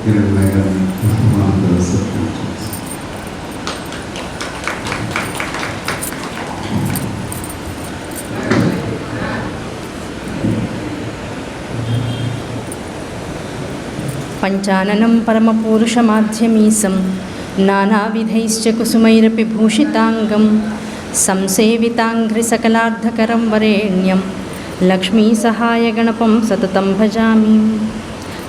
కిరణ్ గారిని బహుమానంగా సత్కరించారు. పంచాననం పరమపూరుషమాధ్యమీశం నానావిధైశ్చ కుసుమైరపి భూషితాంగం సంసేవితాంఘ్రిసకలార్ధకరం వరేణ్యం లక్ష్మీసహాయగణపం సతతం భజామి.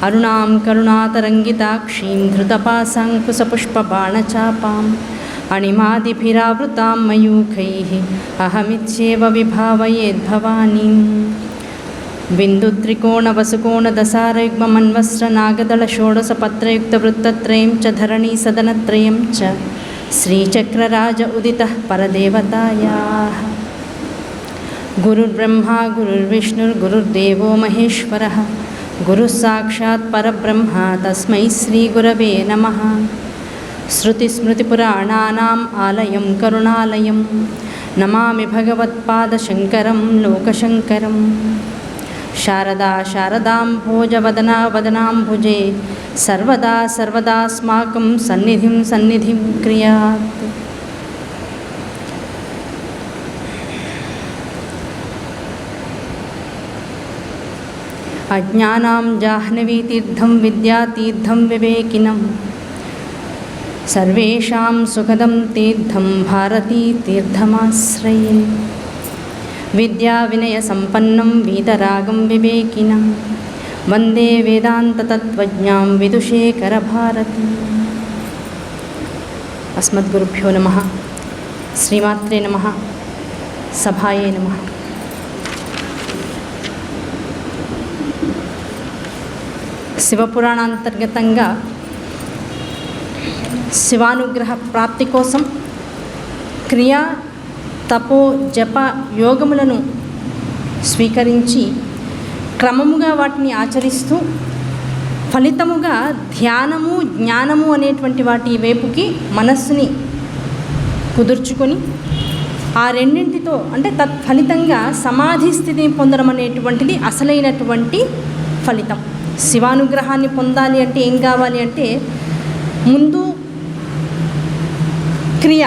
అరుణాం కరుణాతరంగితాక్షీం ధృతపాశాంకుశపుష్పబాణచాపాం అణిమాదిభిరావృతాం మయూఖైః అహమిత్యేవ విభావయేద్భవానీం. బిందుత్రికోణవసుకోణదసారయుగ్మన్వస్త్రనాగదళ షోడశపత్రయుక్తవృత్తత్రయం చ ధరణీసదనత్రయం చ శ్రీచక్రరాజ ఉదితః పరదేవతాయాః. గురుర్బ్రహ్మా గురుర్విష్ణుర్గురుర్దేవో మహేశ్వరः గురుస్సాక్షాత్ పరబ్రహ్మ తస్మై శ్రీగురవే నమః. శృతిస్మృతిపురాణానాం ఆలయం కరుణాలయం నమామి భగవత్పాదశంకరం లోకశంకరం. శారదా శారదాంభోజవదనా వదనాంభుజే సర్వదా సర్వదాస్మాకం సన్నిధిం క్రియాత్. అజ్ఞానాం జాహ్నవీతీర్థం విద్యాతీర్థం వివేకినం సర్వేషాం సుఖదం తీర్థం భారతీతీర్థమాశ్రయే. విద్యా వినయ సంపన్నం వీతరాగం వివేకినం వందే వేదాంత తత్వజ్ఞాం విదుషేఖర భారతి. అస్మద్గురుభ్యో నమః. శ్రీమాత్రే నమః. సభాయే నమః. శివపురాణాంతర్గతంగా శివానుగ్రహ ప్రాప్తి కోసం క్రియా తపో జప యోగములను స్వీకరించి క్రమముగా వాటిని ఆచరిస్తూ ఫలితముగా ధ్యానము జ్ఞానము అనేటువంటి వాటి వైపుకి మనస్సుని కుదుర్చుకొని ఆ రెండింటితో అంటే తత్ఫలితంగా సమాధి స్థితిని పొందడం అనేటువంటిది అసలైనటువంటి ఫలితం. శివానుగ్రహాన్ని పొందాలి అంటే ఏం కావాలి అంటే ముందు క్రియ,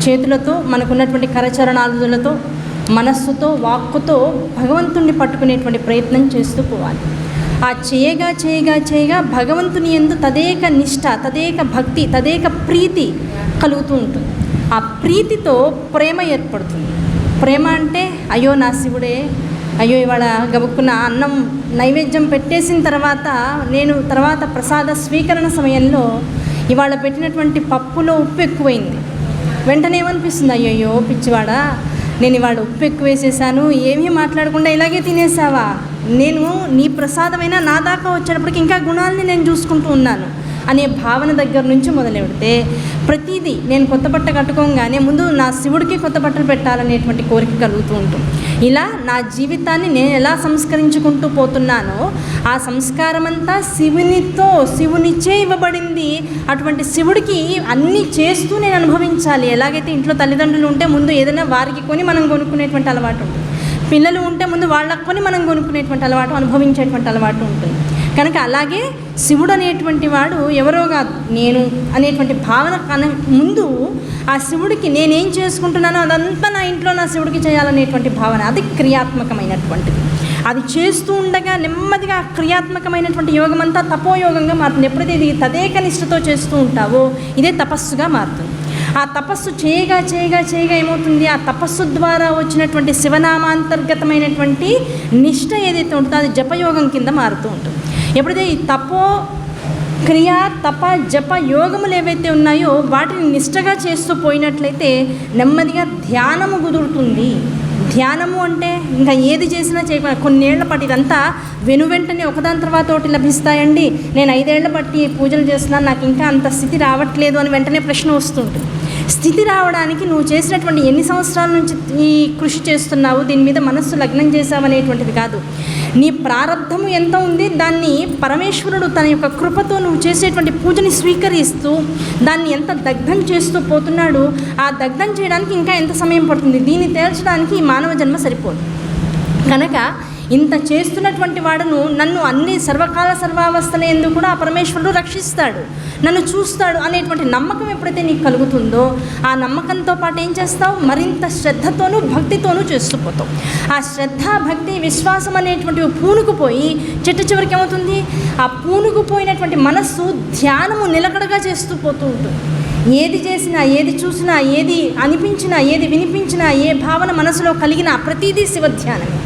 చేతులతో మనకున్నటువంటి కరచరణాదులతో మనస్సుతో వాక్కుతో భగవంతుణ్ణి పట్టుకునేటువంటి ప్రయత్నం చేస్తూ పోవాలి. ఆ చేయగా చేయగా చేయగా భగవంతుని యందు తదేక నిష్ఠ, తదేక భక్తి, తదేక ప్రీతి కలుగుతూ ఉంటుంది. ఆ ప్రీతితో ప్రేమ ఏర్పడుతుంది. ప్రేమ అంటే అయ్యో నా శివుడే, అయ్యో ఇవాళ గబుక్కున్న అన్నం నైవేద్యం పెట్టేసిన తర్వాత నేను తర్వాత ప్రసాద స్వీకరణ సమయంలో ఇవాళ పెట్టినటువంటి పప్పులో ఉప్పు ఎక్కువైంది. వెంటనే ఏమనిపిస్తుంది, అయ్యయ్యో పిచ్చివాడా, నేను ఇవాళ ఉప్పు ఎక్కువ వేసేసాను, ఏమీ మాట్లాడకుండా ఇలాగే తినేసావా, నేను నీ ప్రసాదమైనా నా దాకా వచ్చేటప్పటికి ఇంకా గుణాలని నేను చూసుకుంటూ ఉన్నాను అనే భావన దగ్గర నుంచి మొదలెడితే ప్రతిదీ నేను కొత్త బట్ట కట్టుకోగానే ముందు నా శివుడికి కొత్త బట్టలు పెట్టాలనేటువంటి కోరిక కలుగుతూ ఉంటుంది. ఇలా నా జీవితాన్ని నేను ఎలా సంస్కరించుకుంటూ పోతున్నానో ఆ సంస్కారం అంతా శివునిచ్చే ఇవ్వబడింది. అటువంటి శివుడికి అన్నీ చేస్తూ నేను అనుభవించాలి. ఎలాగైతే ఇంట్లో తల్లిదండ్రులు ఉంటే ముందు ఏదైనా వారికి కొని మనం కొనుక్కునేటువంటి అలవాటు ఉంటుంది, పిల్లలు ఉంటే ముందు వాళ్ళకు కొని మనం కొనుక్కునేటువంటి అలవాటు, అనుభవించేటువంటి అలవాటు ఉంటుంది. కనుక అలాగే శివుడు అనేటువంటి వాడు ఎవరో కాదు, నేను అనేటువంటి భావన ముందు ఆ శివుడికి నేనేం చేసుకుంటున్నానో అదంతా నా ఇంట్లో నా శివుడికి చేయాలనేటువంటి భావన, అది క్రియాత్మకమైనటువంటిది. అది చేస్తూ ఉండగా నెమ్మదిగా క్రియాత్మకమైనటువంటి యోగం అంతా తపోయోగంగా మారుతుంది. ఎప్పుడైతే ఇది తదేక నిష్ఠతో చేస్తూ ఉంటావో ఇదే తపస్సుగా మారుతుంది. ఆ తపస్సు చేయగా చేయగా చేయగా ఏమవుతుంది, ఆ తపస్సు ద్వారా వచ్చినటువంటి శివనామాంతర్గతమైనటువంటి నిష్ఠ ఏదైతే ఉంటుందో అది జపయోగం కింద మారుతూ ఉంటుంది. ఎప్పుడైతే ఈ తపో క్రియ తప జప యోగములు ఏవైతే ఉన్నాయో వాటిని నిష్ఠగా చేస్తూ పోయినట్లయితే నెమ్మదిగా ధ్యానము కుదురుతుంది. ధ్యానము అంటే ఇంకా ఏది చేసినా చేయకుండా కొన్నేళ్ల పాటు ఇదంతా వెనువెంటనే ఒకదాని తర్వాత ఒకటి లభిస్తాయండి. నేను 5 ఏళ్ల బట్టి పూజలు చేస్తున్నాను, నాకు ఇంకా అంత స్థితి రావట్లేదు అని వెంటనే ప్రశ్న వస్తుంటుంది. స్థితి రావడానికి నువ్వు చేసినటువంటి ఎన్ని సంవత్సరాల నుంచి ఈ కృషి చేస్తున్నావు, దీని మీద మనస్సు లగ్నం చేసావు అనేటువంటిది కాదు. నీ ప్రారంధము ఎంత ఉంది, దాన్ని పరమేశ్వరుడు తన యొక్క కృపతో నువ్వు చేసేటువంటి పూజని స్వీకరిస్తూ దాన్ని ఎంత దగ్ధం చేస్తూ పోతున్నాడు. ఆ దగ్ధం చేయడానికి ఇంకా ఎంత సమయం పడుతుంది, దీన్ని తేల్చడానికి ఈ మానవ జన్మ సరిపోదు. కనుక ఇంత చేస్తున్నటువంటి వాడును నన్ను అన్ని సర్వకాల సర్వావస్థల యందు కూడా ఆ పరమేశ్వరుడు రక్షిస్తాడు, నన్ను చూస్తాడు అనేటువంటి నమ్మకం ఎప్పుడైతే నీకు కలుగుతుందో ఆ నమ్మకంతో పాటు ఏం చేస్తావు, మరింత శ్రద్ధతోనూ భక్తితోనూ చేస్తూ పోతావు. ఆ శ్రద్ధ, భక్తి, విశ్వాసం అనేటువంటివి పూనుకుపోయి చివరికి ఏమవుతుంది, ఆ పూనుకుపోయినటువంటి మనస్సు ధ్యానము నిలకడగా చేస్తూ పోతూ ఉంటుంది. ఏది చేసినా, ఏది చూసినా, ఏది అనిపించినా, ఏది వినిపించినా, ఏ భావన మనసులో కలిగినా ప్రతిదీ శివధ్యానమే.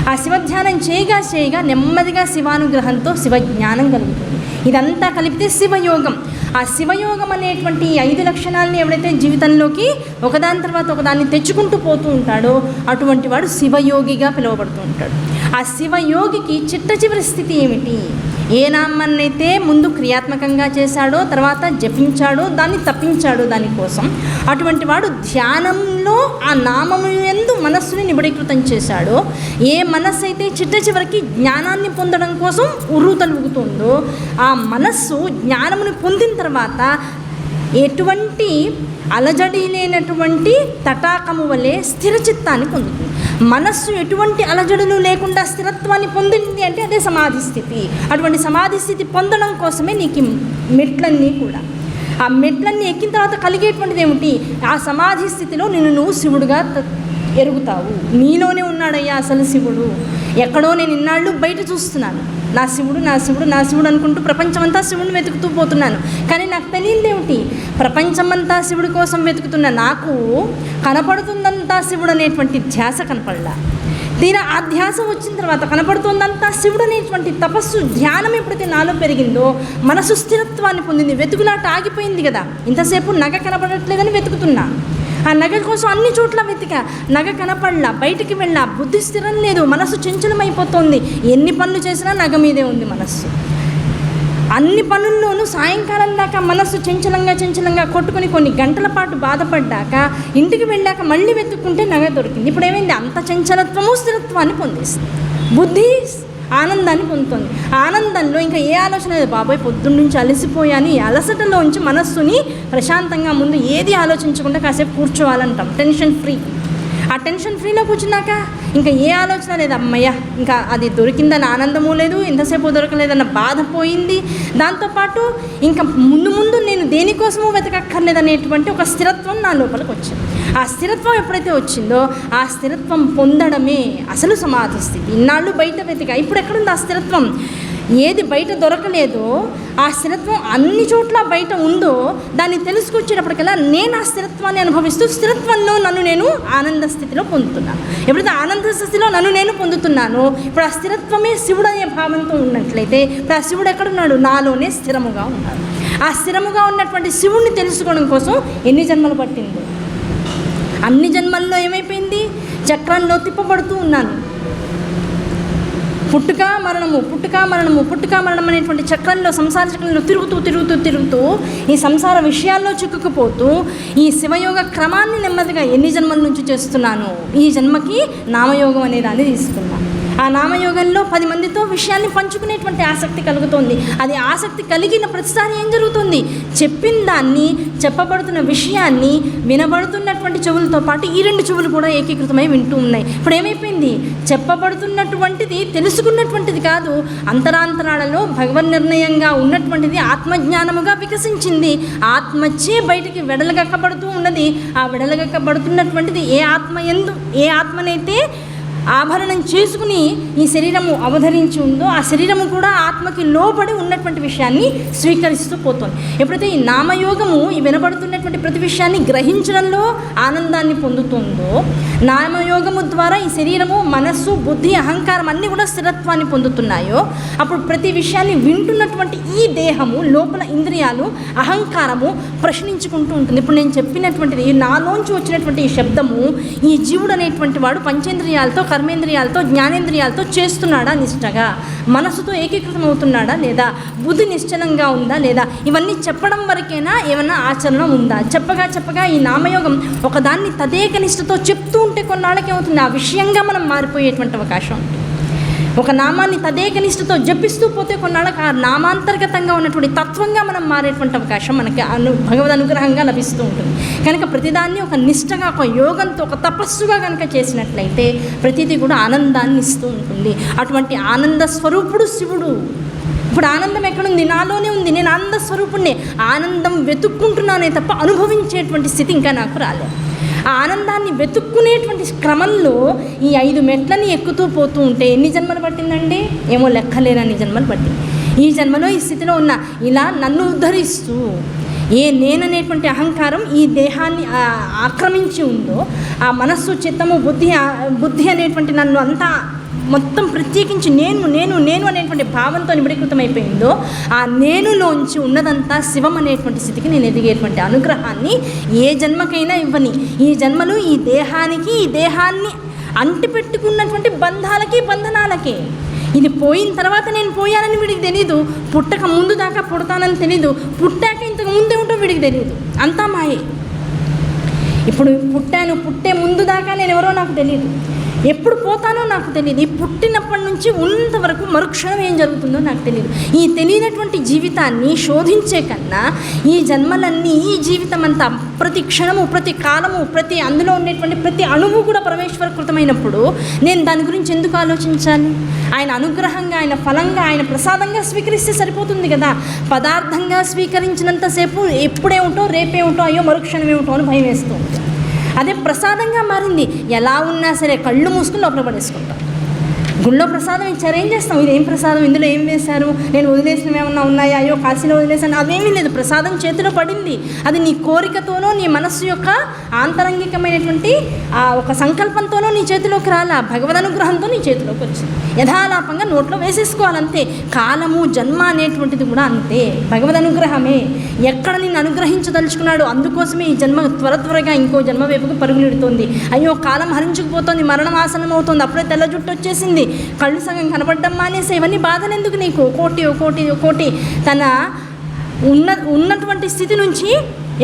ఆ శివధ్యానం చేయగా నెమ్మదిగా శివానుగ్రహంతో శివజ్ఞానం కలుగుతుంది. ఇదంతా కలిపితే శివయోగం. ఆ శివయోగం అనేటువంటి 5 లక్షణాలని ఎవరైతే జీవితంలోకి ఒకదాని తర్వాత ఒకదాన్ని తెచ్చుకుంటూ పోతూ ఉంటాడో అటువంటి వాడు శివయోగిగా పిలువబడుతూ ఉంటాడు. ఆ శివయోగికి చిట్ట చివరి స్థితి ఏమిటి, ఏ నామాన్నైతే ముందు క్రియాత్మకంగా చేశాడో, తర్వాత జపించాడో, దాన్ని తప్పించాడో దానికోసం, అటువంటి వాడు ధ్యానంలో ఆ నామము యందు మనస్సుని నిబడీకృతం చేశాడో, ఏ మనస్సు అయితే చివరికి జ్ఞానాన్ని పొందడం కోసం ఉర్రూతలుగుతుందో ఆ మనస్సు జ్ఞానముని పొందిన తర్వాత ఎటువంటి అలజడి లేనటువంటి తటాకము వలె స్థిరచిత్తాన్ని పొందుతుంది. మనస్సు ఎటువంటి అలజడులు లేకుండా స్థిరత్వాన్ని పొందింది అంటే అదే సమాధి స్థితి. అటువంటి సమాధి స్థితి పొందడం కోసమే నీకు మెట్లన్నీ కూడా. ఆ మెట్లన్నీ ఎక్కిన తర్వాత కలిగేటువంటిది ఏమిటి, ఆ సమాధి స్థితిలో నువ్వు శివుడుగా ఎరుగుతావు. నీలోనే ఉన్నాడయ్యా అసలు శివుడు. ఎక్కడో నేను ఇన్నాళ్ళు బయట చూస్తున్నాను, నా శివుడు నా శివుడు నా శివుడు అనుకుంటూ ప్రపంచమంతా శివుడిని వెతుకుతూ పోతున్నాను. కానీ నాకు తెలియదేమిటి, ప్రపంచమంతా శివుడి కోసం వెతుకుతున్న నాకు కనపడుతుందంతా శివుడు అనేటువంటి ధ్యాస కనపడలా. తీరా ఆ ధ్యాస వచ్చిన తర్వాత కనపడుతుందంతా శివుడు అనేటువంటి తపస్సు, ధ్యానం ఎప్పుడైతే నాలో పెరిగిందో మనసు స్థిరత్వాన్ని పొందింది. వెతుకులాట ఆగిపోయింది కదా. ఇంతసేపు నగ కనపడట్లేదని వెతుకుతున్నా, ఆ నగ కోసం అన్ని చోట్ల వెతికా, నగ కనపడలా, బయటికి వెళ్ళా, బుద్ధి స్థిరం లేదు, మనసు చంచలమైపోతుంది. ఎన్ని పనులు చేసినా నగ మీదే ఉంది మనస్సు. అన్ని పనుల్లోనూ సాయంకాలం దాకా మనస్సు చంచలంగా కొట్టుకొని కొన్ని గంటల పాటు బాధపడ్డాక ఇంటికి వెళ్ళాక మళ్ళీ వెతుక్కుంటే నగ దొరికింది. ఇప్పుడు ఏమైంది, అంత చంచలత్వము స్థిరత్వాన్ని పొందేస్తుంది. బుద్ధి ఆనందాన్ని పొందుతుంది. ఆనందంలో ఇంకా ఏ ఆలోచన లేదు. బాబాయ్ పొద్దున్న నుంచి అలసిపోయాను, ఈ అలసటలోంచి మనస్సుని ప్రశాంతంగా ముందు ఏది ఆలోచించకుండా కాసేపు కూర్చోవాలంటాం, టెన్షన్ ఫ్రీ. ఆ టెన్షన్ ఫ్రీలో కూర్చున్నాక ఇంకా ఏ ఆలోచన లేదు. అమ్మయ్య ఇంకా అది దొరికిందన్న ఆనందము లేదు, ఇంతసేపు దొరకలేదన్న బాధ పోయింది. దాంతోపాటు ఇంకా ముందు నేను దేనికోసమో వెతకక్కర్లేదనేటువంటి ఒక స్థిరత్వం నా లోపలికి వచ్చింది. ఆ స్థిరత్వం ఎప్పుడైతే వచ్చిందో ఆ స్థిరత్వం పొందడమే అసలు సమాధి స్థితి. ఇన్నాళ్ళు బయట వెతికా, ఇప్పుడు ఎక్కడుంది ఆ స్థిరత్వం? ఏది బయట దొరకలేదో ఆ స్థిరత్వం అన్ని చోట్ల బయట ఉందో దాన్ని తెలుసుకొచ్చేటప్పటికల్లా నేను ఆ స్థిరత్వాన్ని అనుభవిస్తూ స్థిరత్వంలో నన్ను నేను ఆనంద స్థితిలో పొందుతున్నాను. ఎప్పుడైతే ఆనంద స్థితిలో నన్ను నేను పొందుతున్నానో ఇప్పుడు ఆ స్థిరత్వమే శివుడు అనే భావంతో ఉన్నట్లయితే ఇప్పుడు ఆ శివుడు ఎక్కడున్నాడు, నాలోనే స్థిరముగా ఉన్నాడు. ఆ స్థిరముగా ఉన్నటువంటి శివుణ్ణి తెలుసుకోవడం కోసం ఎన్ని జన్మలు పట్టిందో, అన్ని జన్మల్లో ఏమైపోయింది, చక్రంలో తిప్పబడుతూ ఉన్నాను. పుట్టుక మరణం అనేటువంటి చక్రంలో, సంసార చక్రంలో తిరుగుతూ ఈ సంసార విషయాల్లో చిక్కుకుపోతూ ఈ శివయోగ క్రమాన్ని నెమ్మదిగా ఎన్ని జన్మల నుంచి చేస్తున్నాను, ఈ జన్మకి నామయోగం అనే దాన్ని తీసుకున్నాను. ఆ నామయోగంలో 10 మందితో విషయాన్ని పంచుకునేటువంటి ఆసక్తి కలుగుతుంది. అది ఆసక్తి కలిగిన ప్రతిసారి ఏం జరుగుతుంది, చెప్పిన దాన్ని, చెప్పబడుతున్న విషయాన్ని వినబడుతున్నటువంటి చెవులతో పాటు ఈ 2 చెవులు కూడా ఏకీకృతమై వింటూ ఉన్నాయి. ఇప్పుడు ఏమైపోయింది, చెప్పబడుతున్నటువంటిది తెలుసుకున్నటువంటిది కాదు, అంతరాంతరాలలో భగవన్ నిర్ణయంగా ఉన్నటువంటిది ఆత్మజ్ఞానముగా వికసించింది. ఆత్మచ్చే బయటికి వెడలగక్కబడుతూ ఉన్నది. ఆ వెడలగక్కబడుతున్నటువంటిది ఏ ఆత్మనైతే ఆభరణం చేసుకుని ఈ శరీరము అవతరించి ఉందో ఆ శరీరము కూడా ఆత్మకి లోబడి ఉన్నటువంటి విషయాన్ని స్వీకరిస్తూ పోతుంది. ఎప్పుడైతే ఈ నామయోగము ఈ వినబడుతున్నటువంటి ప్రతి విషయాన్ని గ్రహించడంలో ఆనందాన్ని పొందుతుందో, నామయోగము ద్వారా ఈ శరీరము, మనస్సు, బుద్ధి, అహంకారం అన్నీ కూడా స్థిరత్వాన్ని పొందుతున్నాయో అప్పుడు ప్రతి విషయాన్ని వింటున్నటువంటి ఈ దేహము, లోపల ఇంద్రియాలు, అహంకారము ప్రశ్నించుకుంటూ ఉంటుంది. ఇప్పుడు నేను చెప్పినటువంటిది నాలోంచి వచ్చినటువంటి ఈ శబ్దము ఈ జీవుడు అనేటువంటి వాడు పంచేంద్రియాలతో, కర్మేంద్రియాలతో, జ్ఞానేంద్రియాలతో చేస్తున్నాడా నిష్టగా, మనసుతో ఏకీకృతం అవుతున్నాడా లేదా, బుద్ధి నిశ్చలంగా ఉందా లేదా, ఇవన్నీ చెప్పడం వరకేనా, ఏమన్నా ఆచరణ ఉందా? చెప్పగా ఈ నామయోగం ఒకదాన్ని తదేక నిష్టతో చెప్తూ ఉంటే కొన్నాళ్ళకి ఏమవుతుంది, ఆ విషయంగా మనం మారిపోయేటువంటి అవకాశం ఉంటుంది. ఒక నామాన్ని తదేక నిష్ఠతో జపిస్తూ పోతే కొన్నాళ్ళకి ఆ నామాంతర్గతంగా ఉన్నటువంటి తత్వంగా మనం మారేటువంటి అవకాశం మనకి భగవద్ అనుగ్రహంగా లభిస్తూ ఉంటుంది. కనుక ప్రతిదాన్ని ఒక నిష్ఠగా, ఒక యోగంతో, ఒక తపస్సుగా కనుక చేసినట్లయితే ప్రతిదీ కూడా ఆనందాన్ని ఇస్తూ ఉంటుంది. అటువంటి ఆనంద స్వరూపుడు శివుడు. ఇప్పుడు ఆనందం ఎక్కడుంది? నాలోనే ఉంది. నేను ఆనంద స్వరూపుణ్ణి. ఆనందం వెతుక్కుంటున్నానే తప్ప అనుభవించేటువంటి స్థితి ఇంకా నాకు రాలేదు. ఆ ఆనందాన్ని వెతుక్కునేటువంటి క్రమంలో ఈ 5 మెట్లని ఎక్కుతూ పోతూ ఉంటే ఎన్ని జన్మలు పట్టిందండి? ఏమో లెక్కలేనన్ని జన్మలు పట్టింది. ఈ జన్మలో ఈ స్థితిలో ఉన్న ఇలా నన్ను ఉద్ధరిస్తూ నేననేటువంటి అహంకారం ఈ దేహాన్ని ఆక్రమించి ఉందో, ఆ మనస్సు, చిత్తము, బుద్ధి అనేటువంటి నన్ను అంతా మొత్తం ప్రత్యేకించి నేను అనేటువంటి భావంతో నిబిడీకృతమైపోయిందో, ఆ నేనులోంచి ఉన్నదంతా శివం అనేటువంటి స్థితికి నేను ఎదిగేటువంటి అనుగ్రహాన్ని ఏ జన్మకైనా ఇవ్వని. ఈ జన్మలు ఈ దేహాన్ని అంటిపెట్టుకున్నటువంటి బంధాలకి ఇది పోయిన తర్వాత నేను పోయానని వీడికి తెలీదు. పుట్టక ముందు దాకా పుడతానని తెలీదు. పుట్టాక ఇంతకు ముందే ఉంటో వీడికి తెలీదు. అంతా మాయే. ఇప్పుడు పుట్టే ముందు దాకా నేను ఎవరో నాకు తెలియదు. ఎప్పుడు పోతానో నాకు తెలియదు. ఈ పుట్టినప్పటి నుంచి ఉన్నంతవరకు మరుక్షణం ఏం జరుగుతుందో నాకు తెలియదు. ఈ తెలియనటువంటి జీవితాన్ని శోధించే కన్నా ఈ జన్మలన్నీ, ఈ జీవితం అంతా, ప్రతి క్షణము, ప్రతి కాలము, అందులో ఉండేటువంటి ప్రతి అణువు కూడా పరమేశ్వరకృతమైనప్పుడు నేను దాని గురించి ఎందుకు ఆలోచించాలి? ఆయన అనుగ్రహంగా, ఆయన ఫలంగా, ఆయన ప్రసాదంగా స్వీకరిస్తే సరిపోతుంది కదా. పదార్థంగా స్వీకరించినంతసేపు ఎప్పుడే ఉంటో, రేపే ఉంటో, అయ్యో మరుక్షణమే ఉంటో అని భయం వేస్తూ ఉంటుంది. అదే ప్రసాదంగా మారింది. ఎలా ఉన్నా సరే కళ్ళు మూసుకుని లోపల పడేసుకుంటాం. గుళ్ళో ప్రసాదం ఇచ్చారు, ఏం చేస్తాం? ఇది ఏం ప్రసాదం, ఇందులో ఏం వేశారు, నేను వదిలేసినవి ఏమన్నా ఉన్నాయా, అయ్యో కాశీలో వదిలేసాను, అదేమీ లేదు. ప్రసాదం చేతిలో పడింది. అది నీ కోరికతోనో, నీ మనస్సు యొక్క ఆంతరంగికమైనటువంటి ఒక సంకల్పంతోనో నీ చేతిలోకి రాలా, భగవద్ అనుగ్రహంతో నీ చేతిలోకి వచ్చింది. యథాలాపంగా నోట్లో వేసేసుకోవాలంతే. కాలము, జన్మ అనేటువంటిది కూడా అంతే, భగవద్ అనుగ్రహమే. ఎక్కడ నిన్ను అనుగ్రహించదలుచుకున్నాడు, అందుకోసమే ఈ జన్మ త్వరగా ఇంకో జన్మ వైపుకు పరుగులెడుతోంది. అయ్యో కాలం హరించుకుపోతుంది, మరణం ఆసనం అవుతుంది, అప్పుడే తెల్ల జుట్టు వచ్చేసింది, కళ్ళు సగం కనపడడం మానేసే, ఇవన్నీ బాధలు ఎందుకు నీకు? కోటి తన ఉన్నటువంటి స్థితి నుంచి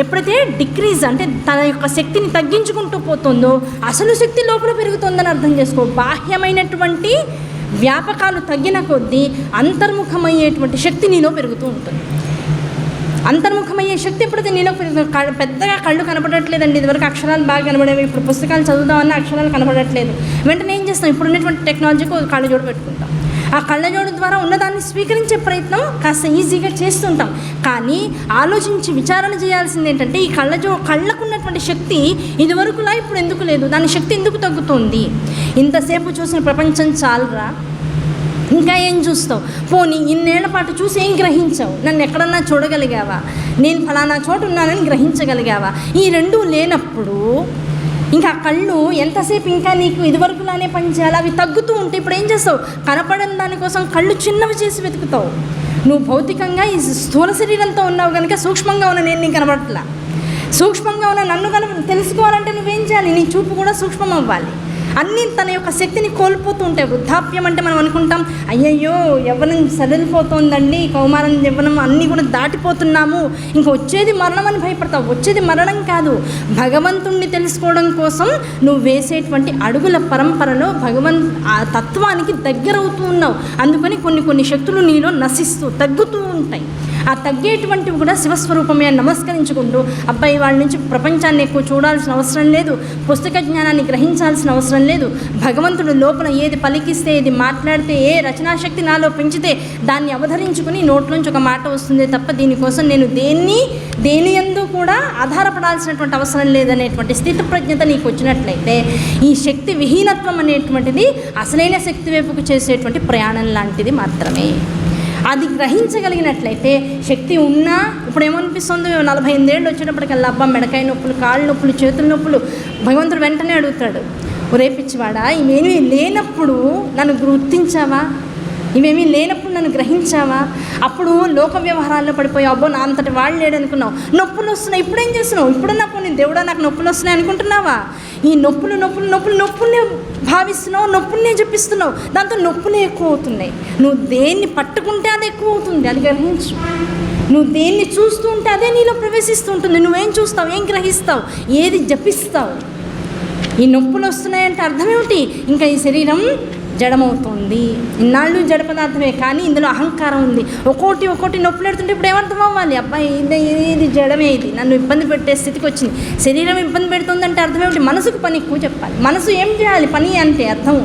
ఎప్పుడైతే డిక్రీజ్ అంటే తన యొక్క శక్తిని తగ్గించుకుంటూ పోతుందో అసలు శక్తి లోపల పెరుగుతుందని అర్థం చేసుకో. బాహ్యమైనటువంటి వ్యాపకాలు తగ్గిన కొద్దీ అంతర్ముఖమయ్యేటువంటి శక్తి నీలో పెరుగుతూ ఉంటుంది. అంతర్ముఖమయ్యే శక్తి ఎప్పుడైతే నీలో పెద్దగా కళ్ళు కనపడట్లేదండి, ఇదివరకు అక్షరాలు బాగా కనబడేవి, ఇప్పుడు పుస్తకాలు చదువుదామన్న అక్షరాలు కనపడట్లేదు. వెంటనే ఏం చేస్తాం? ఇప్పుడు ఉన్నటువంటి టెక్నాలజీకి కళ్ళజోడు పెట్టుకుంటాం. ఆ కళ్ళజోడు ద్వారా ఉన్నదాన్ని స్వీకరించే ప్రయత్నం కాస్త ఈజీగా చేస్తుంటాం. కానీ ఆలోచించి విచారణ చేయాల్సింది ఏంటంటే, ఈ కళ్ళకు ఉన్నటువంటి శక్తి ఇదివరకులా ఇప్పుడు ఎందుకు లేదు? దాని శక్తి ఎందుకు తగ్గుతుంది? ఇంతసేపు చూసిన ప్రపంచం చాలరా, ఇంకా ఏం చూస్తావు? పోనీ ఇన్నేళ్ల పాటు చూసి ఏం గ్రహించావు? నన్ను ఎక్కడన్నా చూడగలిగావా? నేను ఫలానా చోటు ఉన్నానని గ్రహించగలిగావా? ఈ రెండూ లేనప్పుడు ఇంకా కళ్ళు ఎంతసేపు ఇంకా నీకు ఇదివరకులానే పనిచేయాలి. అవి తగ్గుతూ ఉంటే ఇప్పుడు ఏం చేస్తావు? కనపడని దానికోసం కళ్ళు చిన్నవి చేసి వెతుకుతావు. నువ్వు భౌతికంగా ఈ స్థూల శరీరంతో ఉన్నావు కనుక సూక్ష్మంగా ఉన్న నేను నీకు కనబడట్లా. సూక్ష్మంగా ఉన్న నన్ను తెలుసుకోవాలంటే నువ్వేం చేయాలి? నీ చూపు కూడా సూక్ష్మం అవ్వాలి. అన్నీ తన యొక్క శక్తిని కోల్పోతూ ఉంటాయి. వృద్ధాప్యం అంటే మనం అనుకుంటాం, అయ్యయ్యో యవ్వనం సడలిపోతుందండి, కౌమారం యవ్వనం అన్నీ కూడా దాటిపోతున్నాము, ఇంకా వచ్చేది మరణం అని భయపడతావు. వచ్చేది మరణం కాదు, భగవంతుణ్ణి తెలుసుకోవడం కోసం నువ్వు వేసేటువంటి అడుగుల పరంపరలో ఆ తత్వానికి దగ్గరవుతూ ఉన్నావు. అందుకని కొన్ని శక్తులు నీలో నశిస్తూ తగ్గుతూ ఉంటాయి. ఆ తగ్గేటువంటివి కూడా శివస్వరూపమే అని నమస్కరించుకుంటూ, అబ్బాయి వాళ్ళ నుంచి ప్రపంచాన్ని ఎక్కువ చూడాల్సిన అవసరం లేదు, పుస్తక జ్ఞానాన్ని గ్రహించాల్సిన అవసరం లేదు, భగవంతుడు లోపల ఏది పలికిస్తే, ఏది మాట్లాడితే, ఏ రచనాశక్తి నాలో పెంచితే దాన్ని అవధరించుకుని నోట్లోంచి ఒక మాట వస్తుంది తప్ప దీనికోసం నేను దేని యందు కూడా ఆధారపడాల్సినటువంటి అవసరం లేదనేటువంటి స్థితిప్రజ్ఞత నీకు వచ్చినట్లయితే ఈ శక్తి విహీనత్వం అనేటువంటిది అసలైన శక్తి వైపుకు చేసేటువంటి ప్రయాణం లాంటిది మాత్రమే. అది గ్రహించగలిగినట్లయితే శక్తి ఉన్నా ఇప్పుడు ఏమనిపిస్తుంది? 48 ఏళ్ళు వచ్చేటప్పటికల్లా అబ్బా మెడకాయ నొప్పులు, కాళ్ళు నొప్పులు, చేతుల నొప్పులు. భగవంతుడు వెంటనే అడుగుతాడు, ఒరే పిచ్చివాడా, ఇవేమీ లేనప్పుడు నన్ను గుర్తించావా? ఇవేమీ లేనప్పుడు నన్ను గ్రహించావా? అప్పుడు లోక వ్యవహారాల్లో పడిపోయావు, అబ్బో నా అంతటి వాళ్ళు లేడు అనుకున్నావు. నొప్పులు వస్తున్నాయి, ఇప్పుడేం చేస్తున్నావు? ఇప్పుడున్నా పోనీ దేవుడా నాకు నొప్పులు వస్తున్నాయి అనుకుంటున్నావా? ఈ నొప్పుల్నే భావిస్తున్నావు, నొప్పుల్నే జపిస్తున్నావు, దాంతో నొప్పులే ఎక్కువ అవుతున్నాయి. నువ్వు దేన్ని పట్టుకుంటే అది ఎక్కువ అవుతుంది, అది గ్రహించు. నువ్వు దేన్ని చూస్తూ ఉంటే అదే నీలో ప్రవేశిస్తూ ఉంటుంది. నువ్వేం చూస్తావు, ఏం గ్రహిస్తావు, ఏది జపిస్తావు? ఈ నొప్పులు వస్తున్నాయంటే అర్థం ఏమిటి? ఇంకా ఈ శరీరం జడమవుతుంది. ఇన్నాళ్ళు జడ పదార్థమే, కానీ ఇందులో అహంకారం ఉంది. ఒక్కోటి నొప్పులు పెడుతుంటే ఇప్పుడు ఏమర్థం అవ్వాలి? అబ్బాయి ఇది జడమే, ఇది నన్ను ఇబ్బంది పెట్టే స్థితికి వచ్చింది. శరీరం ఇబ్బంది పెడుతుందంటే అర్థం ఏమిటి? మనసుకు పని ఎక్కువ చెప్పాలి. మనసు ఏం చేయాలి పని అంటే అర్థం,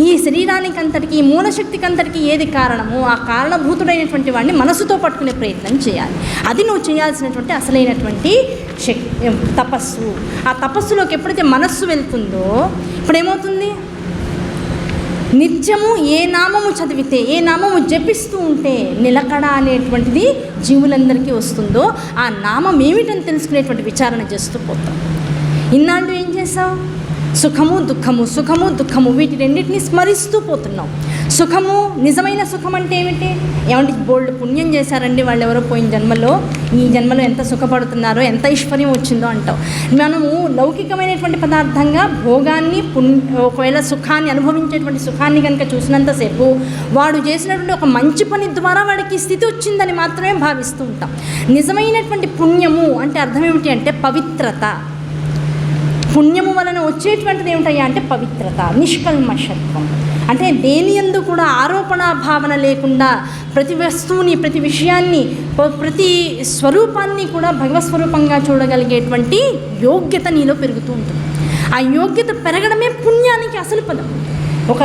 ఈ శరీరానికి అంతటికి, ఈ మూలశక్తికి అంతటికి ఏది కారణమో ఆ కారణభూతుడైనటువంటి వాడిని మనసుతో పట్టుకునే ప్రయత్నం చేయాలి. అది నువ్వు చేయాల్సినటువంటి అసలైనటువంటి తపస్సు. ఆ తపస్సులోకి ఎప్పుడైతే మనస్సు వెళ్తుందో ఇప్పుడు ఏమవుతుంది? నిత్యము ఏ నామము చదివితే, ఏ నామము జపిస్తూ ఉంటే నిలకడ అనేటువంటిది జీవులందరికీ వస్తుందో ఆ నామం ఏమిటని తెలుసుకునేటువంటి విచారణ చేస్తూ పోతాం. ఇన్నాళ్ళు ఏం చేసావు? సుఖము దుఃఖము, సుఖము దుఃఖము, వీటి రెండింటిని స్మరిస్తూ పోతున్నాం. సుఖము, నిజమైన సుఖం అంటే ఏమిటి? ఏమంటే బోల్డ్ పుణ్యం చేశారండి వాళ్ళు ఎవరో పోయిన జన్మలో, ఈ జన్మలో ఎంత సుఖపడుతున్నారో, ఎంత ఐశ్వర్యం వచ్చిందో అంటావు. మనము లౌకికమైనటువంటి పదార్థంగా భోగాన్ని, ఒకవేళ సుఖాన్ని అనుభవించేటువంటి సుఖాన్ని కనుక చూసినంతసేపు వాడు చేసినటువంటి ఒక మంచి పని ద్వారా వాడికి స్థితి వచ్చిందని మాత్రమే భావిస్తూ ఉంటాం. నిజమైనటువంటి పుణ్యము అంటే అర్థం ఏమిటి అంటే పవిత్రత. పుణ్యము వలన వచ్చేటువంటిది ఏమిటయ్యా అంటే పవిత్రత, నిష్కల్మషత్వం. అంటే దేని యందు కూడా ఆరోపణ భావన లేకుండా ప్రతి వస్తువుని, ప్రతి విషయాన్ని, ప్రతి స్వరూపాన్ని కూడా భగవత్ స్వరూపంగా చూడగలిగేటువంటి యోగ్యత నీలో పెరుగుతూ ఉంటుంది. ఆ యోగ్యత పెరగడమే పుణ్యానికి అసలు పదం. ఒక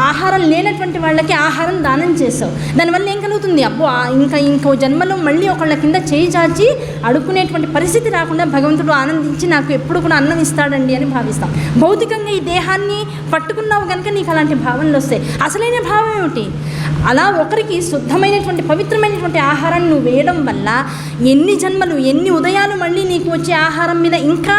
ఆహారం లేనటువంటి వాళ్ళకి ఆహారం దానం చేసావు, దానివల్ల ఏం కలుగుతుంది? అబ్బో ఇంకో జన్మలో మళ్ళీ ఒకళ్ళ కింద చేయి చాచి అడుక్కునేటువంటి పరిస్థితి రాకుండా భగవంతుడు ఆనందించి నాకు ఎప్పుడు కూడా అన్నం ఇస్తాడండి అని భావిస్తాం. భౌతికంగా ఈ దేహాన్ని పట్టుకున్నావు కనుక నీకు అలాంటి భావనలు వస్తాయి. అసలైన భావం ఏమిటి? అలా ఒకరికి శుద్ధమైనటువంటి పవిత్రమైనటువంటి ఆహారాన్ని నువ్వు వేయడం వల్ల ఎన్ని జన్మలు, ఎన్ని ఉదయాలు మళ్ళీ నీకు వచ్చే ఆహారం మీద ఇంకా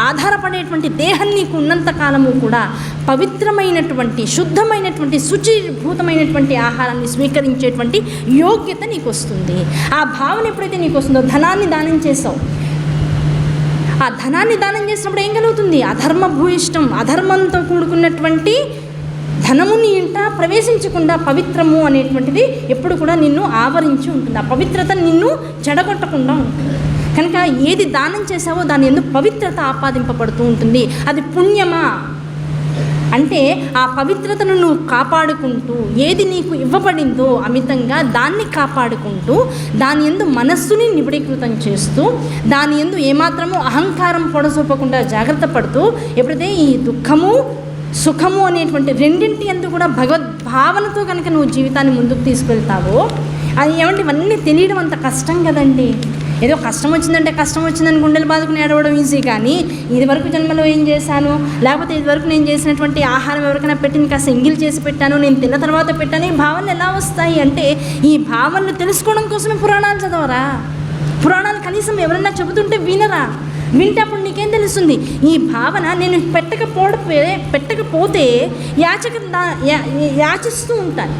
ఆధారపడేటువంటి దేహం నీకు ఉన్నంతకాలము కూడా పవిత్రమైనటువంటి, శుద్ధమైనటువంటి, శుచిభూతమైనటువంటి ఆహారాన్ని స్వీకరించేటువంటి యోగ్యత నీకు వస్తుంది. ఆ భావన ఎప్పుడైతే నీకు వస్తుందో, ధనాన్ని దానం చేసావు, ఆ ధనాన్ని దానం చేసినప్పుడు ఏం కలుగుతుంది? అధర్మ భూయిష్టం, అధర్మంతో కూడుకున్నటువంటి ధనము నీ ఇంట ప్రవేశించకుండా పవిత్రము అనేటువంటిది ఎప్పుడు కూడా నిన్ను ఆవరించి ఉంటుంది. ఆ పవిత్రత నిన్ను చెడగొట్టకుండా ఉంటుంది. కనుక ఏది దానం చేసావో దాని ఎందుకు పవిత్రత ఆపాదింపబడుతూ ఉంటుంది. అది పుణ్యమా అంటే ఆ పవిత్రతను నువ్వు కాపాడుకుంటూ, ఏది నీకు ఇవ్వబడిందో అమితంగా దాన్ని కాపాడుకుంటూ, దాని యందు మనస్సుని నిబిడీకృతం చేస్తూ, దాని యందు ఏమాత్రము అహంకారం పొడసూపకుండా జాగ్రత్త పడుతూ, ఎప్పుడైతే ఈ దుఃఖము సుఖము అనేటువంటి రెండింటి యందు కూడా భగవద్భావనతో కనుక నువ్వు జీవితాన్ని ముందుకు తీసుకెళ్తావో, అది ఏమంటే ఇవన్నీ తెలియడం అంత కష్టం కదండి. ఏదో కష్టం వచ్చిందంటే కష్టం వచ్చిందని గుండెలు బాదుకుని ఏడవడం ఈజీ, కానీ ఇదివరకు జన్మలో ఏం చేశాను, లేకపోతే ఇదివరకు నేను చేసినటువంటి ఆహారం ఎవరికైనా పెట్టింది కాస్త ఎంగిల్ చేసి పెట్టాను, నేను తిన్న తర్వాత పెట్టాను, ఈ భావనలు ఎలా వస్తాయి అంటే ఈ భావనలు తెలుసుకోవడం కోసమే పురాణాలు చదవరా? పురాణాలు కనీసం ఎవరన్నా చెబుతుంటే వినరా? వింటే అప్పుడు నీకేం తెలుస్తుంది? ఈ భావన నేను పెట్టకపోతే యాచిస్తూ ఉంటాను.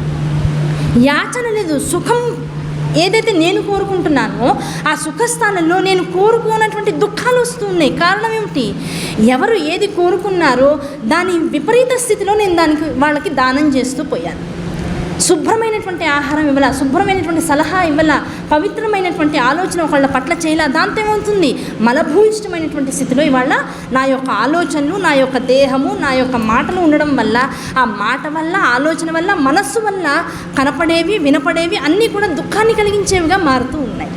యాచన లేదు, సుఖం ఏదైతే నేను కోరుకుంటున్నానో ఆ సుఖస్థానంలో నేను కోరుకున్నటువంటి దుఃఖాలు వస్తూ ఉన్నాయి. కారణం ఏమిటి? ఎవరు ఏది కోరుకున్నారో దాని విపరీత స్థితిలో నేను వాళ్ళకి దానం చేస్తూ పోయాను. శుభ్రమైనటువంటి ఆహారం ఇవ్వాల, శుభ్రమైనటువంటి సలహా ఇవ్వాల, పవిత్రమైనటువంటి ఆలోచన ఒకళ్ళ పట్ల చేయాల, దాంతో ఏమవుతుంది? మలభూయిష్టమైనటువంటి స్థితిలో ఇవాళ నా యొక్క ఆలోచనలు, నా యొక్క దేహము, నా యొక్క మాటలు ఉండడం వల్ల, ఆ మాట వల్ల, ఆలోచన వల్ల, మనస్సు వల్ల కనపడేవి, వినపడేవి అన్నీ కూడా దుఃఖాన్ని కలిగించేవిగా మారుతూ ఉన్నాయి.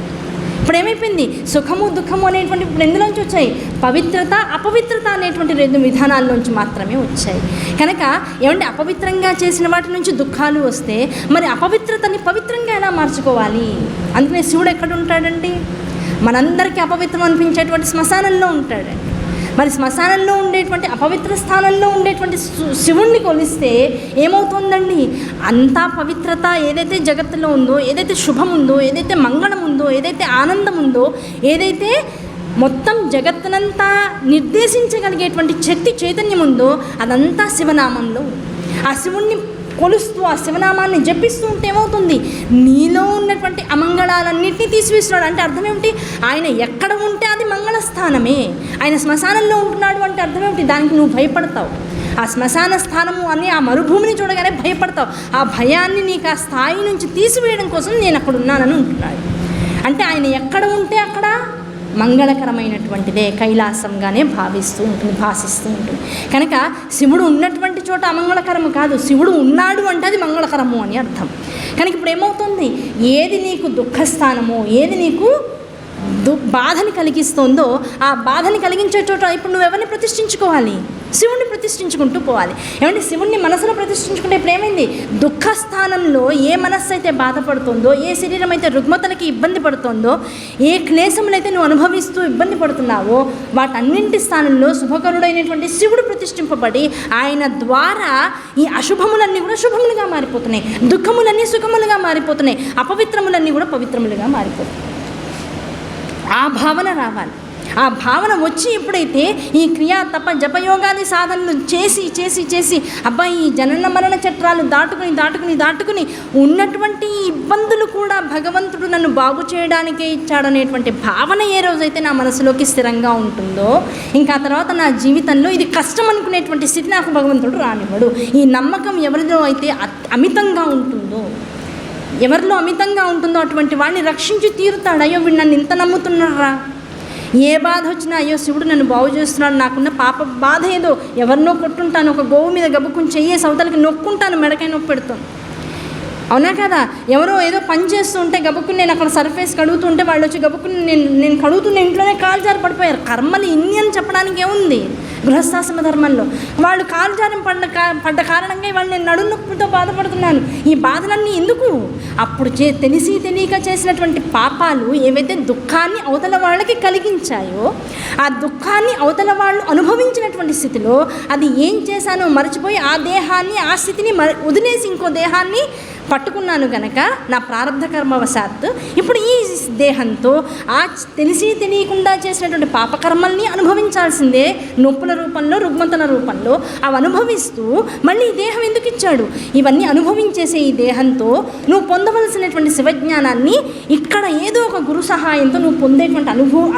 ఇప్పుడు ఏమైపోయింది? సుఖము దుఃఖము అనేటువంటి ఇప్పుడు ఎందులోంచి వచ్చాయి? పవిత్రత అపవిత్రత అనేటువంటి రెండు విధానాల్లోంచి మాత్రమే వచ్చాయి. కనుక ఏమంటే అపవిత్రంగా చేసిన వాటి నుంచి దుఃఖాలు వస్తే మరి అపవిత్రతని పవిత్రంగా ఎలా మార్చుకోవాలి? అందుకనే శివుడు ఎక్కడ ఉంటాడండి? మనందరికీ అపవిత్రం అనిపించేటువంటి శ్మశానంలో ఉంటాడండి. మరి శ్మశానంలో ఉండేటువంటి అపవిత్ర స్థానంలో ఉండేటువంటి శివుణ్ణి కొలిస్తే ఏమవుతుందండి? అంతా పవిత్రత ఏదైతే జగత్తులో ఉందో, ఏదైతే శుభం ఉందో, ఏదైతే మంగళం ఉందో, ఏదైతే ఆనందం ఉందో, ఏదైతే మొత్తం జగత్తునంతా నిర్దేశించగలిగేటువంటి శక్తి చైతన్యం ఉందో అదంతా శివనామంలో. ఆ శివుణ్ణి కొలుస్తూ ఆ శివనామాన్ని జపిస్తూ ఉంటే ఏమవుతుంది? నీలో ఉన్నటువంటి అమంగళాలన్నింటినీ తీసివేస్తున్నాడు. అంటే అర్థం ఏమిటి? ఆయన ఎక్కడ ఉంటే అది మంగళస్థానమే. ఆయన శ్మశానంలో ఉంటున్నాడు అంటే అర్థం ఏమిటి? దానికి నువ్వు భయపడతావు. ఆ శ్మశాన స్థానము అని ఆ మరుభూమిని చూడగానే భయపడతావు. ఆ భయాన్ని నీకు ఆ స్థాయి నుంచి తీసివేయడం కోసం నేను అక్కడ ఉన్నానని ఉంటున్నాడు. అంటే ఆయన ఎక్కడ ఉంటే అక్కడ మంగళకరమైనటువంటిదే కైలాసంగానే భాసిస్తూ ఉంటుంది. కనుక శివుడు ఉన్నటువంటి చోట అమంగళకరము కాదు, శివుడు ఉన్నాడు అంటే అది మంగళకరము అని అర్థం. కనుక ఇప్పుడు ఏమవుతుంది, ఏది నీకు దుఃఖస్థానమో, ఏది నీకు బాధని కలిగిస్తుందో ఆ బాధని కలిగించే చోట ఇప్పుడు నువ్వు ఎవరిని ప్రతిష్ఠించుకోవాలి, శివుణ్ణి ప్రతిష్ఠించుకుంటూ పోవాలి. ఏమంటే శివుణ్ణి మనసులో ప్రతిష్ఠించుకుంటే ఇప్పుడు ఏమైంది, దుఃఖస్థానంలో ఏ మనస్సు అయితే బాధపడుతుందో, ఏ శరీరం అయితే రుగ్మతలకి ఇబ్బంది పడుతుందో, ఏ క్లేశములైతే నువ్వు అనుభవిస్తూ ఇబ్బంది పడుతున్నావో వాటన్నింటి స్థానంలో శుభకరుడైనటువంటి శివుడు ప్రతిష్ఠింపబడి ఆయన ద్వారా ఈ అశుభములన్నీ కూడా శుభములుగా మారిపోతున్నాయి, దుఃఖములన్నీ సుఖములుగా మారిపోతున్నాయి, అపవిత్రములన్నీ కూడా పవిత్రములుగా మారిపోతున్నాయి. ఆ భావన రావాలి. ఆ భావన వచ్చి ఎప్పుడైతే ఈ క్రియా తప జపయోగాది సాధనలు చేసి చేసి చేసి అబ్బాయి ఈ జనన మరణ చట్రాలు దాటుకుని ఉన్నటువంటి ఇబ్బందులు కూడా భగవంతుడు నన్ను బాగు చేయడానికే ఇచ్చాడనేటువంటి భావన ఏ రోజైతే నా మనసులోకి స్థిరంగా ఉంటుందో ఇంకా తర్వాత నా జీవితంలో ఇది కష్టం అనుకునేటువంటి స్థితి నాకు భగవంతుడు రానివ్వడు. ఈ నమ్మకం ఎవరిలో అయితే అమితంగా ఉంటుందో, ఎవరిలో అమితంగా ఉంటుందో అటువంటి వాడిని రక్షించి తీరుతాడు. అయ్యో వీడు నన్ను ఇంత నమ్ముతున్నారా, ఏ బాధ వచ్చినా అయ్యో శివుడు నన్ను బాగు చేస్తున్నాడు, నాకున్న పాప బాధ ఏదో ఎవరినో కొట్టుంటాను, ఒక గోవు మీద గబుక్కుని చెయ్యేసి అవతలకి నొక్కుంటాను, మెడకాయ నొప్పి పెడుతాను, అవునా కదా. ఎవరో ఏదో పని చేస్తూ ఉంటే గబుక్కుని నేను అక్కడ సర్ఫేస్ కడుగుతుంటే వాళ్ళు వచ్చి గబుక్కుని నేను కడుగుతున్న ఇంట్లోనే కాలు జారి పడిపోయారు. కర్మలు ఇన్ని అని చెప్పడానికి ఏముంది గృహస్థాశ్రమ ధర్మంలో. వాళ్ళు కాలు జారి పడ్డ కారణంగా వాళ్ళు నేను నడుము నొప్పితో బాధపడుతున్నాను. ఈ బాధలన్నీ ఎందుకు, అప్పుడు తెలిసి తెలియక చేసినటువంటి పాపాలు ఏవైతే దుఃఖాన్ని అవతల వాళ్ళకి కలిగించాయో ఆ దుఃఖాన్ని అవతల వాళ్ళు అనుభవించినటువంటి స్థితిలో అది ఏం చేశానో మర్చిపోయి ఆ దేహాన్ని ఆ స్థితిని వదిలేసి ఇంకో దేహాన్ని పట్టుకున్నాను కనుక నా ప్రారంధ కర్మవశాత్తు ఇప్పుడు ఈ దేహంతో ఆ తెలిసి తెలియకుండా చేసినటువంటి పాపకర్మల్ని అనుభవించాల్సిందే, నొప్పుల రూపంలో రుగ్మతల రూపంలో అవి అనుభవిస్తూ మళ్ళీ ఈ దేహం ఎందుకు ఇచ్చాడు, ఇవన్నీ అనుభవించేసే ఈ దేహంతో నువ్వు పొందవలసినటువంటి శివజ్ఞానాన్ని ఇక్కడ ఏదో ఒక గురు సహాయంతో నువ్వు పొందేటువంటి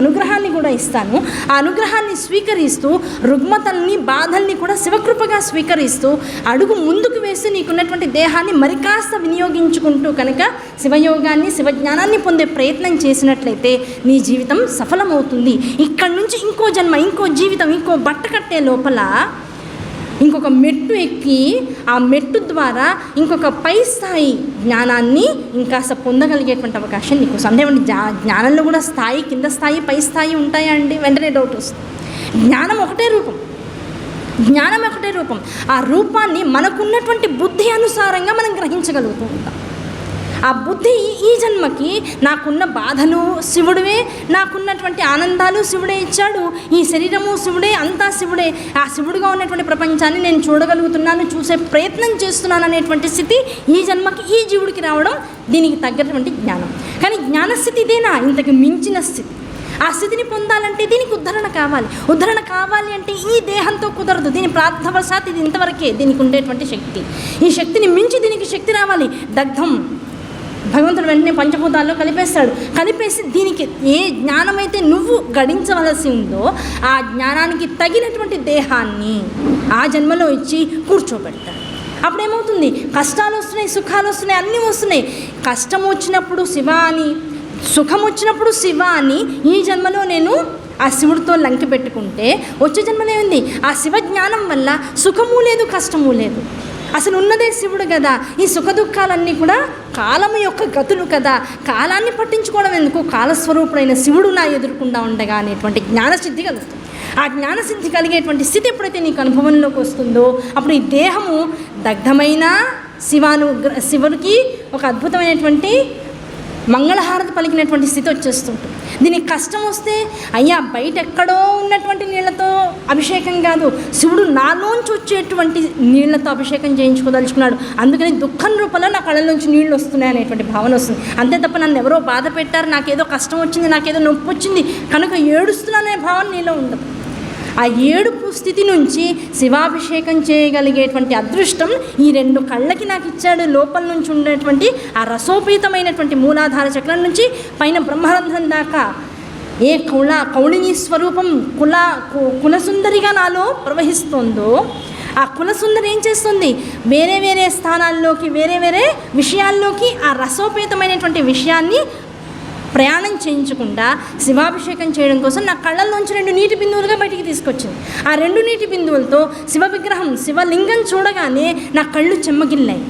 అనుగ్రహాన్ని కూడా ఇస్తాను. ఆ అనుగ్రహాన్ని స్వీకరిస్తూ రుగ్మతల్ని బాధల్ని కూడా శివకృపగా స్వీకరిస్తూ అడుగు ముందుకు వేసి నీకున్నటువంటి దేహాన్ని మరికాస్త వినియోగించుకుంటూ కనుక శివయోగాన్ని శివజ్ఞానాన్ని పొందే ప్రయత్నం చేసినట్లయితే నీ జీవితం సఫలమవుతుంది. ఇక్కడి నుంచి ఇంకో జన్మ, ఇంకో జీవితం, ఇంకో బట్ట కట్టే లోపల ఇంకొక మెట్టు ఎక్కి ఆ మెట్టు ద్వారా ఇంకొక పై స్థాయి జ్ఞానాన్ని ఇంకాస్త పొందగలిగేటువంటి అవకాశం నీకు సందేహం. జ్ఞానంలో కూడా స్థాయి, కింద స్థాయి, పై స్థాయి ఉంటాయా అండి? వెంటనే డౌట్ వస్తుంది. జ్ఞానం ఒకటే రూపం, జ్ఞానం ఒకటే రూపం. ఆ రూపాన్ని మనకున్నటువంటి బుద్ధి అనుసారంగా మనం గ్రహించగలుగుతూ ఉంటాం. ఆ బుద్ధి ఈ జన్మకి నాకున్న బాధలు శివుడివే, నాకున్నటువంటి ఆనందాలు శివుడే ఇచ్చాడు, ఈ శరీరము శివుడే, అంతా శివుడే, ఆ శివుడుగా ఉన్నటువంటి ప్రపంచాన్ని నేను చూడగలుగుతున్నాను, చూసే ప్రయత్నం చేస్తున్నాను అనేటువంటి స్థితి ఈ జన్మకి ఈ జీవుడికి రావడం దీనికి తగ్గటువంటి జ్ఞానం. కానీ జ్ఞానస్థితి ఇదేనా? ఇంతకు మించిన స్థితి. ఆ స్థితిని పొందాలంటే దీనికి ఉద్ధరణ కావాలి. ఉద్ధరణ కావాలి అంటే ఈ దేహంతో కుదరదు. దీని ప్రార్థవశాత్ ఇది ఇంతవరకే దీనికి ఉండేటువంటి శక్తి. ఈ శక్తిని మించి దీనికి శక్తి రావాలి. దగ్ధం భగవంతుడు వెంటనే పంచభూతాల్లో కలిపేస్తాడు. కలిపేసి దీనికి ఏ జ్ఞానమైతే నువ్వు గడించవలసి ఉందో ఆ జ్ఞానానికి తగినటువంటి దేహాన్ని ఆ జన్మలో ఇచ్చి కూర్చోబెడతాడు. అప్పుడేమవుతుంది, కష్టాలు వస్తున్నాయి, సుఖాలు వస్తున్నాయి, అన్నీ వస్తున్నాయి. కష్టం వచ్చినప్పుడు శివ అని, సుఖం వచ్చినప్పుడు శివ అని ఈ జన్మలో నేను ఆ శివుడితో లంకి పెట్టుకుంటే వచ్చే జన్మలో ఏముంది, ఆ శివ జ్ఞానం వల్ల సుఖము లేదు, కష్టము లేదు. అసలు ఉన్నదే శివుడు కదా. ఈ సుఖ దుఃఖాలన్నీ కూడా కాలము యొక్క గతులు కదా, కాలాన్ని పట్టించుకోవడం ఎందుకు, కాలస్వరూపుడైన శివుడు నా ఎదుర్కొండా ఉండగా అనేటువంటి జ్ఞానసిద్ధి కలుగుతుంది. ఆ జ్ఞానసిద్ధి కలిగేటువంటి స్థితి ఎప్పుడైతే నీకు అనుభవంలోకి వస్తుందో అప్పుడు ఈ దేహము దగ్ధమైన శివుడికి ఒక అద్భుతమైనటువంటి మంగళహారతి పలికినటువంటి స్థితి వచ్చేస్తుంటుంది. దీనికి కష్టం వస్తే అయ్యా బయట ఎక్కడో ఉన్నటువంటి నీళ్లతో అభిషేకం కాదు, శివుడు నాలోంచి వచ్చేటువంటి నీళ్లతో అభిషేకం చేయించుకోదలుచుకున్నాడు. అందుకని దుఃఖం రూపంలో నా కళ్ళలోంచి నీళ్ళు వస్తున్నాయి అనేటువంటి భావన వస్తుంది. అంతే తప్ప నన్ను ఎవరో బాధ పెట్టారు, నాకేదో కష్టం వచ్చింది, నాకేదో నొప్పి వచ్చింది కనుక ఏడుస్తున్నానే భావన నీలో ఉండదు. ఆ ఏడుపు స్థితి నుంచి శివాభిషేకం చేయగలిగేటువంటి అదృష్టం ఈ రెండు కళ్ళకి నాకు ఇచ్చాడు. లోపల నుంచి ఉండేటువంటి ఆ రసోపేతమైనటువంటి మూలాధార చక్రం నుంచి పైన బ్రహ్మరంధ్రం దాకా ఏ కౌళిని స్వరూపం కులసుందరిగా నాలో ప్రవహిస్తోందో ఆ కులసుందరి ఏం చేస్తుంది, వేరే వేరే స్థానాల్లోకి వేరే వేరే విషయాల్లోకి ఆ రసోపేతమైనటువంటి విషయాన్ని ప్రయాణం చేయించకుండా శివాభిషేకం చేయడం కోసం నా కళ్ళల్లోంచి 2 నీటి బిందువులుగా బయటికి తీసుకొచ్చింది. ఆ 2 నీటి బిందువులతో శివ విగ్రహం, శివలింగం చూడగానే నా కళ్ళు చెమ్మగిల్లాయి.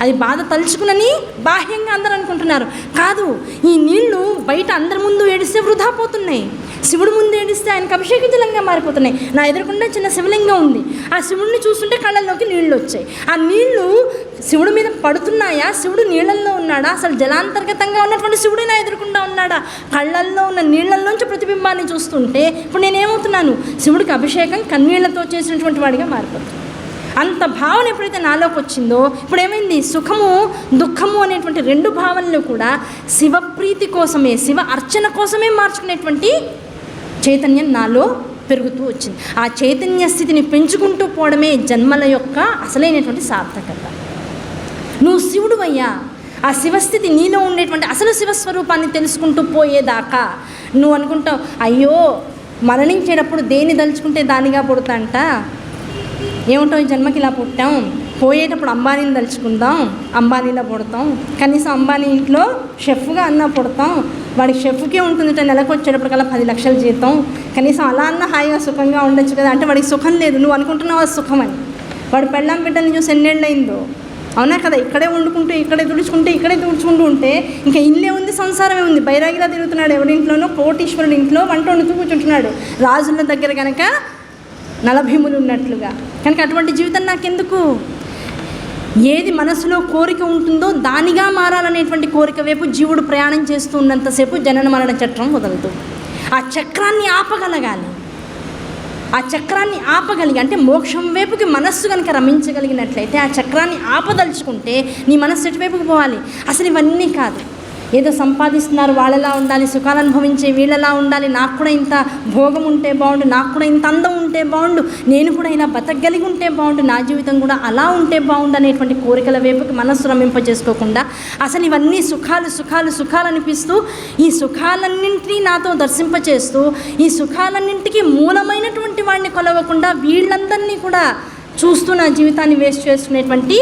అది బాధ తలుచుకునని బాహ్యంగా అందరూ అనుకుంటున్నారు. కాదు, ఈ నీళ్లు బయట అందరి ముందు ఏడిస్తే వృధా పోతున్నాయి, శివుడు ముందు ఏడిస్తే ఆయనకు అభిషేక జలంగా మారిపోతున్నాయి. నా ఎదురుకుండా చిన్న శివలింగం ఉంది, ఆ శివుడిని చూస్తుంటే కళ్ళల్లోకి నీళ్లు వచ్చాయి. ఆ నీళ్లు శివుడి మీద పడుతున్నాయా, శివుడు నీళ్ళల్లో ఉన్నాడా, అసలు జలాంతర్గతంగా ఉన్నటువంటి శివుడు నా ఎదురుకుండా ఉన్నాడా, కళ్ళల్లో ఉన్న నీళ్లల్లోంచి ప్రతిబింబాన్ని చూస్తుంటే ఇప్పుడు నేనేమవుతున్నాను, శివుడికి అభిషేకం కన్నీళ్లతో చేసినటువంటి వాడిగా మారిపోతుంది. అంత భావన ఎప్పుడైతే నాలోకి వచ్చిందో ఇప్పుడు ఏమైంది, సుఖము దుఃఖము అనేటువంటి 2 భావనలు కూడా శివప్రీతి కోసమే, శివ అర్చన కోసమే మార్చుకునేటువంటి చైతన్యం నాలో పెరుగుతూ వచ్చింది. ఆ చైతన్య స్థితిని పెంచుకుంటూ పోవడమే జన్మల యొక్క అసలైనటువంటి సార్థకత. నువ్వు శివుడు అయ్యా, ఆ శివస్థితి నీలో ఉండేటువంటి అసలు శివస్వరూపాన్ని తెలుసుకుంటూ పోయేదాకా నువ్వు అనుకుంటావు, అయ్యో మరణించేటప్పుడు దేన్ని తలుచుకుంటే దానిగా పుడతాంట, ఏమిటో ఈ జన్మకి ఇలా పుట్టాం, పోయేటప్పుడు అంబానీని తలుచుకుందాం, అంబానీలో పుడతాం, కనీసం అంబానీ ఇంట్లో షెఫ్గా అన్నా పుడతాం, వాడికి షెఫ్కే ఉంటుంది నెలకు వచ్చేటప్పటికల్లా 10 లక్షల జీతం, కనీసం అలా అన్నా హాయిగా సుఖంగా ఉండొచ్చు కదా. అంటే వాడికి సుఖం లేదు, నువ్వు అనుకుంటున్నావు అది సుఖం అని. వాడు పెళ్ళాం బిడ్డని చూసి ఎన్నేళ్ళయిందో, అవునా కదా, ఇక్కడే వండుకుంటూ ఇక్కడే తుడుచుకుంటూ ఉంటే ఇంకా ఇల్లే ఉంది, సంసారమే ఉంది. బైరాగిలా తిరుగుతున్నాడు ఎవరింట్లోనో, కోటీశ్వరుడి ఇంట్లో వంట వండుతూ కూర్చుంటున్నాడు, రాజుల దగ్గర కనుక నలభీములు ఉన్నట్లుగా. కనుక అటువంటి జీవితం నాకెందుకు? ఏది మనసులో కోరిక ఉంటుందో దానిగా మారాలనేటువంటి కోరిక వైపు జీవుడు ప్రయాణం చేస్తూ ఉన్నంతసేపు జనన మరణ చక్రం వదలదు. ఆ చక్రాన్ని ఆపగలగాలి. ఆ చక్రాన్ని ఆపగలిగి అంటే మోక్షం వైపుకి మనస్సు కనుక రమించగలిగినట్లయితే ఆ చక్రాన్ని ఆపదలుచుకుంటే నీ మనస్సు ఎటువైపుకి పోవాలి. అసలు ఇవన్నీ కాదు, ఏదో సంపాదిస్తున్నారు వాళ్ళలా ఉండాలి, సుఖాలు అనుభవించే వీళ్ళలా ఉండాలి, నాకు కూడా ఇంత భోగం ఉంటే బాగుండు, నాకు కూడా ఇంత అందం ఉంటే బాగుండు, నేను కూడా ఇలా బతకగలిగి ఉంటే బాగుండు, నా జీవితం కూడా అలా ఉంటే బాగుండు అనేటువంటి కోరికల వైపుకి మనస్సు రమింపజేసుకోకుండా అసలు ఇవన్నీ సుఖాలు అనిపిస్తూ ఈ సుఖాలన్నింటినీ నాతో దర్శింపచేస్తూ ఈ సుఖాలన్నింటికి మూలమైనటువంటి వాడిని కొలవకుండా వీళ్ళందరినీ కూడా చూస్తూ నా జీవితాన్ని వేస్ట్ చేసుకునేటువంటి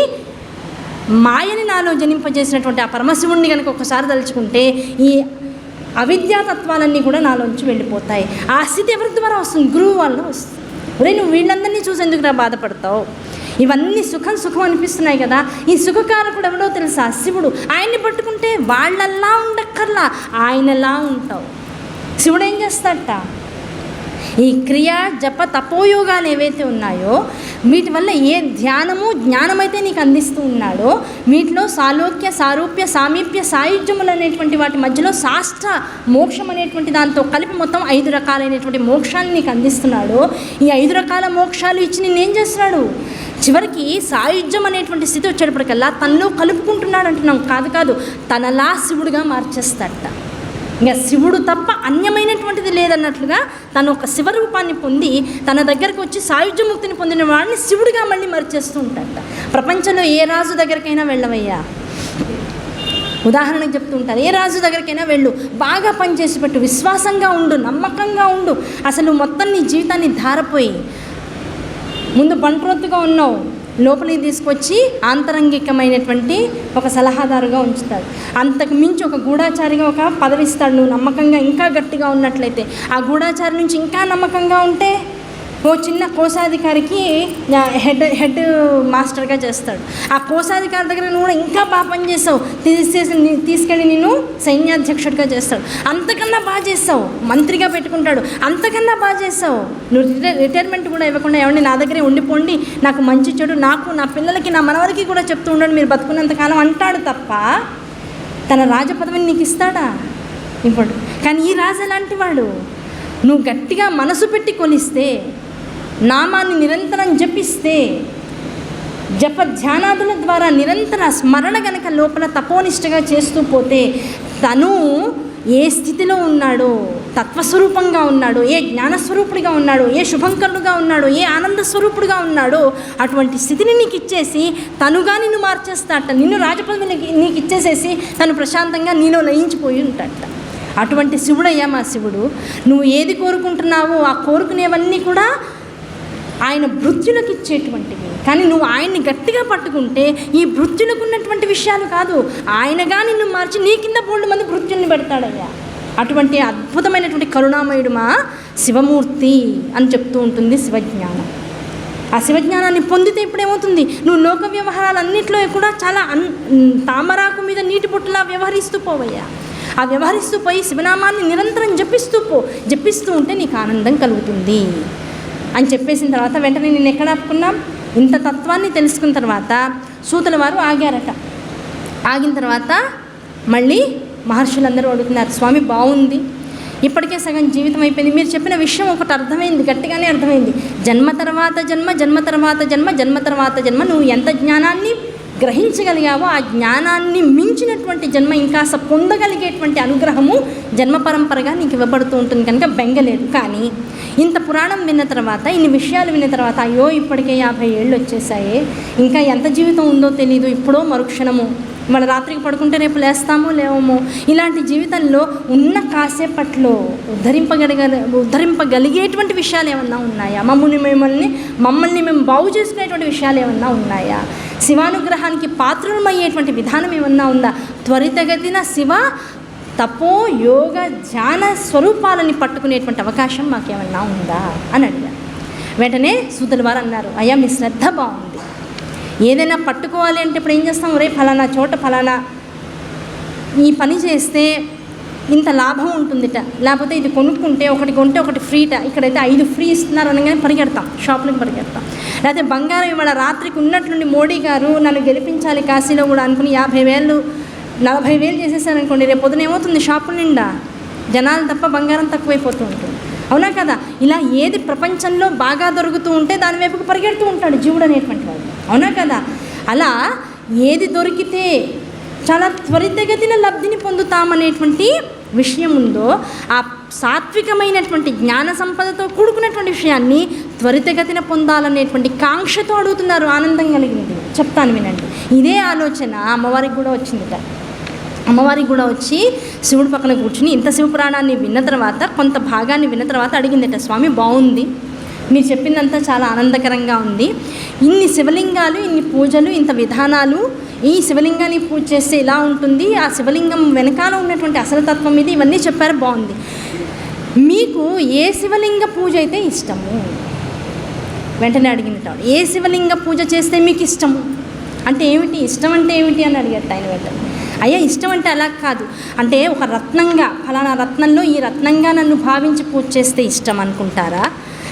మాయని నాలో జనింపజేసినటువంటి ఆ పరమశివుణ్ణి కనుక ఒకసారి తలుచుకుంటే ఈ అవిద్యాతత్వాలన్నీ కూడా నాలోంచి వెళ్ళిపోతాయి. ఆ స్థితి ఎవరి ద్వారా వస్తుంది? గురువు వల్ల వస్తుంది. ఒరే నువ్వు వీళ్ళందరినీ చూసి ఎందుకు బాధపడతావు, ఇవన్నీ సుఖం అనిపిస్తున్నాయి కదా, ఈ సుఖకారకుడు ఎవడో తెలుసా? శివుడు. ఆయన్ని పట్టుకుంటే వాళ్ళల్లా ఉండక్కర్లా, ఆయనలా ఉంటావు. శివుడు ఏం చేస్తాడట, ఈ క్రియ జప తపోయోగాలు ఏవైతే ఉన్నాయో వీటి వల్ల ఏ ధ్యానము జ్ఞానమైతే నీకు అందిస్తూ ఉన్నాడో వీటిలో సాలోక్య సారూప్య సామీప్య సాయుధ్యములు అనేటువంటి వాటి మధ్యలో శాస్త్ర మోక్షం అనేటువంటి దాంతో కలిపి మొత్తం 5 రకాలైనటువంటి మోక్షాన్ని నీకు అందిస్తున్నాడు. ఈ 5 రకాల మోక్షాలు ఇచ్చి నేనేం చేస్తున్నాడు, చివరికి సాయుధ్యం అనేటువంటి స్థితి వచ్చేటప్పటికల్లా తనలో కలుపుకుంటున్నాడు అంటున్నాం. కాదు, తనలా శివుడిగా మార్చేస్తాడట. ఇంకా శివుడు తప్ప అన్యమైనటువంటిది లేదన్నట్లుగా తను ఒక శివరూపాన్ని పొంది తన దగ్గరకు వచ్చి సాయుధ్యముక్తిని పొందిన వాడిని శివుడిగా మళ్ళీ మరిచేస్తూ ఉంటాడట. ప్రపంచంలో ఏ రాజు దగ్గరికైనా వెళ్ళవయ్యా, ఉదాహరణకు చెప్తూ ఉంటారు, ఏ రాజు దగ్గరికైనా వెళ్ళు, బాగా పనిచేసి పెట్టు, విశ్వాసంగా ఉండు, నమ్మకంగా ఉండు, అసలు మొత్తం నీ జీవితాన్ని ధారపోయి ముందు బంట్రొత్తుగా ఉన్నావు, లోపలికి తీసుకొచ్చి ఆంతరంగికమైనటువంటి ఒక సలహాదారుగా ఉంచుతాడు. అంతకు మించి ఒక గూఢాచారిగా ఒక పదవి ఇస్తాడు. నువ్వు నమ్మకంగా ఇంకా గట్టిగా ఉన్నట్లయితే, ఆ గూఢాచారి నుంచి ఇంకా నమ్మకంగా ఉంటే ఓ చిన్న కోశాధికారికి హెడ్ మాస్టర్గా చేస్తాడు. ఆ కోశాధికారి దగ్గర నువ్వు కూడా ఇంకా బాగా పనిచేస్తావు, తీసుకెళ్ళి నేను సైన్యాధ్యక్షుడిగా చేస్తాడు. అంతకన్నా బాగా చేస్తావు, మంత్రిగా పెట్టుకుంటాడు. అంతకన్నా బాగా చేస్తావు, నువ్వు రిటైర్మెంట్ కూడా ఇవ్వకుండా ఏమండి నా దగ్గరే ఉండిపోండి, నాకు మంచి చెడు నాకు నా పిల్లలకి నా మనవలకి కూడా చెప్తూ ఉండండి మీరు బతుకున్నంతకాలం అంటాడు తప్ప తన రాజపదవిని నీకు ఇస్తాడా? ఇప్పుడు కానీ ఈ రాజు ఎలాంటి వాడు, నువ్వు గట్టిగా మనసు పెట్టి కొలిస్తే, నామాన్ని నిరంతరం జపిస్తే, జప ధ్యానాదుల ద్వారా నిరంతర స్మరణ గనక లోపల తపోనిష్టగా చేస్తూ పోతే తను ఏ స్థితిలో ఉన్నాడో, తత్వస్వరూపంగా ఉన్నాడో, ఏ జ్ఞానస్వరూపుడిగా ఉన్నాడో, ఏ శుభంకరుడుగా ఉన్నాడో, ఏ ఆనంద స్వరూపుడుగా ఉన్నాడో అటువంటి స్థితిని నీకు ఇచ్చేసి తనుగా నిన్ను మార్చేస్తాడట. నిన్ను రాజపదవి నీకు ఇచ్చేసేసి తను ప్రశాంతంగా నీలో లయించిపోయి ఉంటాడట. అటువంటి శివుడయ్యా మా శివుడు. నువ్వు ఏది కోరుకుంటున్నావో ఆ కోరుకునేవన్నీ కూడా ఆయన భృత్యులకు ఇచ్చేటువంటివి. కానీ నువ్వు ఆయన్ని గట్టిగా పట్టుకుంటే ఈ భృత్యులకు ఉన్నటువంటి విషయాలు కాదు, ఆయనగా నిన్ను మార్చి నీ కింద 3 మంది భృత్యుల్ని పెడతాడయ్యా. అటువంటి అద్భుతమైనటువంటి కరుణామయుడు మా శివమూర్తి అని చెప్తూ ఉంటుంది శివజ్ఞానం. ఆ శివజ్ఞానాన్ని పొందితే ఇప్పుడు ఏమవుతుంది, నువ్వు లోక వ్యవహారాలన్నింటిలో కూడా చాలా తామరాకు మీద నీటి బొట్టులా వ్యవహరిస్తూ పోవయ్యా. ఆ వ్యవహరిస్తూ పోయి శివనామాన్ని నిరంతరం జపిస్తూ ఉంటే నీకు ఆనందం కలుగుతుంది అని చెప్పేసిన తర్వాత వెంటనే నేను ఎక్కడ ఆపుకున్నాం, ఇంత తత్వాన్ని తెలుసుకున్న తర్వాత సూతుల వారు ఆగారట. ఆగిన తర్వాత మళ్ళీ మహర్షులందరూ అడుగుతున్నారు, స్వామి బాగుంది, ఇప్పటికే సగం జీవితం అయిపోయింది, మీరు చెప్పిన విషయం ఒకటి అర్థమైంది, గట్టిగానే అర్థమైంది, జన్మ తర్వాత జన్మ, జన్మ తర్వాత జన్మ, జన్మ తర్వాత జన్మ, నువ్వు ఎంత జ్ఞానాన్ని గ్రహించగలిగావో ఆ జ్ఞానాన్ని మించినటువంటి జన్మ ఇంకాస పొందగలిగేటువంటి అనుగ్రహము జన్మ పరంపరగా నీకు ఇవ్వబడుతూ ఉంటుంది కనుక బెంగలేదు. కానీ ఇంత పురాణం విన్న తర్వాత, ఇన్ని విషయాలు విన్న తర్వాత, అయ్యో ఇప్పటికే 50 ఏళ్ళు వచ్చేసాయి, ఇంకా ఎంత జీవితం ఉందో తెలీదు, ఇప్పుడో మరుక్షణము, వాళ్ళ రాత్రికి పడుకుంటే రేపు లేస్తామో లేవమో, ఇలాంటి జీవితంలో ఉన్న కాసేపట్లో ఉద్ధరింపగలిగేటువంటి విషయాలు ఏమన్నా ఉన్నాయా, మమ్మల్ని మేము బాగు చేసుకునేటువంటి విషయాలు ఏమన్నా ఉన్నాయా, శివానుగ్రహానికి పాత్రమయ్యేటువంటి విధానం ఏమన్నా ఉందా, త్వరితగతిన శివ తపో యోగ ధ్యాన స్వరూపాలని పట్టుకునేటువంటి అవకాశం మాకేమన్నా ఉందా అని అడిగారు. వెంటనే సూతుల వారు అన్నారు, అయ్యా మీ శ్రద్ధ బాగుంది, ఏదైనా పట్టుకోవాలి అంటే ఇప్పుడు ఏం చేస్తాం, రే ఫలానా చోట ఫలానా ఈ పని చేస్తే ఇంత లాభం ఉంటుందిట, లేకపోతే ఇది కొనుక్కుంటే ఒకటి కొంటే ఒకటి ఫ్రీట, ఇక్కడైతే 5 ఫ్రీ ఇస్తున్నారు అనగానే పరిగెడతాం, షాపులకు పరిగెడతాం. లేకపోతే బంగారం ఇవాళ రాత్రికి ఉన్నట్లుండి మోడీ గారు నన్ను గెలిపించాలి కాశీలో కూడా అనుకుని 50,000 40,000 చేసేసారనుకోండి, రేపు పొద్దున ఏమవుతుంది, షాపుల నిండా జనాలు తప్ప బంగారం తక్కువైపోతూ ఉంటుంది. అవునా కదా? ఇలా ఏది ప్రపంచంలో బాగా దొరుకుతూ ఉంటే దాని వైపుకు పరిగెడుతూ ఉంటాడు జీవుడు అనేటువంటి వాడు. అవునా కదా? అలా ఏది దొరికితే చాలా త్వరితగతిన లబ్ధిని పొందుతామనేటువంటి విషయం ఉందో, ఆ సాత్వికమైనటువంటి జ్ఞాన సంపదతో కూడుకున్నటువంటి విషయాన్ని త్వరితగతిన పొందాలనేటువంటి కాంక్షతో అడుగుతున్నారు. ఆనందం కలిగింది. చెప్తాను వినండి. ఇదే ఆలోచన అమ్మవారికి కూడా వచ్చిందిట. అమ్మవారికి కూడా వచ్చి శివుడి పక్కన కూర్చుని ఇంత శివపురాణాన్ని విన్న తర్వాత, కొంత భాగాన్ని విన్న తర్వాత అడిగిందట, స్వామి బాగుంది, మీరు చెప్పిందంతా చాలా ఆనందకరంగా ఉంది, ఇన్ని శివలింగాలు, ఇన్ని పూజలు, ఇంత విధానాలు, ఈ శివలింగాన్ని పూజ చేస్తే ఇలా ఉంటుంది, ఆ శివలింగం వెనకాల ఉన్నటువంటి అసలు తత్వం ఇది, ఇవన్నీ చెప్పారు, బాగుంది. మీకు ఏ శివలింగ పూజ అయితే ఇష్టము? వెంటనే అడిగిందట, ఏ శివలింగ పూజ చేస్తే మీకు ఇష్టము అంటే ఏమిటి, ఇష్టం అంటే ఏమిటి అని అడిగారు ఆయన. వెంటనే అయ్యా ఇష్టం అంటే అలా కాదు, అంటే ఒక రత్నంగా, ఫలానా రత్నంలో ఈ రత్నంగా నన్ను భావించి పూజ చేస్తే ఇష్టం అనుకుంటారా,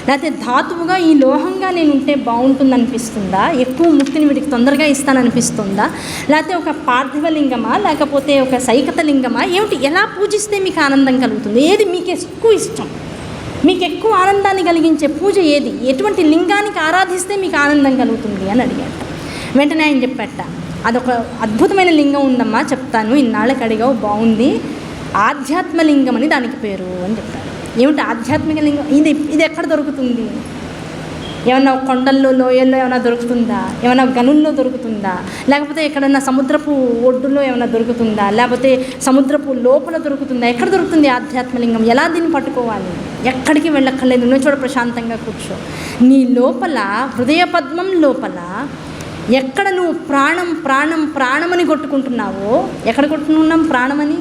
లేకపోతే ధాతువుగా ఈ లోహంగా నేను ఉంటే బాగుంటుంది అనిపిస్తుందా, ఎక్కువ ముక్తిని వీడికి తొందరగా ఇస్తాననిపిస్తుందా, లేకపోతే ఒక పార్థివలింగమా, లేకపోతే ఒక సైకత లింగమా, ఏమిటి, ఎలా పూజిస్తే మీకు ఆనందం కలుగుతుంది, ఏది మీకు ఎక్కువ ఇష్టం, మీకు ఎక్కువ ఆనందాన్ని కలిగించే పూజ ఏది, ఎటువంటి లింగానికి ఆరాధిస్తే మీకు ఆనందం కలుగుతుంది అని అడిగాడు. వెంటనే ఆయన చెప్పాట, అదొక అద్భుతమైన లింగం ఉందమ్మా, చెప్తాను, ఇన్నాళ్ళకి అడిగావు, బాగుంది, ఆధ్యాత్మలింగం అని దానికి పేరు అని చెప్పారు. ఏమిటి ఆధ్యాత్మిక లింగం, ఇది ఎక్కడ దొరుకుతుంది, ఏమన్నా కొండల్లో లోయల్లో ఏమైనా దొరుకుతుందా, ఏమైనా గనుల్లో దొరుకుతుందా, లేకపోతే ఎక్కడన్నా సముద్రపు ఒడ్డులో ఏమైనా దొరుకుతుందా, లేకపోతే సముద్రపు లోపల దొరుకుతుందా, ఎక్కడ దొరుకుతుంది ఆధ్యాత్మలింగం, ఎలా దీన్ని పట్టుకోవాలి, ఎక్కడికి వెళ్ళక్కర్లేదు, నువ్వు చూడ ప్రశాంతంగా కూర్చో, నీ లోపల హృదయ పద్మం లోపల ఎక్కడ నువ్వు ప్రాణం ప్రాణం ప్రాణమని కొట్టుకుంటున్నావో, ఎక్కడ కొట్టుకున్నాం ప్రాణమని,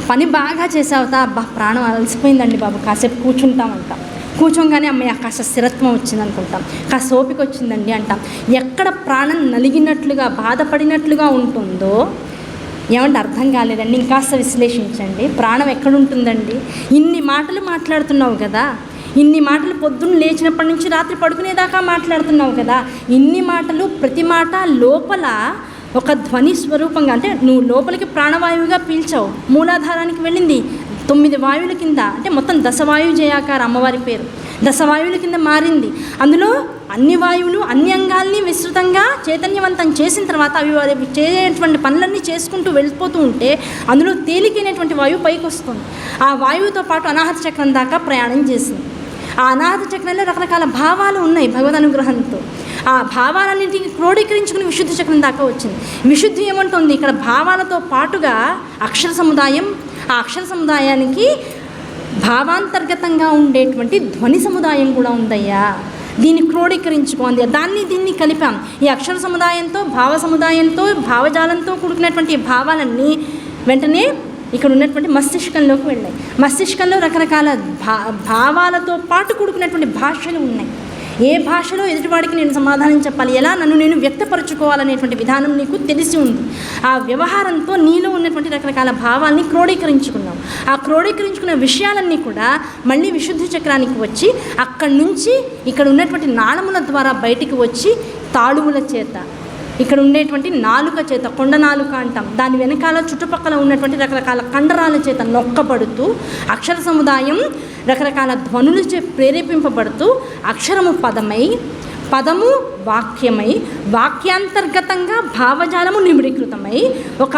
పని బాగా చేసావుతా, అబ్బా ప్రాణం అలసిపోయిందండి బాబు, కాసేపు కూర్చుంటామంటాం, కూర్చోగానే అమ్మాయి కాస్త స్థిరత్వం వచ్చింది అనుకుంటాం, కాస్త ఓపిక వచ్చిందండి అంటాం. ఎక్కడ ప్రాణం నలిగినట్లుగా బాధపడినట్లుగా ఉంటుందో, ఏమంటే అర్థం కాలేదండి, ఇంకాస్త విశ్లేషించండి, ప్రాణం ఎక్కడుంటుందండి, ఇన్ని మాటలు మాట్లాడుతున్నావు కదా, ఇన్ని మాటలు పొద్దున్న లేచినప్పటి నుంచి రాత్రి పడుకునేదాకా మాట్లాడుతున్నావు కదా, ఇన్ని మాటలు ప్రతి మాట లోపల ఒక ధ్వని స్వరూపంగా, అంటే నువ్వు లోపలికి ప్రాణవాయువుగా పీల్చావు, మూలాధారానికి వెళ్ళింది 9 వాయువుల కింద, అంటే మొత్తం దశవాయువు జయాకార అమ్మవారి పేరు, దశవాయువుల కింద మారింది. అందులో అన్ని వాయువులు అన్ని అంగాల్ని విస్తృతంగా చైతన్యవంతం చేసిన తర్వాత అవి చేసేటువంటి పనులన్నీ చేసుకుంటూ వెళ్ళిపోతూ ఉంటే అందులో తేలికైనటువంటి వాయువు పైకి వస్తుంది. ఆ వాయువుతో పాటు అనాహత చక్రం దాకా ప్రయాణం చేసింది. ఆ అనాహత చక్రంలో రకరకాల భావాలు ఉన్నాయి భగవద్ అనుగ్రహంతో. ఆ భావాలన్నింటినీ క్రోడీకరించుకుని విశుద్ధి చక్రం దాకా వచ్చింది. విశుద్ధి ఏమంటుంది, ఇక్కడ భావాలతో పాటుగా అక్షర సముదాయం, ఆ అక్షర సముదాయానికి భావాంతర్గతంగా ఉండేటువంటి ధ్వని సముదాయం కూడా ఉందయ్యా, దీన్ని క్రోడీకరించుకోండి, దీన్ని కలిపాం. ఈ అక్షర సముదాయంతో భావ సముదాయంతో భావజాలంతో కూడుకున్నటువంటి భావాలన్నీ వెంటనే ఇక్కడ ఉన్నటువంటి మస్తిష్కంలోకి వెళ్ళాయి. మస్తిష్కంలో రకరకాల భావాలతో పాటు కూడుకున్నటువంటి భాషలు ఉన్నాయి. ఏ భాషలో ఎదుటివాడికి నేను సమాధానం చెప్పాలి, ఎలా నన్ను నేను వ్యక్తపరచుకోవాలనేటువంటి విధానం నీకు తెలిసి ఉంది. ఆ వ్యవహారంతో నీలో ఉన్నటువంటి రకరకాల భావాల్ని క్రోడీకరించుకున్నావు. ఆ క్రోడీకరించుకున్న విషయాలన్నీ కూడా మళ్ళీ విశుద్ధి చక్రానికి వచ్చి అక్కడి నుంచి ఇక్కడ ఉన్నటువంటి నాళముల ద్వారా బయటికి వచ్చి తాళువుల చేత, ఇక్కడ ఉండేటువంటి నాలుక చేత, కొండ నాలుక అంటాం, దాని వెనకాల చుట్టుపక్కల ఉన్నటువంటి రకరకాల కండరాల చేత నొక్కబడుతూ అక్షర సముదాయం రకరకాల ధ్వనులచే ప్రేరేపింపబడుతూ అక్షరము పదమై, పదము వాక్యమై, వాక్యాంతర్గతంగా భావజాలము నిమిడీకృతమై, ఒక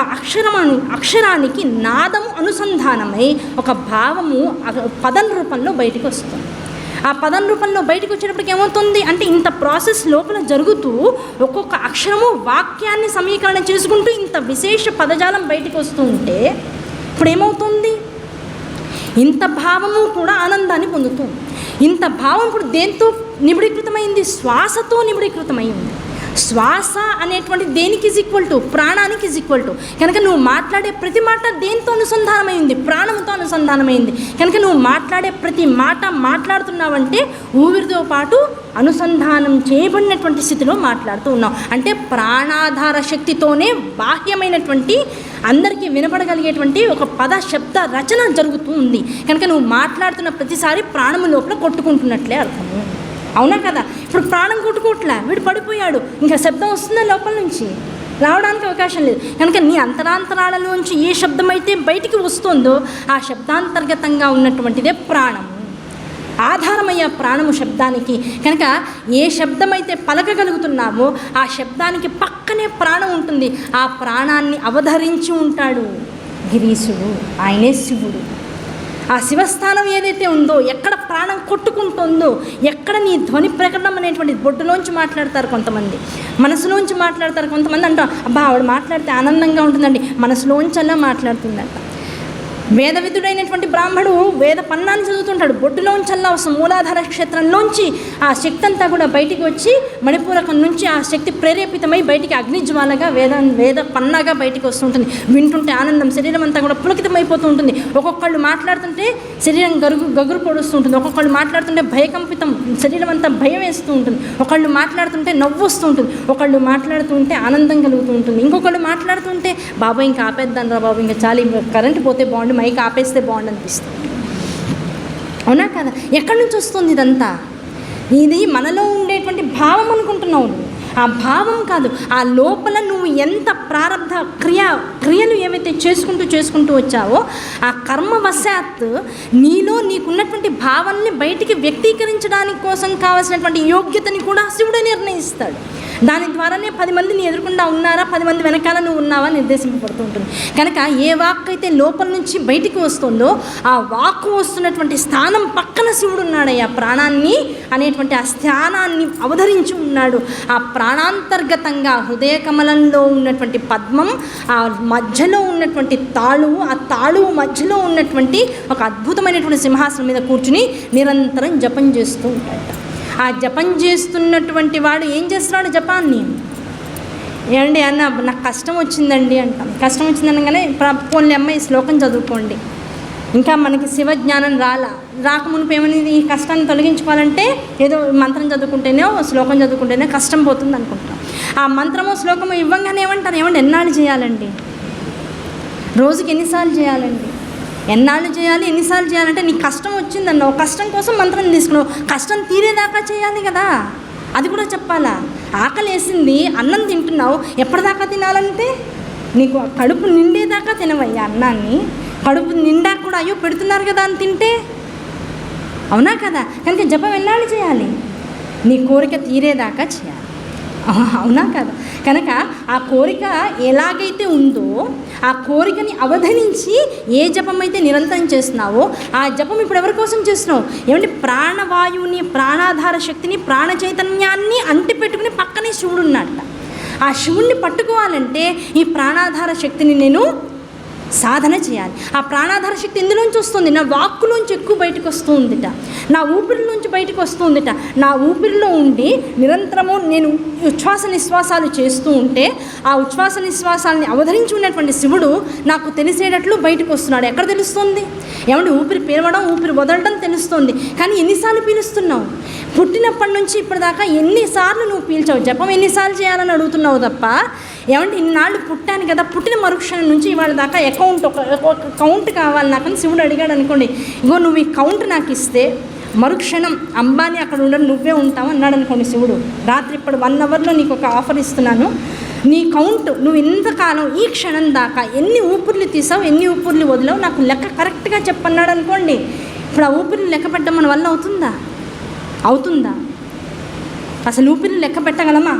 అక్షరానికి నాదము అనుసంధానమై ఒక భావము పదం రూపంలో బయటికి వస్తుంది. ఆ పదం రూపంలో బయటకు వచ్చేటప్పటికి ఏమవుతుంది అంటే ఇంత ప్రాసెస్ లోపల జరుగుతూ ఒక్కొక్క అక్షరము వాక్యాన్ని సమీకరణ చేసుకుంటూ ఇంత విశేష పదజాలం బయటకు వస్తూ ఉంటే ఇప్పుడు ఏమవుతుంది, ఇంత భావము కూడా ఆనందాన్ని పొందుతుంది. ఇంత భావం ఇప్పుడు దేంతో నిబిడీకృతమైంది? శ్వాసతో నిబిడీకృతమైంది. శ్వాస అనేటువంటి దేనికి ఈజ్ ఈక్వల్ టు ప్రాణానికి ఈజ్ ఈక్వల్ టు. కనుక నువ్వు మాట్లాడే ప్రతి మాట దేంతో అనుసంధానమైంది? ప్రాణంతో అనుసంధానమైంది. కనుక నువ్వు మాట్లాడే ప్రతి మాట మాట్లాడుతున్నావంటే ఊపిరితో పాటు అనుసంధానం చేయబడినటువంటి స్థితిలో మాట్లాడుతూ ఉన్నావు. అంటే ప్రాణాధార శక్తితోనే బాహ్యమైనటువంటి అందరికీ వినపడగలిగేటువంటి ఒక పద శబ్ద రచన జరుగుతూ ఉంది. కనుక నువ్వు మాట్లాడుతున్న ప్రతిసారి ప్రాణము లోపల కొట్టుకుంటున్నట్లే అర్థము. అవునా కదా? ఇప్పుడు ప్రాణం కొట్టుకోవట్లే, వీడు పడిపోయాడు, ఇంకా శబ్దం వస్తుందా లోపల నుంచి? రావడానికి అవకాశం లేదు. కనుక నీ అంతరాంతరాలలోంచి ఏ శబ్దం అయితే బయటికి వస్తుందో ఆ శబ్దాంతర్గతంగా ఉన్నటువంటిదే ప్రాణము. ఆధారమయ్యే ప్రాణము శబ్దానికి. కనుక ఏ శబ్దమైతే పలకగలుగుతున్నావో ఆ శబ్దానికి పక్కనే ప్రాణం ఉంటుంది. ఆ ప్రాణాన్ని అవధరించి ఉంటాడు గిరీశుడు, ఆయనే శివుడు. ఆ శివస్థానం ఏదైతే ఉందో, ఎక్కడ ప్రాణం కొట్టుకుంటుందో, ఎక్కడ నీ ధ్వని ప్రకటన అనేటువంటి బొడ్డులోంచి మాట్లాడతారు కొంతమంది, మనసులోంచి మాట్లాడతారు కొంతమంది. అంటాం అబ్బా ఆవిడ మాట్లాడితే ఆనందంగా ఉంటుందండి, మనసులోంచల్లా మాట్లాడుతుందంట. వేదవిధుడైనటువంటి బ్రాహ్మడు వేద పన్నాన్ని చదువుతుంటాడు, బొడ్డులోంచల్లా వస్తుంది, మూలాధార క్షేత్రంలోంచి ఆ శక్తి అంతా కూడా బయటికి వచ్చి మణిపూరకం నుంచి ఆ శక్తి ప్రేరేపితమై బయటికి అగ్నిజ్వాలగా వేద పన్నాగా బయటికి వస్తుంటుంది. వింటుంటే ఆనందం, శరీరం అంతా కూడా పులకితమైపోతూ ఉంటుంది. ఒక్కొక్కళ్ళు మాట్లాడుతుంటే శరీరం గగురు పొడుస్తుంటుంది, ఒక్కొక్కళ్ళు మాట్లాడుతుంటే భయకంపితం, శరీరం అంతా భయం వేస్తూ ఉంటుంది, ఒకళ్ళు మాట్లాడుతుంటే నవ్వు వస్తూ ఉంటుంది, ఒకళ్ళు మాట్లాడుతుంటే ఆనందం కలుగుతూ ఉంటుంది, ఇంకొకళ్ళు మాట్లాడుతుంటే బాబా ఇంకా ఆపేద్దాం రా బాబు, ఇంకా చాలు, కరెంట్ పోతే బాగుండు, మైక్ ఆపేస్తే బాగుండు అనిపిస్తుంది. అవునా కదా? ఎక్కడి నుంచి వస్తుంది ఇదంతా? ఇది మనలో ఉండేటువంటి భావం అనుకుంటున్నావు. ఆ భావం కాదు, ఆ లోపల నువ్వు ఎంత ప్రారంభ క్రియలు ఏవైతే చేసుకుంటూ వచ్చావో ఆ కర్మవశాత్ నీలో నీకున్నటువంటి భావాల్ని బయటికి వ్యక్తీకరించడానికి కోసం కావాల్సినటువంటి యోగ్యతని కూడా శివుడే నిర్ణయిస్తాడు. దాని ద్వారానే 10 మంది నీ ఎదురుకుండా ఉన్నారా, 10 మంది వెనకాల నువ్వు ఉన్నావా నిర్దేశింపబడుతూ ఉంటుంది. కనుక ఏ వాక్ అయితే లోపల నుంచి బయటికి వస్తుందో ఆ వాక్కు వస్తున్నటువంటి స్థానం పక్కన శివుడు ఉన్నాడయ్యా. ప్రాణాన్ని అనేటువంటి ఆ స్థానాన్ని అవధరించి ఉన్నాడు. ఆ ప్రాణాంతర్గతంగా హృదయ కమలంలో ఉన్నటువంటి పద్మం, ఆ మధ్యలో ఉన్నటువంటి తాళువు, ఆ తాళువు మధ్యలో ఉన్నటువంటి ఒక అద్భుతమైనటువంటి సింహాసనం మీద కూర్చుని నిరంతరం జపం చేస్తూ ఉంటాడు. ఆ జపం చేస్తున్నటువంటి వాడు ఏం చేస్తున్నాడు? జపాన్ని ఏమండి అన్న నాకు కష్టం వచ్చిందండి అంటాం. కష్టం వచ్చిందనగానే పోన్లే అమ్మ ఈ శ్లోకం చదువుకోండి, ఇంకా మనకి శివజ్ఞానం రాకమునుపు ఏమనేది ఈ కష్టాన్ని తొలగించుకోవాలంటే ఏదో మంత్రం చదువుకుంటేనే శ్లోకం చదువుకుంటేనే కష్టం పోతుంది అనుకుంటాం. ఆ మంత్రమో శ్లోకమో ఇవ్వంగానే ఏమంటారు? ఏమంటే ఎన్నాళ్ళు చేయాలండి, రోజుకి ఎన్నిసార్లు చేయాలండి, ఎన్నాళ్ళు చేయాలి, ఎన్నిసార్లు చేయాలంటే నీకు కష్టం వచ్చిందన్నావు, కష్టం కోసం మంత్రం తీసుకున్నావు, కష్టం తీరేదాకా చేయాలి కదా, అది కూడా చెప్పాలా? ఆకలి వేసింది, అన్నం తింటున్నావు, ఎప్పటిదాకా తినాలంటే నీకు కడుపు నిండేదాకా తినవయ్యా అన్నాన్ని. కడుపు నిండా కూడా అయ్యో పెడుతున్నారు కదా అని తింటే, అవునా కదా? కనుక జపం ఎన్నాళ్ళు చేయాలి? నీ కోరిక తీరేదాకా చేయాలి, అవునా కదా? కనుక ఆ కోరిక ఎలాగైతే ఉందో ఆ కోరికని అవధరించి ఏ జపం అయితే నిరంతరం చేస్తున్నావో ఆ జపం ఇప్పుడు ఎవరి కోసం చేస్తున్నావు? ఏమంటే ప్రాణవాయువుని, ప్రాణాధార శక్తిని, ప్రాణ చైతన్యాన్ని అంటిపెట్టుకుని పక్కనే శివుడు ఉన్నట్ట. ఆ శివుణ్ణి పట్టుకోవాలంటే ఈ ప్రాణాధార శక్తిని నేను సాధన చేయాలి. ఆ ప్రాణాధార శక్తి ఎందులోంచి వస్తుంది? నా వాక్కులోంచి ఎక్కువ బయటకు వస్తూ ఉందిట, నా ఊపిరిలోంచి బయటకు వస్తూ ఉందిట. నా ఊపిరిలో ఉండి నిరంతరము నేను ఉచ్ఛ్వాస నిశ్వాసాలు చేస్తూ ఉంటే ఆ ఉచ్ఛ్వాస నిశ్వాసాలని అవధరించి ఉన్నటువంటి శివుడు నాకు తెలిసేటట్లు బయటకు వస్తున్నాడు. ఎక్కడ తెలుస్తుంది? ఏమంటే ఊపిరి పీలవడం, ఊపిరి వదలడం తెలుస్తుంది. కానీ ఎన్నిసార్లు పీలుస్తున్నావు? పుట్టినప్పటి నుంచి ఇప్పటిదాకా ఎన్నిసార్లు నువ్వు పీల్చావు? జపం ఎన్నిసార్లు చేయాలని అడుగుతున్నావు తప్ప, ఏమంటే ఇన్నాళ్ళు పుట్టాను కదా, పుట్టిన మరుక్షణం నుంచి ఇవాళ దాకా అకౌంట్ ఒక కౌంట్ కావాలి నాకని శివుడు అడిగాడు అనుకోండి. ఇగో నువ్వు ఈ కౌంట్ నాకు ఇస్తే మరుక్షణం అంబానీ అక్కడ ఉండడం నువ్వే ఉంటావు అన్నాడు అనుకోండి శివుడు. రాత్రి ఇప్పుడు 1 అవర్లో నీకు ఒక ఆఫర్ ఇస్తున్నాను, నీ కౌంట్ నువ్వు ఇంతకాలం ఈ క్షణం దాకా ఎన్ని ఊపిర్లు తీసావు, ఎన్ని ఊపిర్లు వదిలావు, నాకు లెక్క కరెక్ట్గా చెప్పన్నాడు అనుకోండి. ఇప్పుడు ఆ ఊపిరిని లెక్క పెట్టడం మన వల్ల అవుతుందా? అసలు ఊపిరిని లెక్క పెట్టగలమా?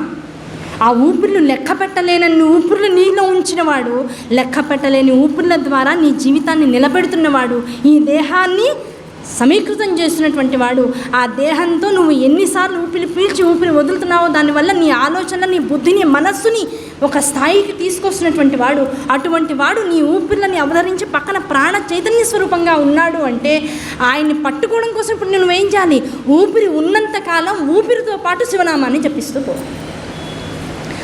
ఆ ఊపిర్లు లెక్క పెట్టలేనన్ని ఊపిర్లు నీలో ఉంచినవాడు, లెక్క పెట్టలేని ఊపిర్ల ద్వారా నీ జీవితాన్ని నిలబెడుతున్నవాడు, ఈ దేహాన్ని సమీకృతం చేస్తున్నటువంటి వాడు. ఆ దేహంతో నువ్వు ఎన్నిసార్లు ఊపిరి పీల్చి ఊపిరి వదులుతున్నావో దానివల్ల నీ ఆలోచన, నీ బుద్ధిని, మనస్సుని ఒక స్థాయికి తీసుకొస్తున్నటువంటి వాడు. అటువంటి వాడు నీ ఊపిర్లని అవతరించి పక్కన ప్రాణ చైతన్య స్వరూపంగా ఉన్నాడు అంటే ఆయన్ని పట్టుకోవడం కోసం ఇప్పుడు నువ్వేం చేయాలి? ఊపిరి ఉన్నంతకాలం ఊపిరితో పాటు శివనామాన్ని జపిస్తూ పోవాలి.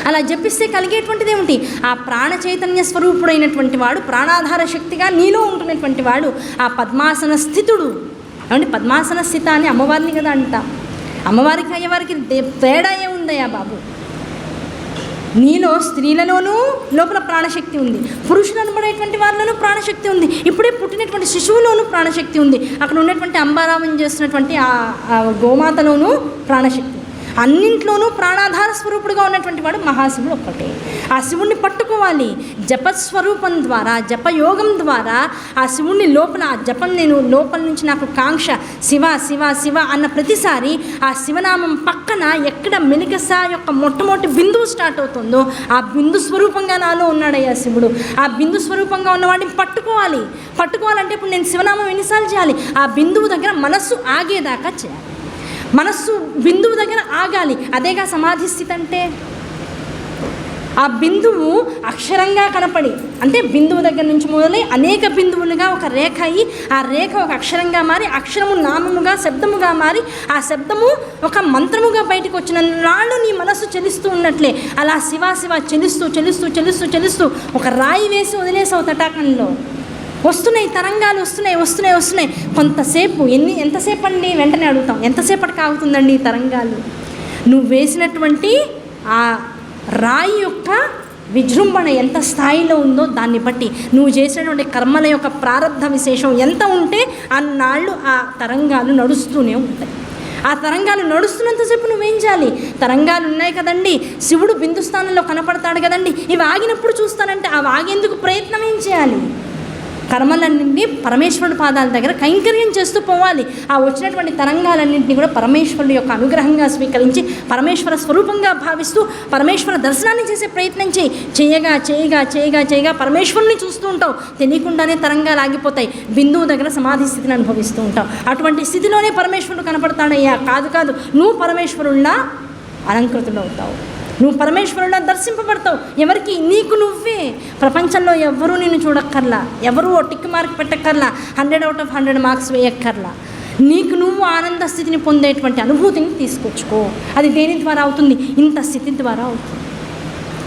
అలా జపిస్తే కలిగేటువంటిది ఏమిటి? ఆ ప్రాణ చైతన్య స్వరూపుడైనటువంటి వాడు, ప్రాణాధార శక్తిగా నీలో ఉంటున్నటువంటి వాడు, ఆ పద్మాసన స్థితుడు. ఏమంటే పద్మాసన స్థిత అని అమ్మవారిని కదా అంటాం. అమ్మవారికి అయ్యవారికి తేడా ఏముందయ్యా బాబు? నీలో స్త్రీలలోనూ లోపల ప్రాణశక్తి ఉంది, పురుషులు అనబడేటువంటి వారిలోనూ ప్రాణశక్తి ఉంది, ఇప్పుడే పుట్టినటువంటి శిశువులోనూ ప్రాణశక్తి ఉంది, అక్కడ ఉన్నటువంటి అంబారావం చేస్తున్నటువంటి ఆ గోమాతలోనూ ప్రాణశక్తి. అన్నింట్లోనూ ప్రాణాధార స్వరూపుడుగా ఉన్నటువంటి వాడు మహాశివుడు ఒక్కటే. ఆ శివుణ్ణి పట్టుకోవాలి. జపస్వరూపం ద్వారా, జపయోగం ద్వారా ఆ శివుణ్ణి లోపల, ఆ జపం నేను లోపల నుంచి నాకు కాంక్ష శివ శివ శివ అన్న ప్రతిసారి ఆ శివనామం పక్కన ఎక్కడ మెలికస యొక్క మొట్టమొదటి బిందువు స్టార్ట్ అవుతుందో ఆ బిందు స్వరూపంగా నాలో ఉన్నాడయ్యా శివుడు. ఆ బిందు స్వరూపంగా ఉన్నవాడిని పట్టుకోవాలంటే ఇప్పుడు నేను శివనామం ఎన్నిసార్లు చేయాలి? ఆ బిందువు దగ్గర మనస్సు ఆగేదాకా చేయాలి. మనస్సు బిందువు దగ్గర ఆగాలి. అదేగా సమాధి స్థితి అంటే. ఆ బిందువు అక్షరంగా కనపడి, అంటే బిందువు దగ్గర నుంచి మొదలై అనేక బిందువులుగా ఒక రేఖ అయ్యి, ఆ రేఖ ఒక అక్షరంగా మారి, అక్షరము నామముగా, శబ్దముగా మారి, ఆ శబ్దము ఒక మంత్రముగా బయటకు వచ్చిన నాళ్ళు నీ మనస్సు చెలిస్తూ ఉన్నట్లే అలా శివ శివ చెలుస్తూ చెలుస్తూ చెలుస్తూ చెలుస్తూ ఒక రాయి వేసి వదిలేసావు తటాకంలో. వస్తున్నాయి తరంగాలు, వస్తున్నాయి. కొంతసేపు ఎంతసేపు అండి? వెంటనే అడుగుతాం, ఎంతసేపటికి ఆగుతుందండి ఈ తరంగాలు? నువ్వు వేసినటువంటి ఆ రాయి యొక్క విజృంభణ ఎంత స్థాయిలో ఉందో దాన్ని బట్టి, నువ్వు చేసినటువంటి కర్మల యొక్క ప్రారంధ విశేషం ఎంత ఉంటే అన్నాళ్ళు ఆ తరంగాలు నడుస్తూనే ఉంటాయి. ఆ తరంగాలు నడుస్తున్నంతసేపు నువ్వేం చేయాలి? తరంగాలు ఉన్నాయి కదండి, శివుడు బిందుస్థానంలో కనపడతాడు కదండి, ఇవి ఆగినప్పుడు చూస్తానంటే అవి ఆగేందుకు ప్రయత్నం ఏం చేయాలి? కర్మలన్నింటినీ పరమేశ్వరుడి పాదాల దగ్గర కైంకర్యం చేస్తూ పోవాలి. ఆ వచ్చినటువంటి తరంగాలన్నింటినీ కూడా పరమేశ్వరుడి యొక్క అనుగ్రహంగా స్వీకరించి పరమేశ్వర స్వరూపంగా భావిస్తూ పరమేశ్వర దర్శనాన్ని చేసే ప్రయత్నం చేయగా పరమేశ్వరుని చూస్తూ ఉంటావు. తెలియకుండానే తరంగాలు ఆగిపోతాయి. బిందువు దగ్గర సమాధి స్థితిని అనుభవిస్తూ ఉంటావు. అటువంటి స్థితిలోనే పరమేశ్వరుడు కనపడతాడయ్యా. కాదు, నువ్వు పరమేశ్వరుల్లా అలంకృతుడు అవుతావు. నువ్వు పరమేశ్వరులా దర్శింపబడతావు. ఎవరికి? నీకు నువ్వే. ప్రపంచంలో ఎవరూ నిన్ను చూడక్కర్లా, ఎవరూ టిక్ మార్క్ పెట్టక్కర్లా, 100 out of 100 మార్క్స్ వేయక్కర్లా. నీకు నువ్వు ఆనంద స్థితిని పొందేటువంటి అనుభూతిని తీసుకొచ్చుకో. అది దేని ద్వారా అవుతుంది? ఇంత స్థితి ద్వారా అవుతుంది.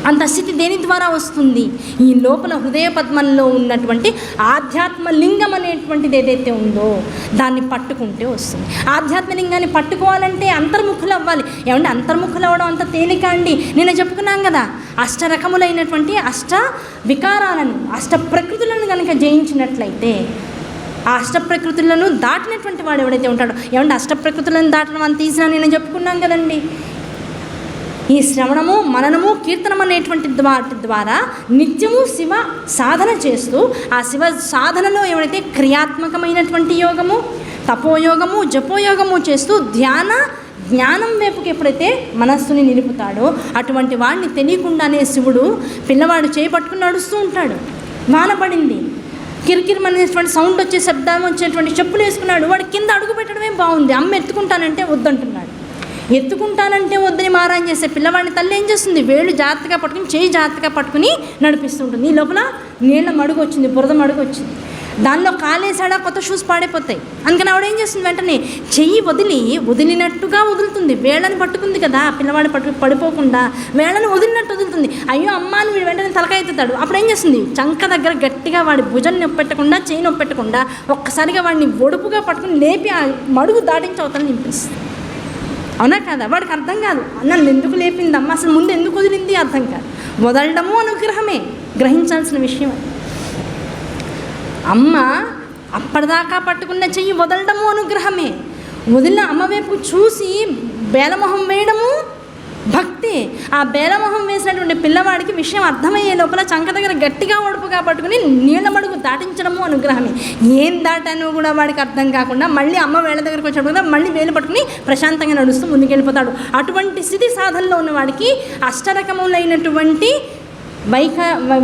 అంత స్థితి దేని ద్వారా వస్తుంది? ఈ లోపల హృదయ పద్మంలో ఉన్నటువంటి ఆధ్యాత్మ లింగం అనేటువంటిది ఏదైతే ఉందో దాన్ని పట్టుకుంటే వస్తుంది. ఆధ్యాత్మ లింగాన్ని పట్టుకోవాలంటే అంతర్ముఖులు అవ్వాలి. ఏమంటే అంతర్ముఖులు అవ్వడం అంత తేలిక అండి? నేను చెప్పుకున్నాం కదా, 8 రకములైనటువంటి 8 వికారాలను, 8 ప్రకృతులను కనుక జయించినట్లయితే, ఆ 8 ప్రకృతులను దాటినటువంటి వాడు ఎవడైతే ఉంటాడో, ఏమంటే 8 ప్రకృతులను దాటడం అంత ఈజీగా నేను చెప్పుకున్నాం కదండి. ఈ శ్రవణము, మననము, కీర్తనం అనేటువంటి వాటి ద్వారా నిత్యము శివ సాధన చేస్తూ, ఆ శివ సాధనలో ఎవరైతే క్రియాత్మకమైనటువంటి యోగము, తపోయోగము, జపోయోగము చేస్తూ జ్ఞానం వైపుకి ఎప్పుడైతే మనస్సుని నిలుపుతాడో అటువంటి వాడిని తెలియకుండానే శివుడు పిల్లవాడు చేపట్టుకుని నడుస్తూ ఉంటాడు. వాన పడింది, కిరికిరమనేటువంటి సౌండ్ వచ్చే శబ్దం వచ్చేటువంటి చెప్పులు వేసుకున్నాడు. వాడు కింద అడుగు పెట్టడమే బాగుంది, అమ్మ ఎత్తుకుంటానంటే వద్దంటున్నాడు. ఎత్తుకుంటానంటే వద్దని మారాన్ చేసే పిల్లవాడిని తల్లి ఏం చేస్తుంది, వేళ్ళు జాగ్రత్తగా పట్టుకుని, చేయి జాగ్రత్తగా పట్టుకుని నడిపిస్తుంటుంది. ఈ లోపల నీళ్ళ మడుగు వచ్చింది, బురద మడుగు వచ్చింది, దానిలో కాలేసాడా కొత్త షూస్ పాడైపోతాయి. అందుకని ఆవిడ ఏం చేస్తుంది, వెంటనే చెయ్యి వదిలినట్టుగా వదులుతుంది. వేళ్ళని పట్టుకుంది కదా పిల్లవాడు పడిపోకుండా, వేళ్ళని వదిలినట్టు వదులుతుంది. అయ్యో అమ్మ అని వీడు వెంటనే తలకాయెత్తుతాడు. అప్పుడు ఏం చేస్తుంది, చంక దగ్గర గట్టిగా వాడి భుజం నొప్పెట్టకుండా, చేయి నొప్పెట్టకుండా ఒక్కసారిగా వాడిని ఒడుపుగా పట్టుకుని లేపి ఆ మడుగు దాటించి అవతల నింపిస్తుంది. అవునా కాదా? వాడికి అర్థం కాదు, నన్ను ఎందుకు లేపిందమ్మ, అసలు ముందు ఎందుకు వదిలింది అర్థం కాదు. వదలడము అనుగ్రహమే, గ్రహించాల్సిన విషయం. అమ్మ అప్పటిదాకా పట్టుకున్న చెయ్యి వదలడము అనుగ్రహమే, వదిలిన అమ్మ వైపు చూసి బేలమొహం వేయడము భక్తి. ఆ బేలమొహం వేసినటువంటి పిల్లవాడికి విషయం అర్థమయ్యే లోపల చంక దగ్గర గట్టిగా ఒడుపుగా పట్టుకుని నీళ్ళ మడుగు దాటించడము అనుగ్రహమే. ఏం దాటానో కూడా వాడికి అర్థం కాకుండా మళ్ళీ అమ్మ వేళ్ళ దగ్గరకు వచ్చినప్పుడు కూడా మళ్ళీ వేలు పట్టుకుని ప్రశాంతంగా నడుస్తూ ముందుకెళ్ళిపోతాడు. అటువంటి స్థితి సాధనలో ఉన్నవాడికి అష్టరకములైనటువంటి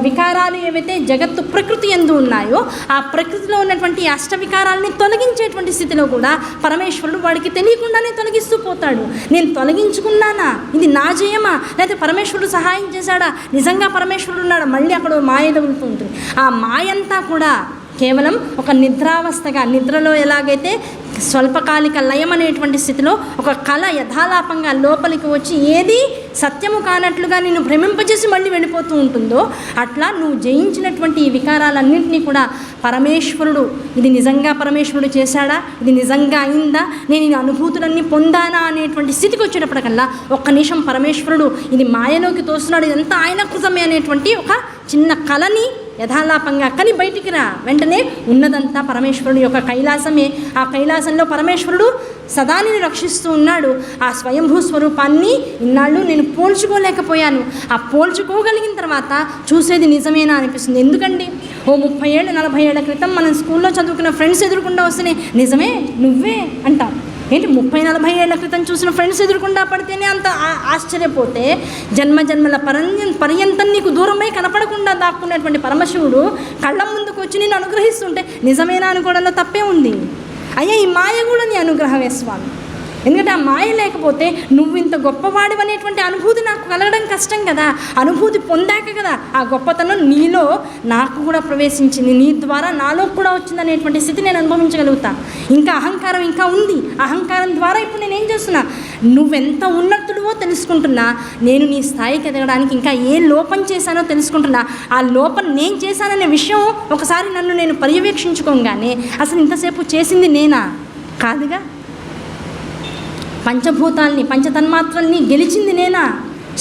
వికారాలు ఏవైతే జగత్తు ప్రకృతి యందు ఉన్నాయో ఆ ప్రకృతిలో ఉన్నటువంటి అష్టవికారాలని తొలగించేటువంటి స్థితిలో కూడా పరమేశ్వరుడు వాడికి తెలియకుండానే తొలగిస్తూ పోతాడు. నేను తొలగించుకున్నానా, ఇది నా జయమా, లేకపోతే పరమేశ్వరుడు సహాయం చేశాడా, నిజంగా పరమేశ్వరుడు ఉన్నాడా, మళ్ళీ అక్కడ మాయ తగులుతూ ఉంటుంది. ఆ మాయంతా కూడా కేవలం ఒక నిద్రావస్థగా, నిద్రలో ఎలాగైతే స్వల్పకాలిక లయం అనేటువంటి స్థితిలో ఒక కళ యథాలాపంగా లోపలికి వచ్చి ఏది సత్యము కానట్లుగా నిన్ను భ్రమింపజేసి మళ్ళీ వెళ్ళిపోతూ ఉంటుందో, అట్లా నువ్వు జయించినటువంటి ఈ వికారాలన్నింటినీ కూడా పరమేశ్వరుడు, ఇది నిజంగా పరమేశ్వరుడు చేశాడా, ఇది నిజంగా అయిందా, నేను ఈ అనుభూతులన్నీ పొందానా అనేటువంటి స్థితికి వచ్చేటప్పటికల్లా ఒక్క నిమిషం పరమేశ్వరుడు ఇది మాయలోకి తోస్తున్నాడు, ఇదంతా ఆయన కృతమే అనేటువంటి ఒక చిన్న కళని యథాలాపంగా కని బయటికి రా. వెంటనే ఉన్నదంతా పరమేశ్వరుడు యొక్క కైలాసమే. ఆ కైలాసంలో పరమేశ్వరుడు సదా నేను రక్షిస్తూ ఉన్నాడు. ఆ స్వయంభూ స్వరూపాన్ని ఇన్నాళ్ళు నేను పోల్చుకోలేకపోయాను. ఆ పోల్చుకోగలిగిన తర్వాత చూసేది నిజమేనా అనిపిస్తుంది. ఎందుకండి, ఓ 30 ఏళ్ళు 40 ఏళ్ల క్రితం మనం స్కూల్లో చదువుకున్న ఫ్రెండ్స్ ఎదురుకుండా వస్తేనే నిజమే నువ్వే అంటాం. ఏంటి 30-40 ఏళ్ల క్రితం చూసిన ఫ్రెండ్స్ ఎదురుకుండా పడితేనే అంత ఆశ్చర్యపోతే, జన్మజన్మల పర్యంతం నీకు దూరమై కనపడకుండా దాక్కున్నటువంటి పరమశివుడు కళ్ళ ముందుకు వచ్చి నేను అనుగ్రహిస్తుంటే నిజమేనా అనుకోవడంలో తప్పే ఉంది. అయ్యా ఈ మాయ కూడా నీ అనుగ్రహమే స్వామి. ఎందుకంటే ఆ మాయ లేకపోతే నువ్వు ఇంత గొప్పవాడు అనేటువంటి అనుభూతి నాకు కలగడం కష్టం కదా. అనుభూతి పొందాక కదా ఆ గొప్పతనం నీలో నాకు కూడా ప్రవేశించింది, నీ ద్వారా నాలో కూడా వచ్చింది అనేటువంటి స్థితి నేను అనుభవించగలుగుతా. ఇంకా అహంకారం ఇంకా ఉంది. అహంకారం ద్వారా ఇప్పుడు నేనేం చేస్తున్నా, నువ్వెంత ఉన్నతుడువో తెలుసుకుంటున్నా, నేను నీ స్థాయికి ఎదగడానికి ఇంకా ఏ లోపం చేశానో తెలుసుకుంటున్నా. ఆ లోపం నేను చేశాననే విషయం ఒకసారి నన్ను నేను పర్యవేక్షించుకోగానే అసలు ఇంతసేపు చేసింది నేనా కాదుగా. పంచభూతాల్ని పంచతన్మాత్రల్ని గెలిచింది నేనా,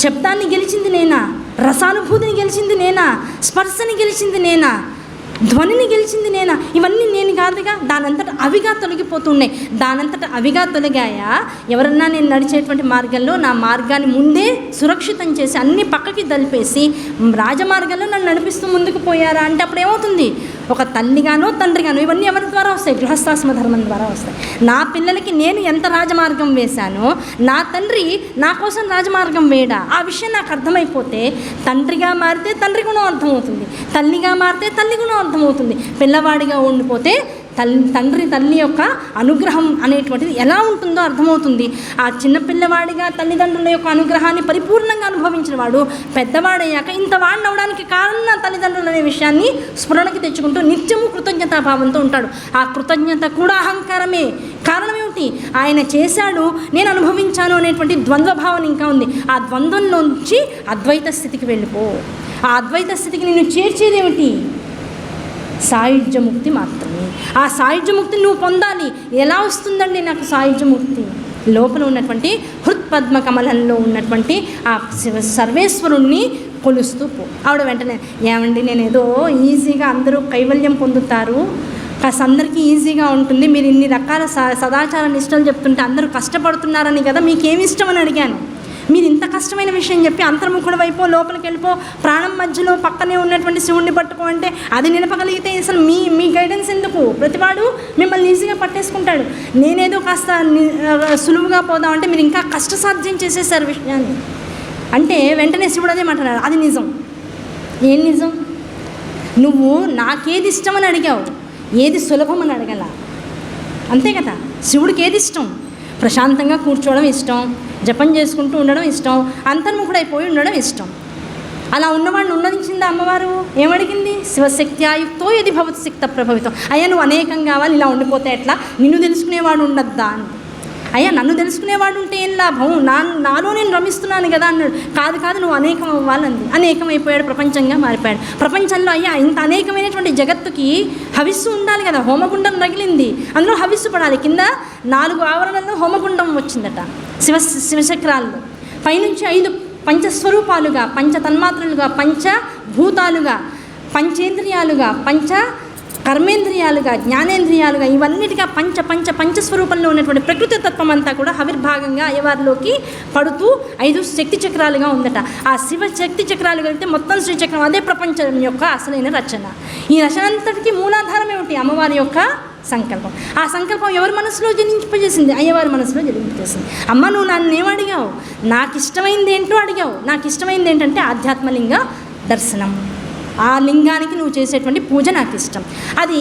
శబ్దాన్ని గెలిచింది నేనా, రసానుభూతిని గెలిచింది నేనా, స్పర్శని గెలిచింది నేనా, ధ్వనిని గెలిచింది నేనా. ఇవన్నీ నేను కాదుగా, దానంతట అవిగా తొలగిపోతున్నాయి. దానంతట అవిగా తొలగాయా ఎవరన్నా నేను నడిచేటువంటి మార్గంలో నా మార్గాన్ని ముందే సురక్షితం చేసి అన్ని పక్కకి దలిపేసి రాజమార్గంలో నన్ను నడిపిస్తూ ముందుకు పోయారా అంటే అప్పుడు ఏమవుతుంది, ఒక తల్లిగానో తండ్రిగానో ఇవన్నీ ఎవరి ద్వారా వస్తాయి, గృహస్థాశ్రమ ధర్మం ద్వారా వస్తాయి. నా పిల్లలకి నేను ఎంత రాజమార్గం వేశానో నా తండ్రి నా కోసం రాజమార్గం వేయడా, ఆ విషయం నాకు అర్థమైపోతే తండ్రిగా మారితే తండ్రి గుణం అర్థమవుతుంది, తల్లిగా మారితే తల్లి గుణం అర్థమవుతుంది. పిల్లవాడిగా ఉండిపోతే తల్లి యొక్క అనుగ్రహం అనేటువంటిది ఎలా ఉంటుందో అర్థమవుతుంది. ఆ చిన్నపిల్లవాడిగా తల్లిదండ్రుల యొక్క అనుగ్రహాన్ని పరిపూర్ణంగా అనుభవించిన వాడు పెద్దవాడయ్యాక ఇంత వాడిని అవడానికి కారణం తల్లిదండ్రులు అనే విషయాన్ని స్ఫురణకి తెచ్చుకుంటూ నిత్యము కృతజ్ఞతాభావంతో ఉంటాడు. ఆ కృతజ్ఞత కూడా అహంకారమే. కారణం ఏమిటి, ఆయన చేశాడు నేను అనుభవించాను అనేటువంటి ద్వంద్వభావన ఇంకా ఉంది. ఆ ద్వంద్వంలోంచి అద్వైత స్థితికి వెళ్ళిపో. ఆ అద్వైత స్థితికి నేను చేర్చేదేమిటి, సాయుధ్యముక్తి మాత్రమే. ఆ సాయుధ్యముక్తిని నువ్వు పొందాలి. ఎలా వస్తుందండి నాకు సాయుధ్యముక్తి? లోపల ఉన్నటువంటి హృత్పద్మ కమలంలో ఉన్నటువంటి ఆ సర్వేశ్వరుణ్ణి కొలుస్తూ పో. ఆవిడ వెంటనే ఏమండి నేను ఏదో ఈజీగా అందరూ కైవల్యం పొందుతారు, కాస్త అందరికీ ఈజీగా ఉంటుంది, మీరు ఇన్ని రకాల సదాచార నిష్టలు చెప్తుంటే అందరూ కష్టపడుతున్నారని కదా మీకేమి ఇష్టం అని అడిగాను. మీరు ఇంత కష్టమైన విషయం చెప్పి అంతర్ముఖుడు వైపో లోపలికి వెళ్ళిపో, ప్రాణం మధ్యలో పక్కనే ఉన్నటువంటి శివుణ్ణి పట్టుకో అంటే అది నిలపగలిగితే అసలు మీ గైడెన్స్ ఎందుకు? ప్రతివాడు మిమ్మల్ని ఈజీగా పట్టేసుకుంటాడు. నేనేదో కాస్త సులువుగా పోదామంటే మీరు ఇంకా కష్టసాధ్యం చేసేసారు విషయాన్ని అంటే వెంటనే శివుడు అదే మాట్లాడారు. అది నిజం. ఏం నిజం? నువ్వు నాకేది ఇష్టం అని అడిగావు, ఏది సులభం అని అడగల, అంతే కదా. శివుడికి ఏది ఇష్టం? ప్రశాంతంగా కూర్చోవడం ఇష్టం, జపం చేసుకుంటూ ఉండడం ఇష్టం, అంతర్ముఖుడైపోయి ఉండడం ఇష్టం. అలా ఉన్నవాడిని ఉన్నదించిందా అమ్మవారు? ఏమడిగింది? శివశక్త్యాయుక్తో యది భవతి సిక్త ప్రభావితం. అయ్యా నువ్వు అనేకం కావాలి, ఇలా ఉండిపోతే ఎట్లా, నిన్ను తెలుసుకునేవాడు ఉండద్దా అని. అయ్యా నన్ను తెలుసుకునేవాడు ఉంటే ఏం లాభం, నాలో నేను రమిస్తున్నాను కదా అన్నాడు. కాదు నువ్వు అనేకం అవ్వాలంది. అనేకం అయిపోయాడు, ప్రపంచంగా మారిపోయాడు. ప్రపంచంలో అయ్యా ఇంత అనేకమైనటువంటి జగత్తుకి హవిస్సు ఉండాలి కదా, హోమగుండం రగిలింది, అందులో హవిస్సు పడాలి. కింద 4 ఆవరణల్లో హోమగుండం వచ్చిందట శివచక్రాల్లో. పైనుంచి 5 పంచస్వరూపాలుగా, పంచతన్మాత్రలుగా, పంచభూతాలుగా, పంచేంద్రియాలుగా, పంచ కర్మేంద్రియాలుగా, జ్ఞానేంద్రియాలుగా, ఇవన్నిటిగా పంచస్వరూపంలో ఉన్నటువంటి ప్రకృతి తత్వం అంతా కూడా హవిర్భాగంగా అయ్యవారిలోకి పడుతూ 5 శక్తి చక్రాలుగా ఉందట. ఆ శివ శక్తి చక్రాలు కలిగితే మొత్తం శ్రీచక్రం, అదే ప్రపంచం యొక్క అసలైన రచన. ఈ రచన అంతటికీ మూలాధారం ఏమిటి? అమ్మవారి యొక్క సంకల్పం. ఆ సంకల్పం ఎవరి మనసులో జనింపజేసింది? అయ్యవారి మనసులో జనింపజేసింది. అమ్మ నువ్వు నన్ను ఏమడిగావు? నాకు ఇష్టమైంది ఏంటో అడిగావు. నాకు ఇష్టమైంది ఏంటంటే ఆధ్యాత్మలింగ దర్శనం. ఆ లింగానికి నువ్వు చేసేటువంటి పూజ నాకు ఇష్టం. అది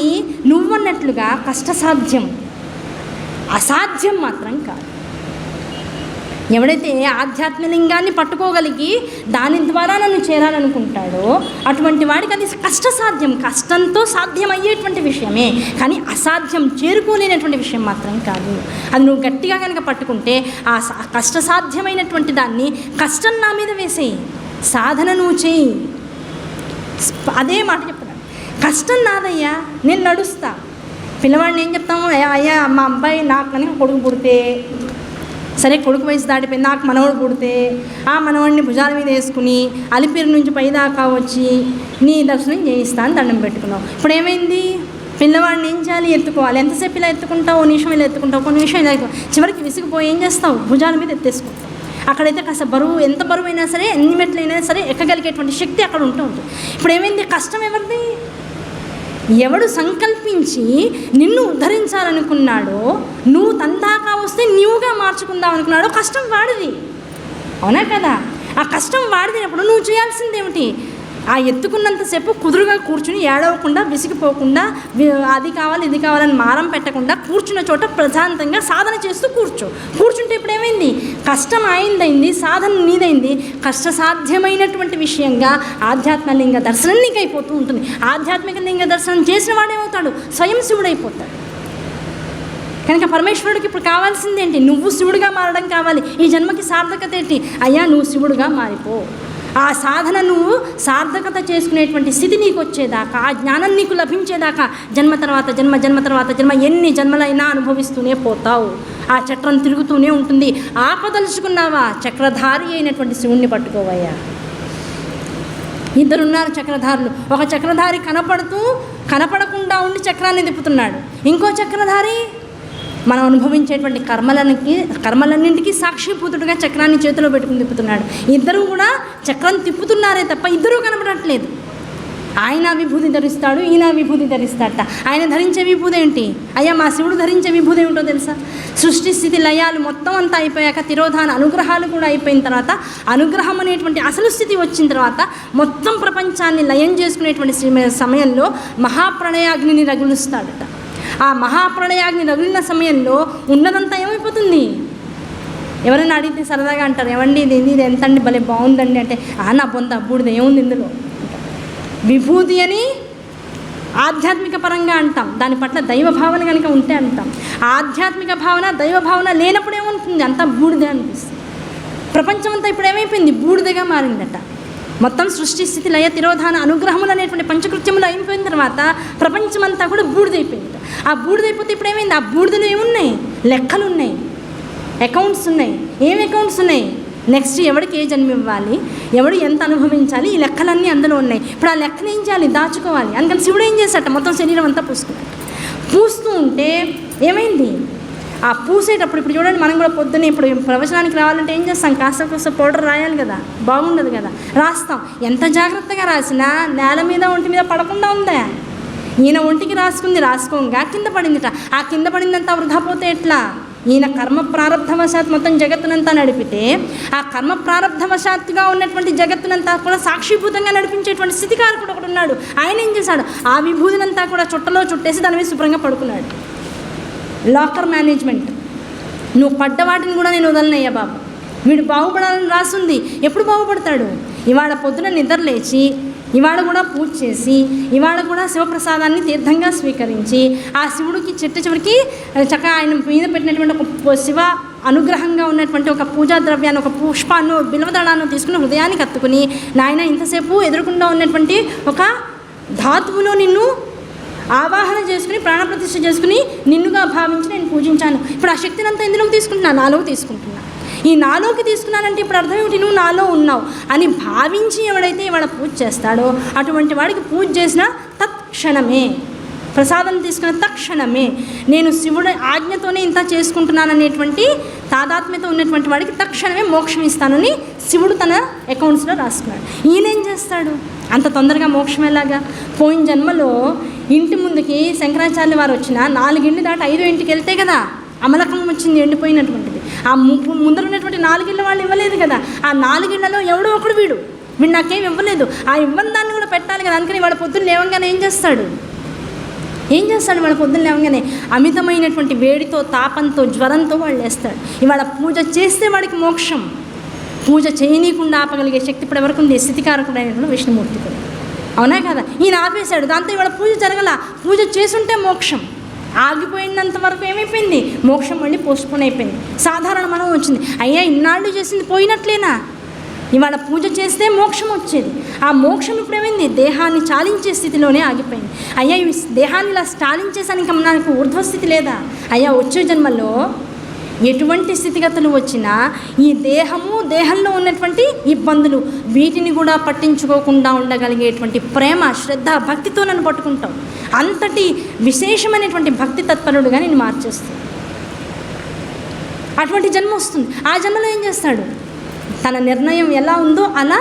నువ్వన్నట్లుగా కష్టసాధ్యం, అసాధ్యం మాత్రం కాదు. ఎవడైతే ఆధ్యాత్మలింగాన్ని పట్టుకోగలిగి దాని ద్వారా నన్ను చేరాలనుకుంటాడో అటువంటి వాడికి అది కష్టసాధ్యం, కష్టంతో సాధ్యమయ్యేటువంటి విషయమే, కానీ అసాధ్యం, చేరుకోలేనటువంటి విషయం మాత్రం కాదు. అది నువ్వు గట్టిగా కనుక పట్టుకుంటే ఆ కష్టసాధ్యమైనటువంటి దాన్ని కష్టం నా మీద వేసేయి, సాధన నువ్వు చేయి. అదే మాట చెప్తున్నాను. కష్టం నాదయ్యా, నేను నడుస్తా. పిల్లవాడిని ఏం చెప్తాము? అయ్యా మా అబ్బాయి నాకు కనుక కొడుకు పుడితే, సరే కొడుకు వయసు దాటిపోయింది, నాకు మనవడు పుడితే ఆ మనవాడిని భుజాల మీద వేసుకుని అలిపిరి నుంచి పైదాకా వచ్చి నీ దర్శనం చేయిస్తాను దండం పెట్టుకున్నావు. ఇప్పుడు ఏమైంది? పిల్లవాడిని ఏం చేయాలి? ఎత్తుకోవాలి. ఎంతసేపు ఇలా ఎత్తుకుంటావు? ఓ నిమిషం ఇలా ఎత్తుకుంటావు, కొన్ని నిమిషం ఇలా చివరికి విసిగిపోయి ఏం చేస్తావు? భుజాల మీద ఎత్తేసుకుంటావు. అక్కడైతే కాస్త బరువు, ఎంత బరువు అయినా సరే, ఎన్ని మెట్లైనా సరే ఎక్కగలిగేటువంటి శక్తి అక్కడ ఉంటుంది. ఇప్పుడు ఏమైంది? కష్టం ఎవరిది? ఎవడు సంకల్పించి నిన్ను ఉద్ధరించాలనుకున్నాడో, నువ్వు తందాకా వస్తే నీవుగా మార్చుకుందాం అనుకున్నాడో, కష్టం వాడిది. అవునా కదా? ఆ కష్టం వాడినప్పుడు నువ్వు చేయాల్సిందేమిటి? ఆ ఎత్తుకున్నంతసేపు కుదురుగా కూర్చుని ఏడవకుండా, విసిగిపోకుండా, అది కావాలి ఇది కావాలని మారం పెట్టకుండా కూర్చున్న చోట ప్రశాంతంగా సాధన చేస్తూ కూర్చుంటే ఇప్పుడు ఏమైంది? కష్టం అయిందైంది, సాధన నీదైంది. కష్టసాధ్యమైనటువంటి విషయంగా ఆధ్యాత్మిక దర్శనం నీకు అయిపోతూ ఉంటుంది. ఆధ్యాత్మిక లింగ దర్శనం చేసిన వాడేమవుతాడు? స్వయం శివుడైపోతాడు. కనుక పరమేశ్వరుడికి ఇప్పుడు కావాల్సిందేంటి? నువ్వు శివుడిగా మారడం కావాలి. ఈ జన్మకి సార్థకత ఏంటి? అయ్యా నువ్వు శివుడిగా మారిపో. ఆ సాధన నువ్వు సార్థకత చేసుకునేటువంటి స్థితి నీకు వచ్చేదాకా, ఆ జ్ఞానం నీకు లభించేదాకా జన్మ తర్వాత జన్మ, జన్మ తర్వాత జన్మ, ఎన్ని జన్మలైనా అనుభవిస్తూనే పోతావు. ఆ చక్రం తిరుగుతూనే ఉంటుంది. ఆపదలుచుకున్నావా? చక్రధారి అయినటువంటి శివుణ్ణి పట్టుకోవయ్యా. 2 ఉన్నారు చక్రధారులు. ఒక చక్రధారి కనపడకుండా ఉండి చక్రాన్ని తిప్పుతున్నాడు. ఇంకో చక్రధారి మనం అనుభవించేటువంటి కర్మలన్నింటికీ సాక్షిభూతుడుగా చక్రాన్ని చేతిలో పెట్టుకుని తిప్పుతున్నాడు. ఇద్దరు కూడా చక్రం తిప్పుతున్నారే తప్ప ఇద్దరూ కనపడట్లేదు. ఆయన విభూతి ధరిస్తాడు, ఈయన విభూతి ధరిస్తాడట. ఆయన ధరించే విభూతి ఏంటి? అయ్యా మా శివుడు ధరించే విభూతి ఏమిటో తెలుసా? సృష్టి స్థితి లయాలు మొత్తం అంతా అయిపోయాక, తిరోధాన అనుగ్రహాలు కూడా అయిపోయిన తర్వాత, అనుగ్రహం అనేటువంటి అసలు స్థితి వచ్చిన తర్వాత, మొత్తం ప్రపంచాన్ని లయం చేసుకునేటువంటి సమయంలో మహాప్రళయాగ్నిని రగులుస్తాడట. ఆ మహాప్రళయాగ్ని రగిలిన సమయంలో ఉన్నదంతా ఏమైపోతుంది? ఎవరైనా అడిగితే సరదాగా అంటారు, ఏమండి ఇది ఎంత అండి, భలే బాగుందండి అంటే, నా బొంద బూడిద ఏముంది ఇందులో. విభూతి అని ఆధ్యాత్మిక పరంగా అంటాం, దాని పట్ల దైవ భావన కనుక ఉంటే అంటాం. ఆధ్యాత్మిక భావన, దైవ భావన లేనప్పుడు ఏముంటుంది? అంతా బూడిదే అనిపిస్తుంది. ప్రపంచం అంతా ఇప్పుడు ఏమైపోయింది? బూడిదగా మారిందట. మొత్తం సృష్టి స్థితి లయ తిరోధాన అనుగ్రహములు అనేటువంటి పంచకృత్యములు అయిపోయిన తర్వాత ప్రపంచమంతా కూడా బూడిదైపోయింది. ఆ బూడిదైపోతే ఇప్పుడు ఏమైంది? ఆ బూడిదలో ఏమున్నాయి? లెక్కలు ఉన్నాయి, అకౌంట్స్ ఉన్నాయి. ఏం అకౌంట్స్ ఉన్నాయి? నెక్స్ట్ ఎవరికి ఏ జన్మ ఇవ్వాలి, ఎవడు ఎంత అనుభవించాలి, ఈ లెక్కలన్నీ అందులో ఉన్నాయి. ఇప్పుడు ఆ లెక్కను ఏం చేయాలి? దాచుకోవాలి. అందుకని శివుడు ఏం చేశాట? మొత్తం శరీరం అంతా పూస్తూ ఉంటే ఏమైంది? ఆ పూసేటప్పుడు ఇప్పుడు చూడండి, మనం కూడా పొద్దున్నే ఇప్పుడు ప్రవచనానికి రావాలంటే ఏం చేస్తాం? కాస్త పౌడర్ రాయాలి కదా, బాగుండదు కదా, రాస్తాం. ఎంత జాగ్రత్తగా రాసినా నేల మీద, ఒంటి మీద పడకుండా ఉందా? ఈయన ఒంటికి రాసుకోగా కింద పడిందిట. ఆ కింద పడిందంతా వృధా పోతే ఎట్లా? ఈయన కర్మ ప్రారంధవశాత్ మొత్తం జగత్తునంతా నడిపితే, ఆ కర్మ ప్రారంధవశాత్తుగా ఉన్నటువంటి జగత్తునంతా కూడా సాక్షిభూతంగా నడిపించేటువంటి స్థితికారకుడు ఒకడు ఉన్నాడు. ఆయన ఏం చేశాడు? ఆ విభూతినంతా కూడా చుట్టలో చుట్టేసి దాని మీద శుభ్రంగా పడుకున్నాడు. Locker management. నువ్వు పడ్డ వాటిని కూడా నేను వదలనయ్యా బాబు. వీడు బాగుపడాలని రాసుంది. ఎప్పుడు బాగుపడతాడు? ఇవాళ పొద్దున నిద్ర లేచి ఇవాళ కూడా పూజ చేసి ఇవాళ కూడా శివప్రసాదాన్ని తీర్థంగా స్వీకరించి ఆ శివుడికి చివరికి చక్కగా ఆయన మీద పెట్టినటువంటి ఒక శివ అనుగ్రహంగా ఉన్నటువంటి ఒక పూజా ద్రవ్యాన్ని, ఒక పుష్పాన్ని, బిల్వదళాన్ని తీసుకుని హృదయానికి కత్తుకుని, నాయన ఇంతసేపు ఎదురుకుండా ఉన్నటువంటి ఒక ధాతువులో నిన్ను ఆవాహన చేసుకుని ప్రాణప్రతిష్ఠ చేసుకుని నిన్నుగా భావించి నేను పూజించాను. ఇప్పుడు ఆ శక్తిని అంతా ఎందులోకి తీసుకుంటున్నాను? నాలోకి తీసుకుంటున్నాను. ఈ నాలోకి తీసుకున్నానంటే ఇప్పుడు అర్థం ఏమిటి? నువ్వు నాలో ఉన్నావు అని భావించి ఎవడైతే ఇవాళ పూజ చేస్తాడో అటువంటి వాడికి పూజ చేసిన తత్క్షణమే, ప్రసాదం తీసుకున్న తక్షణమే, నేను శివుడి ఆజ్ఞతోనే ఇంత చేసుకుంటున్నాననేటువంటి తాదాత్మ్యత ఉన్నటువంటి వాడికి తక్షణమే మోక్షం ఇస్తానని శివుడు తన అకౌంట్స్లో రాసుకున్నాడు. ఈయనేం చేస్తాడు? అంత తొందరగా మోక్షం ఎలాగా? పోయిన జన్మలో ఇంటి ముందుకి శంకరాచార్య వారు వచ్చిన 4 ఇళ్ళు దాటి 5వ ఇంటికి వెళ్తే కదా అమలకం వచ్చింది, ఎండిపోయినటువంటిది. ఆ ముందర ఉన్నటువంటి 4 ఇళ్ళ వాళ్ళు ఇవ్వలేదు కదా. ఆ 4 ఇళ్లలో ఎవడో ఒకడు వీడు నాకేం ఇవ్వలేదు, ఆ ఇవ్వని దాన్ని కూడా పెట్టాలి కదా. అందుకని వాడు పొద్దున్న లేవంగానే ఏం చేస్తాడు? వాడు పొద్దున్న లేవగానే అమితమైనటువంటి వేడితో, తాపంతో, జ్వరంతో వాళ్ళు లేస్తాడు. ఇవాళ పూజ చేస్తే వాడికి మోక్షం. పూజ చేయనీయకుండా ఆపగలిగే శక్తి ఇప్పుడు ఎవరికి ఉంది? స్థితికారకుడు అయినటువంటి విష్ణుమూర్తి కూడా. అవునా కదా? ఈయన ఆపేశాడు. దాంతో ఇవాళ పూజ జరగల. పూజ చేసుంటే మోక్షం. ఆగిపోయినంత వరకు ఏమైపోయింది? మోక్షం మళ్ళీ పోస్ట్పోన్ అయిపోయింది. సాధారణ మనం వచ్చింది. అయ్యా ఇన్నాళ్ళు చేసింది పోయినట్లేనా? ఇవాళ పూజ చేస్తే మోక్షం వచ్చేది. ఆ మోక్షం ఇప్పుడు ఏమైంది? దేహాన్ని చాలించే స్థితిలోనే ఆగిపోయింది. అయ్యా ఈ దేహాన్ని ఇలా చాలించేసానికి నాకు ఊర్ధ్వస్థితి లేదా? అయ్యా వచ్చే జన్మలో ఎటువంటి స్థితిగతులు వచ్చినా ఈ దేహంలో ఉన్నటువంటి ఇబ్బందులు వీటిని కూడా పట్టించుకోకుండా ఉండగలిగేటువంటి ప్రేమ, శ్రద్ధ, భక్తితో నన్ను పట్టుకుంటాం. అంతటి విశేషమైనటువంటి భక్తి తత్పరుడుగా నేను మార్చేస్తాను. అటువంటి జన్మ వస్తుంది. ఆ జన్మలో ఏం చేస్తాడు? తన నిర్ణయం ఎలా ఉందో అలా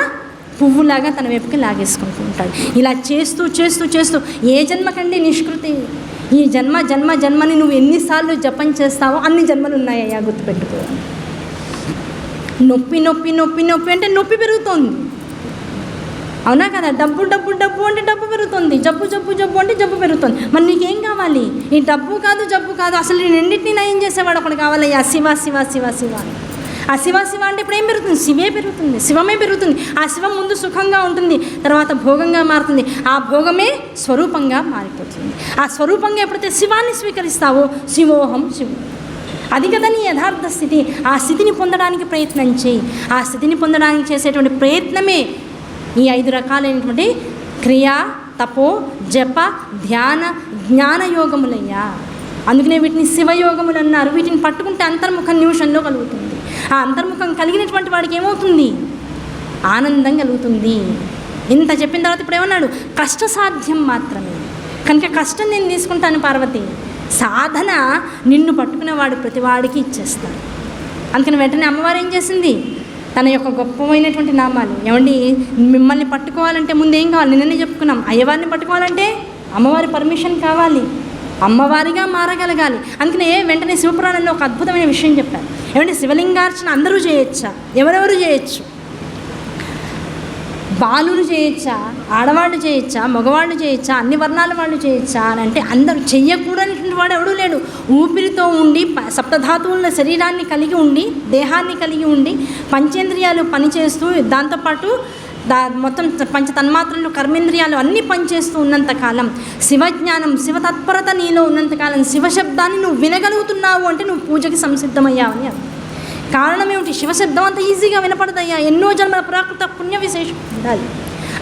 పువ్వులాగా తన వైపుకి లాగేసుకుంటూ ఉంటాడు. ఇలా చేస్తూ చేస్తూ చేస్తూ ఏ జన్మకండి నిష్కృతి? ఈ జన్మని నువ్వు ఎన్నిసార్లు జపం చేస్తావో అన్ని జన్మలు ఉన్నాయ్యా, గుర్తుపెట్టుకో. నొప్పి నొప్పి నొప్పి నొప్పి అంటే నొప్పి పెరుగుతోంది. అవునా కదా? డబ్బు డబ్బు డబ్బు అంటే డబ్బు పెరుగుతుంది. జబ్బు జబ్బు జబ్బు అంటే జబ్బు పెరుగుతుంది. మరి నీకేం కావాలి? ఈ డబ్బు కాదు, జబ్బు కాదు, అసలు ఈ రెండింటినీ నయం చేసేవాడు ఒకటి కావాలయ్యా. శివ శివ శివ శివ. ఆ శివ శివ అంటే ఇప్పుడు ఏం పెరుగుతుంది? శివే పెరుగుతుంది, శివమే పెరుగుతుంది. ఆ శివం ముందు సుఖంగా ఉంటుంది, తర్వాత భోగంగా మారుతుంది. ఆ భోగమే స్వరూపంగా మారిపోతుంది. ఆ స్వరూపంగా ఎప్పుడైతే శివాన్ని స్వీకరిస్తావో శివోహం శివుడు, అది కదా నీ యథార్థ స్థితి. ఆ స్థితిని పొందడానికి ప్రయత్నం చేయి. ఆ స్థితిని పొందడానికి చేసేటువంటి ప్రయత్నమే ఈ 5 రకాలైనటువంటి క్రియా, తపో, జప, ధ్యాన, జ్ఞాన యోగములయ్యా. అందుకనే వీటిని శివయోగములు అన్నారు. వీటిని పట్టుకుంటే అంతర్ముఖం నిమిషంలో కలుగుతుంది. ఆ అంతర్ముఖం కలిగినటువంటి వాడికి ఏమవుతుంది? ఆనందం కలుగుతుంది. ఇంత చెప్పిన తర్వాత ఇప్పుడు ఏమన్నాడు? కష్టసాధ్యం మాత్రమే. కనుక కష్టం నేను తీసుకుంటాను పార్వతి. సాధన నిన్ను పట్టుకునేవాడు ప్రతివాడికి ఇచ్చేస్తాడు. అందుకని వెంటనే అమ్మవారు ఏం చేసింది? తన యొక్క గొప్పమైనటువంటి నామాలు. ఏమండి, మిమ్మల్ని పట్టుకోవాలంటే ముందు ఏం కావాలి? నిన్ననే చెప్పుకున్నాం. అయ్యవారిని పట్టుకోవాలంటే అమ్మవారి పర్మిషన్ కావాలి, అమ్మవారిగా మారగలగాలి. అందుకనే వెంటనే శివపురాణంలో ఒక అద్భుతమైన విషయం చెప్పారు. ఏమంటే శివలింగార్చన అందరూ చేయొచ్చా? ఎవరెవరు చేయొచ్చు? బాలురు చేయొచ్చా? ఆడవాళ్ళు చేయొచ్చా? మగవాళ్ళు చేయొచ్చా? అన్ని వర్ణాల వాళ్ళు చేయొచ్చా అని అంటే అందరూ. చెయ్యకూడనటువంటి వాడు ఎవడూ లేడు. ఊపిరితో ఉండి సప్తధాతువుల శరీరాన్ని కలిగి ఉండి, దేహాన్ని కలిగి ఉండి, పంచేంద్రియాలు పనిచేస్తూ, దాంతోపాటు మొత్తం పంచ తన్మాత్రలు, కర్మేంద్రియాలు అన్నీ పనిచేస్తూ ఉన్నంతకాలం, శివజ్ఞానం, శివతత్పరత నీలో ఉన్నంతకాలం, శివశబ్దాన్ని నువ్వు వినగలుగుతున్నావు అంటే నువ్వు పూజకి సంసిద్ధమయ్యావని అర్థం. కారణం ఏమిటి? శివశబ్దం అంత ఈజీగా వినపడదయ్యా. ఎన్నో జన్మల ప్రాకృత పుణ్య విశేషం ఉండాలి.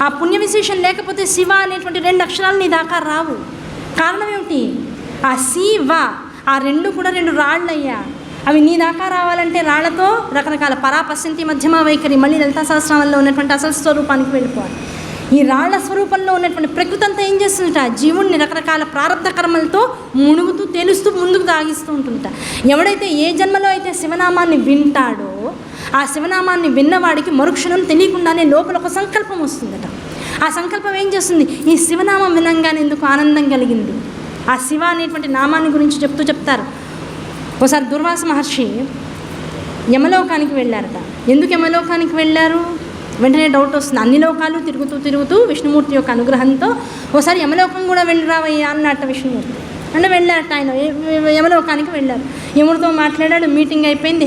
ఆ పుణ్య విశేషం లేకపోతే శివ అనేటువంటి 2 అక్షరాలు నీ దాకా రావు. కారణం ఏమిటి? ఆ శివ, ఆ 2 కూడా 2 రాళ్ళయ్యా. అవి నీ దాకా రావాలంటే రాళ్లతో రకరకాల పరాపశ్యంతి మధ్యమ వైఖరి, మళ్ళీ లలితా సహస్రనామంలో ఉన్నటువంటి అసలు స్వరూపానికి వెళ్ళిపోవాలి. ఈ రాళ్ల స్వరూపంలో ఉన్నటువంటి ప్రకృతి అంతా ఏం చేస్తుందట? జీవుడిని రకరకాల ప్రారంభ కర్మలతో మునుగుతూ తేలుస్తూ ముందుకు తాగిస్తూ ఉంటుందట. ఎవడైతే ఏ జన్మలో అయితే శివనామాన్ని వింటాడో ఆ శివనామాన్ని విన్నవాడికి మరుక్షణం తెలియకుండానే లోపల ఒక సంకల్పం వస్తుందట. ఆ సంకల్పం ఏం చేస్తుంది? ఈ శివనామం వినంగానే ఎందుకు ఆనందం కలిగింది. ఆ శివ అనేటువంటి నామాన్ని గురించి చెప్తారు. ఒకసారి దుర్వాస మహర్షి యమలోకానికి వెళ్ళారట. ఎందుకు యమలోకానికి వెళ్ళారు? వెంటనే డౌట్ వస్తుంది. అన్ని లోకాలు తిరుగుతూ విష్ణుమూర్తి యొక్క అనుగ్రహంతో ఒకసారి యమలోకం కూడా వెళ్ళి రావయ్యా అన్నట్ట విష్ణుమూర్తి. అంటే వెళ్ళారట ఆయన, యమలోకానికి వెళ్ళారు. యముడితో మాట్లాడాడు, మీటింగ్ అయిపోయింది,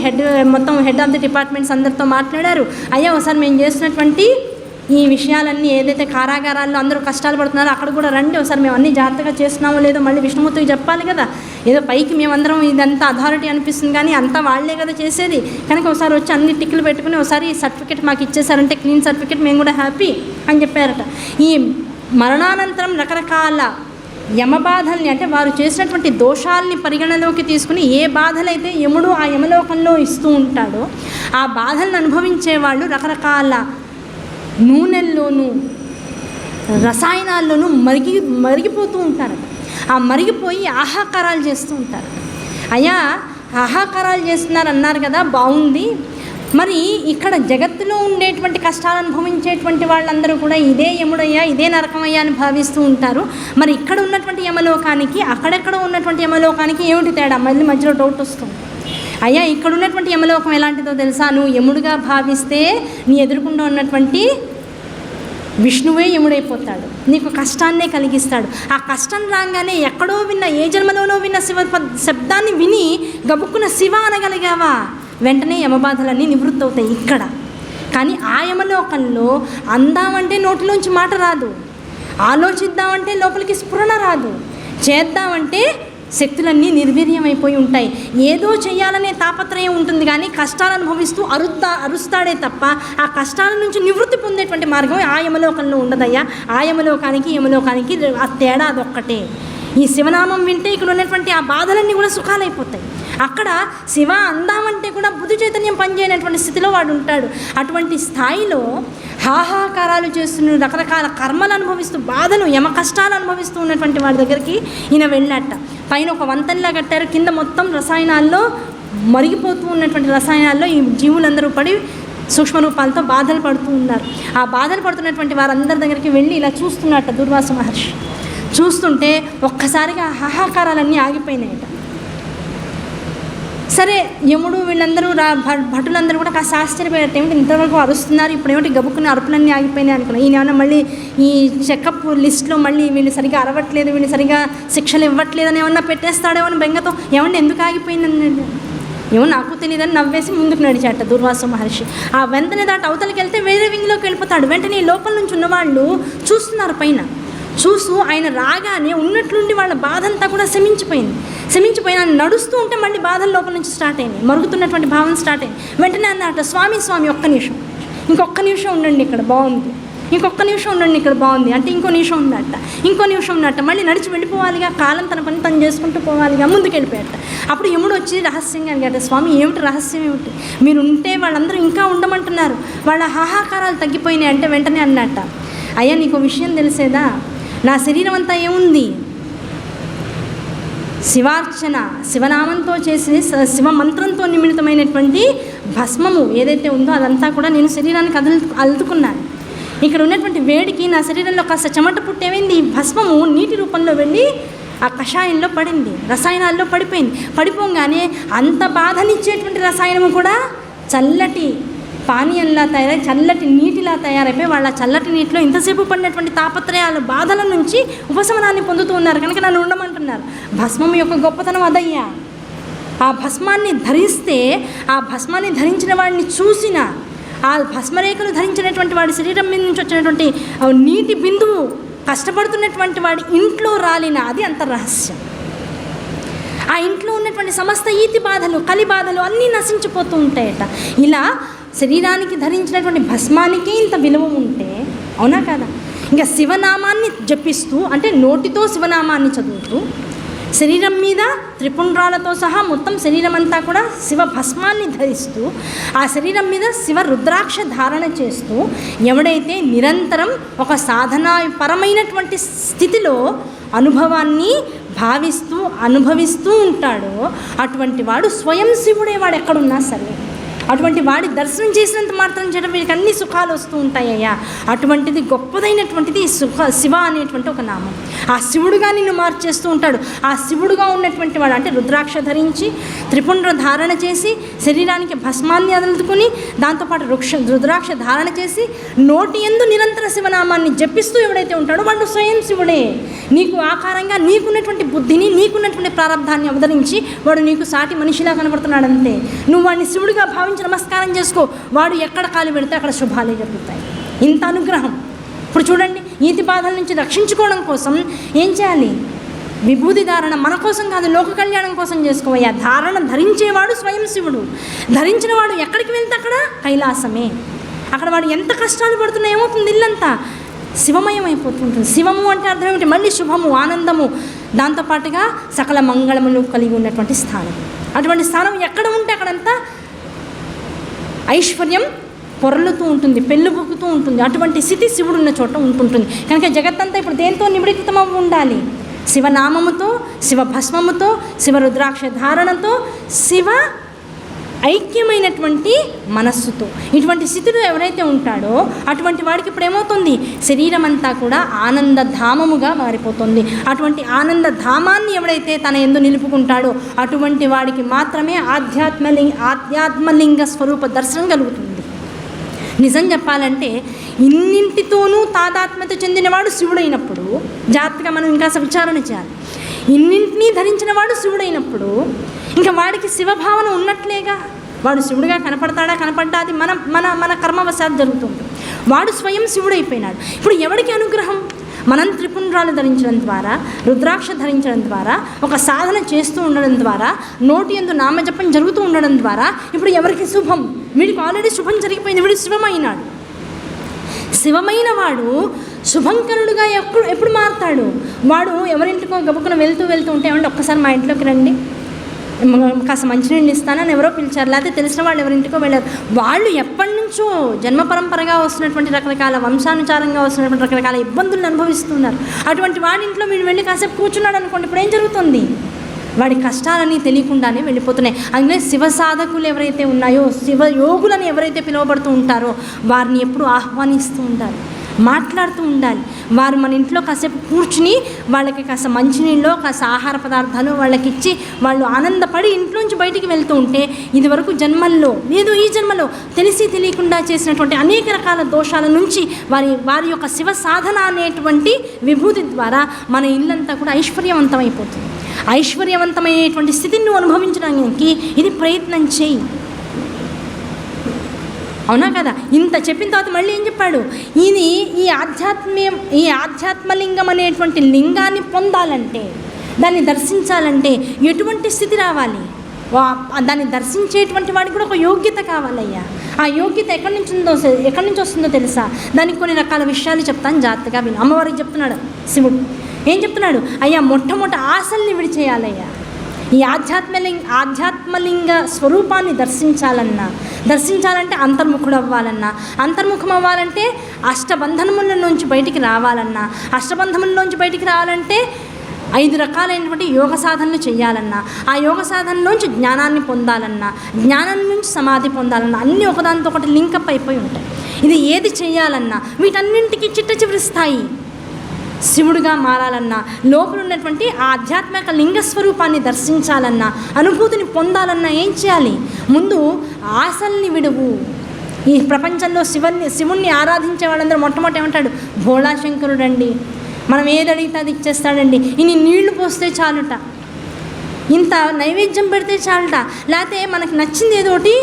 మొత్తం హెడ్ ఆఫ్ ది డిపార్ట్మెంట్స్ అందరితో మాట్లాడారు. అయ్యా ఒకసారి మేము చేస్తున్నటువంటి ఈ విషయాలన్నీ ఏదైతే కారాగారాల్లో అందరూ కష్టాలు పడుతున్నారో అక్కడ కూడా రండి, ఒకసారి మేము అన్నీ జాగ్రత్తగా చేస్తున్నామో లేదో మళ్ళీ విష్ణుమూర్తికి చెప్పాలి కదా. ఏదో పైకి మేమందరం ఇదంతా అథారిటీ అనిపిస్తుంది కానీ అంతా వాళ్ళే కదా చేసేది. కనుక ఒకసారి వచ్చి అన్ని టిక్కులు పెట్టుకుని ఒకసారి సర్టిఫికేట్ మాకు ఇచ్చేసారంటే క్లీన్ సర్టిఫికేట్, మేము కూడా హ్యాపీ అని చెప్పారట. ఈ మరణానంతరం రకరకాల యమబాధల్ని అంటే వారు చేసినటువంటి దోషాలని పరిగణలోకి తీసుకుని ఏ బాధలైతే యముడు ఆ యమలోకంలో ఇస్తూ ఉంటాడో ఆ బాధలను అనుభవించే వాళ్ళు రకరకాల నూనెల్లోనూ రసాయనాల్లోనూ మరిగిపోతూ ఉంటారు. ఆ మరిగిపోయి ఆహాకారాలు చేస్తూ ఉంటారు. అయ్యా ఆహాకారాలు చేస్తున్నారు అన్నారు కదా, బాగుంది. మరి ఇక్కడ జగత్తులో ఉండేటువంటి కష్టాలు అనుభవించేటువంటి వాళ్ళందరూ కూడా ఇదే యముడయ్యా, ఇదే నరకమయ్యా అని భావిస్తూ ఉంటారు. మరి ఇక్కడ ఉన్నటువంటి యమలోకానికి అక్కడెక్కడ ఉన్నటువంటి యమలోకానికి ఏమిటి తేడా? మళ్ళీ మధ్యలో డౌట్ వస్తుంది. అయ్యా ఇక్కడ ఉన్నటువంటి యమలోకం ఎలాంటిదో తెలుసా? నువ్వు యముడుగా భావిస్తే నీ ఎదురుకుండా ఉన్నటువంటి విష్ణువే యముడైపోతాడు, నీకు కష్టాన్నే కలిగిస్తాడు. ఆ కష్టం రాగానే ఎక్కడో విన్న, ఏ జన్మలోనో విన్న శివ శబ్దాన్ని విని గబుక్కున శివ అనగలిగావా, వెంటనే యమబాధలన్నీ నివృత్తి అవుతాయి ఇక్కడ. కానీ ఆ యమలోకంలో అందామంటే నోటిలోంచి మాట రాదు, ఆలోచిద్దామంటే లోపలికి స్ఫురణ రాదు, చేద్దామంటే శక్తులన్నీ నిర్వీర్యమైపోయి ఉంటాయి. ఏదో చేయాలనే తాపత్రయం ఉంటుంది కానీ కష్టాలు అనుభవిస్తూ అరుస్తాడే తప్ప ఆ కష్టాల నుంచి నివృత్తి పొందేటువంటి మార్గం ఆ యమలోకంలో ఉండదయ్యా. ఆ యమలోకానికి ఆ తేడా అదొక్కటే. ఈ శివనామం వింటే ఇక్కడ ఉన్నటువంటి ఆ బాధలన్నీ కూడా సుఖాలైపోతాయి. అక్కడ శివ అందామంటే కూడా బుద్ధి చైతన్యం పనిచేయనటువంటి స్థితిలో వాడు ఉంటాడు. అటువంటి స్థాయిలో హాహాకారాలు చేస్తున్న రకరకాల కర్మలు అనుభవిస్తూ బాధలు యమ కష్టాలు అనుభవిస్తూ ఉన్నటువంటి వాడి దగ్గరికి ఈయన వెళ్ళాట. పైన ఒక వంతెనలా కట్టారు, కింద మొత్తం రసాయనాల్లో మరిగిపోతూ ఉన్నటువంటి రసాయనాల్లో ఈ జీవులందరూ పడి సూక్ష్మరూపాలతో బాధలు పడుతూ ఉన్నారు. ఆ బాధలు పడుతున్నటువంటి వారందరి దగ్గరికి వెళ్ళి ఇలా చూస్తున్నట్ట దుర్వాస మహర్షి. చూస్తుంటే ఒక్కసారిగా హాహాకారాలన్నీ ఆగిపోయినాయట. సరే యముడు వీళ్ళందరూ భటులందరూ కూడా కాస్త ఆశ్చర్యపోయారు, ఏమిటి ఇంతవరకు అరుస్తున్నారు, ఇప్పుడు ఏమిటి గబుక్కున్న అరుపులన్నీ ఆగిపోయినాయి అనుకున్నాను. ఈయన ఏమన్నా మళ్ళీ ఈ చెకప్ లిస్ట్లో మళ్ళీ వీళ్ళు సరిగా అరవట్లేదు, వీళ్ళు సరిగా శిక్షలు ఇవ్వట్లేదని ఏమన్నా పెట్టేస్తాడేమో అని బెంగతో ఏమన్నా ఎందుకు ఆగిపోయిందని ఏమో నాకు తెలియదని నవ్వేసి ముందుకు నడిచాట దుర్వాస మహర్షి. ఆ వెంటనే దాటి అవతలకి వెళ్తే వేరే వింగ్లోకి వెళ్ళిపోతాడు. వెంటనే లోపల నుంచి ఉన్నవాళ్ళు చూస్తున్నారు, పైన చూస్తూ ఆయన రాగానే ఉన్నట్లుండి వాళ్ళ బాధ అంతా కూడా శమించిపోయిన నడుస్తూ ఉంటే మళ్ళీ బాధల లోపల నుంచి స్టార్ట్ అయినాయి, మరుగుతున్నటువంటి భావన స్టార్ట్ అయింది. వెంటనే అన్నట్టు స్వామి ఒక్క నిమిషం, ఇంకొక్క నిమిషం ఉండండి ఇక్కడ బాగుంది, ఇంకొక నిమిషం ఉండండి ఇక్కడ బాగుంది అంటే ఇంకో నిమిషం ఉన్నట్ట మళ్ళీ నడిచి వెళ్ళిపోవాలిగా, కాలం తన పని తను చేసుకుంటూ పోవాలిగా, ముందుకు వెళ్ళిపోయాట. అప్పుడు యముడు వచ్చి రహస్యంగా అడిగాట, స్వామి ఏమిటి రహస్యం ఏమిటి, మీరు ఉంటే వాళ్ళందరూ ఇంకా ఉండమంటున్నారు, వాళ్ళ హాహాకారాలు తగ్గిపోయినాయి అంటే వెంటనే అన్నట్ట, అయ్యా నీకు విషయం తెలిసేదా, నా శరీరం అంతా ఏముంది, శివార్చన శివనామంతో చేసి శివ మంత్రంతో నిమిళితమైనటువంటి భస్మము ఏదైతే ఉందో అదంతా కూడా నేను శరీరానికి అల్లుకున్నాను. ఇక్కడ ఉన్నటువంటి వేడికి నా శరీరంలో కాస్త చెమట పుట్టేమైంది, ఈ భస్మము నీటి రూపంలో వెళ్ళి ఆ కషాయంలో పడింది, రసాయనాల్లో పడిపోగానే అంత బాధనిచ్చేటువంటి రసాయనము కూడా చల్లటి పానీయంలా తయారై చల్లటి నీటిలా తయారైపోయి వాళ్ళ చల్లటి నీటిలో ఇంతసేపు పడినటువంటి తాపత్రయాలు బాధల నుంచి ఉపశమనాన్ని పొందుతూ ఉన్నారు. కనుక నన్ను ఉండమంటున్నారు. భస్మం యొక్క గొప్పతనం అదయ్యా. ఆ భస్మాన్ని ధరిస్తే ఆ భస్మాన్ని ధరించిన వాడిని చూసిన ఆ భస్మరేఖలు ధరించినటువంటి వాడి శరీరం మీద నుంచి వచ్చినటువంటి నీటి బిందువు కష్టపడుతున్నటువంటి వాడి ఇంట్లో రాలిన అది అంత రహస్యం. ఆ ఇంట్లో ఉన్నటువంటి సమస్త ఈతి బాధలు కలి బాధలు అన్నీ నశించిపోతూ ఉంటాయట. ఇలా శరీరానికి ధరించినటువంటి భస్మానికి ఇంత విలువ ఉంటే అవునా కదా, ఇంకా శివనామాన్ని జపిస్తూ అంటే నోటితో శివనామాన్ని చదువుతూ శరీరం మీద త్రిపుండ్రాలతో సహా మొత్తం శరీరం అంతా కూడా శివ భస్మాన్ని ధరిస్తూ ఆ శరీరం మీద శివ రుద్రాక్ష ధారణ చేస్తూ ఎవడైతే నిరంతరం ఒక సాధనాపరమైనటువంటి స్థితిలో అనుభవాన్ని అనుభవిస్తూ ఉంటాడో అటువంటి వాడు స్వయం శివుడే, వాడు ఎక్కడున్నా సరే అటువంటి వాడి దర్శనం చేసినంత మాత్రం చేయడం వీడికి అన్ని సుఖాలు వస్తూ ఉంటాయ్యా. అటువంటిది గొప్పదైనటువంటిది శివ అనేటువంటి ఒక నామం. ఆ శివుడుగా నిన్ను మార్చేస్తూ ఉంటాడు. ఆ శివుడుగా ఉన్నటువంటి వాడు అంటే రుద్రాక్ష ధరించి త్రిపుండ్ర ధారణ చేసి శరీరానికి భస్మాన్ని అదులుకొని దాంతోపాటు రుద్రాక్ష ధారణ చేసి నోటి యందు నిరంతర శివనామాన్ని జపిస్తూ ఎవడైతే ఉంటాడో వాడు స్వయం శివుడే. నీకు ఆకారంగా నీకున్నటువంటి బుద్ధిని నీకున్నటువంటి ప్రారంధాన్ని అవతరించి వాడు నీకు సాటి మనిషిలా కనబడుతున్నాడు అంతే. నువ్వు వాడిని శివుడిగా భావించి నమస్కారం చేసుకో, వాడు ఎక్కడ కాలు పెడితే అక్కడ శుభాలే జరుగుతాయి. ఇంత అనుగ్రహం. ఇప్పుడు చూడండి, ఈతి బాధల నుంచి రక్షించుకోవడం కోసం ఏం చేయాలి? విభూతి ధారణ మన కోసం కాదు, లోక కళ్యాణం కోసం చేసుకోవయ్యా. ధారణ ధరించేవాడు స్వయం శివుడు. ధరించిన వాడు ఎక్కడికి వెళ్తే అక్కడ కైలాసమే. అక్కడ వాడు ఎంత కష్టాలు పడుతున్నా ఏమవుతుంది? ఇల్లంతా శివమయం అయిపోతుంటుంది. శివము అంటే అర్థం ఏమిటి? మళ్ళీ శుభము, ఆనందము, దాంతోపాటుగా సకల మంగళములు కలిగి ఉన్నటువంటి స్థానం. అటువంటి స్థానం ఎక్కడ ఉంటే అక్కడంతా ఐశ్వర్యం పొరలుతూ ఉంటుంది, పెళ్ళుబుక్కుతూ ఉంటుంది. అటువంటి స్థితి శివుడు ఉన్న చోట ఉంటుంటుంది. కనుక జగత్తంతా ఇప్పుడు దేంతో నిబిడీకృతమై ఉండాలి? శివనామముతో, శివ భస్మముతో, శివ రుద్రాక్ష ధారణతో, శివ ఐక్యమైనటువంటి మనస్సుతో. ఇటువంటి స్థితిలో ఎవరైతే ఉంటాడో అటువంటి వాడికి ఇప్పుడు ఏమవుతుంది? శరీరం అంతా కూడా ఆనందధామముగా మారిపోతుంది. అటువంటి ఆనందధామాన్ని ఎవడైతే తన యందు నిలుపుకుంటాడో అటువంటి వాడికి మాత్రమే ఆధ్యాత్మలింగ స్వరూప దర్శనం కలుగుతుంది. నిజం చెప్పాలంటే ఇన్నింటితోనూ తాదాత్మ్యత చెందినవాడు శివుడైనప్పుడు, జాగ్రత్తగా మనం ఇంకా విచారణ చేయాలి. ఇన్నింటినీ ధరించిన వాడు శివుడైనప్పుడు ఇంకా వాడికి శివభావన ఉన్నట్లేగా. వాడు శివుడిగా కనపడతాడా? కనపడ్డా అది మన మన మన కర్మవశాత్తు జరుగుతుంది. వాడు స్వయం శివుడైపోయినాడు. ఇప్పుడు ఎవరికి అనుగ్రహం? మనం త్రిపుండ్రాలు ధరించడం ద్వారా, రుద్రాక్ష ధరించడం ద్వారా, ఒక సాధన చేస్తూ ఉండడం ద్వారా, నోటి యందు నామజపం జరుగుతూ ఉండడం ద్వారా ఇప్పుడు ఎవరికి శుభం? వీడికి ఆల్రెడీ శుభం జరిగిపోయింది. వీడు శివమైనాడు. శివమైన వాడు శుభంకరుడుగా ఎప్పుడు మారుతాడు? వాడు ఎవరింటికో గబుక్కున వెళ్తూ ఉంటే ఏమంటే ఒక్కసారి మా ఇంట్లోకి రండి, కాస్త మంచినీళ్ళు ఇస్తానని ఎవరో పిలిచారు, లేకపోతే తెలిసిన వాళ్ళు ఎవరింటికో వెళ్ళారు. వాళ్ళు ఎప్పటి నుంచో జన్మ పరంపరగా వస్తున్నటువంటి రకరకాల వంశానుచారంగా వస్తున్నటువంటి రకరకాల ఇబ్బందులను అనుభవిస్తున్నారు. అటువంటి వాడి ఇంట్లో వీడు వెళ్ళి కాసేపు కూర్చున్నాడు అనుకోండి, ఇప్పుడు ఏం జరుగుతుంది? వాడి కష్టాలని తెలియకుండానే వెళ్ళిపోతున్నాయి. అందుకనే శివ సాధకులు ఎవరైతే ఉన్నాయో, శివ యోగులని ఎవరైతే పిలువబడుతూ ఉంటారో వారిని ఎప్పుడు ఆహ్వానిస్తూ ఉండాలి, మాట్లాడుతూ ఉండాలి. వారు మన ఇంట్లో కాసేపు కూర్చుని వాళ్ళకి కాస్త మంచినీళ్ళు, కాస్త ఆహార పదార్థాలు వాళ్ళకి ఇచ్చి వాళ్ళు ఆనందపడి ఇంట్లోంచి బయటికి వెళ్తూ ఉంటే ఇదివరకు జన్మల్లో లేదు ఈ జన్మలో తెలిసి తెలియకుండా చేసినటువంటి అనేక రకాల దోషాల నుంచి వారి యొక్క శివ సాధన అనేటువంటి విభూతి ద్వారా మన ఇల్లంతా కూడా ఐశ్వర్యవంతమైపోతుంది. ఐశ్వర్యవంతమైనటువంటి స్థితిని నువ్వు అనుభవించడానికి ఇది ప్రయత్నం చేయి. అవునా కదా? ఇంత చెప్పిన తర్వాత మళ్ళీ ఏం చెప్పాడు? ఈ ఆధ్యాత్మలింగం అనేటువంటి లింగాన్ని పొందాలంటే, దాన్ని దర్శించాలంటే ఎటువంటి స్థితి రావాలి? దాన్ని దర్శించేటువంటి వాడికి కూడా ఒక యోగ్యత కావాలయ్యా. ఆ యోగ్యత ఎక్కడి నుంచి వస్తుందో తెలుసా? దానికి కొన్ని రకాల విషయాలు చెప్తాను, జాగ్రత్తగా విను. అమ్మవారికి చెప్తున్నాడు శివుడు. ఏం చెప్తున్నాడు? అయ్యా, మొట్టమొదటి ఆశల్ని విడిచేయాలయ్యా. ఈ ఆధ్యాత్మలింగ స్వరూపాన్ని దర్శించాలంటే అంతర్ముఖుడు అవ్వాలన్నా, అంతర్ముఖం అవ్వాలంటే అష్టబంధనముల నుంచి బయటికి రావాలన్నా, అష్టబంధముల్లోంచి బయటికి రావాలంటే 5 రకాలైనటువంటి యోగ సాధనలు చేయాలన్నా, ఆ యోగ సాధనలోంచి జ్ఞానాన్ని పొందాలన్నా, జ్ఞానం నుంచి సమాధి పొందాలన్నా అన్నీ ఒకదానితో ఒకటి లింకప్ అయిపోయి ఉంటాయి. ఇది ఏది చేయాలన్నా వీటన్నింటికి చిట్ట చివరి స్థాయి శివుడిగా మారాలన్నా, లోపల ఉన్నటువంటి ఆ ఆధ్యాత్మిక లింగస్వరూపాన్ని దర్శించాలన్నా, అనుభూతిని పొందాలన్నా ఏం చేయాలి? ముందు ఆశల్ని విడువు. ఈ ప్రపంచంలో శివుణ్ణి ఆరాధించే వాళ్ళందరూ మొట్టమొదటి ఏమంటాడు? భోళాశంకరుడు అండి, మనం ఏది అడిగితే అది ఇచ్చేస్తాడండి, ఇన్ని నీళ్లు పోస్తే చాలుట, ఇంత నైవేద్యం పెడితే చాలుట, లేకపోతే మనకి నచ్చింది ఏదోటి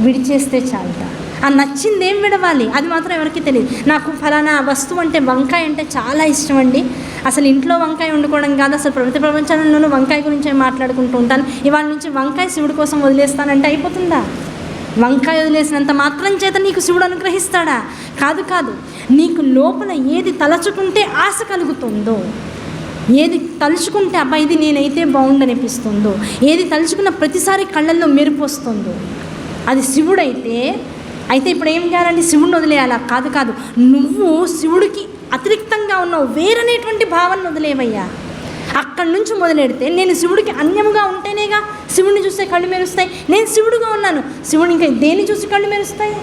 విడిచేస్తే చాలుట. ఆ నచ్చింది ఏం విడవాలి అది మాత్రం ఎవరికి తెలియదు. నాకు ఫలానా వస్తువు అంటే వంకాయ అంటే చాలా ఇష్టం అండి, అసలు ఇంట్లో వంకాయ వండుకోవడం కాదు, అసలు ప్రపంచంలోనూ వంకాయ గురించే మాట్లాడుకుంటూ ఉంటాను, ఇవాళ నుంచి వంకాయ శివుడి కోసం వదిలేస్తానంటే అయిపోతుందా? వంకాయ వదిలేసినంత మాత్రం చేత నీకు శివుడు అనుగ్రహిస్తాడా? కాదు. నీకు లోపల ఏది తలచుకుంటే ఆశ కలుగుతుందో, ఏది తలుచుకుంటే అబ్బా ఇది నేనైతే బాగుండనిపిస్తుందో, ఏది తలుచుకున్న ప్రతిసారి కళ్ళల్లో మెరుపు వస్తుందో అది శివుడైతే ఇప్పుడు ఏం చేయాలండి? శివుడిని వదిలేయాలా? కాదు, నువ్వు శివుడికి అతిరిక్తంగా ఉన్నావు, వేరనేటువంటి భావన వదిలేవయ్యా. అక్కడి నుంచి మొదలెడితే నేను శివుడికి అన్యముగా ఉంటేనేగా శివుడిని చూస్తే కళ్ళు మెరుస్తాయి. నేను శివుడుగా ఉన్నాను, శివుడు ఇంకా దేన్ని చూసి కళ్ళు మెరుస్తాయి?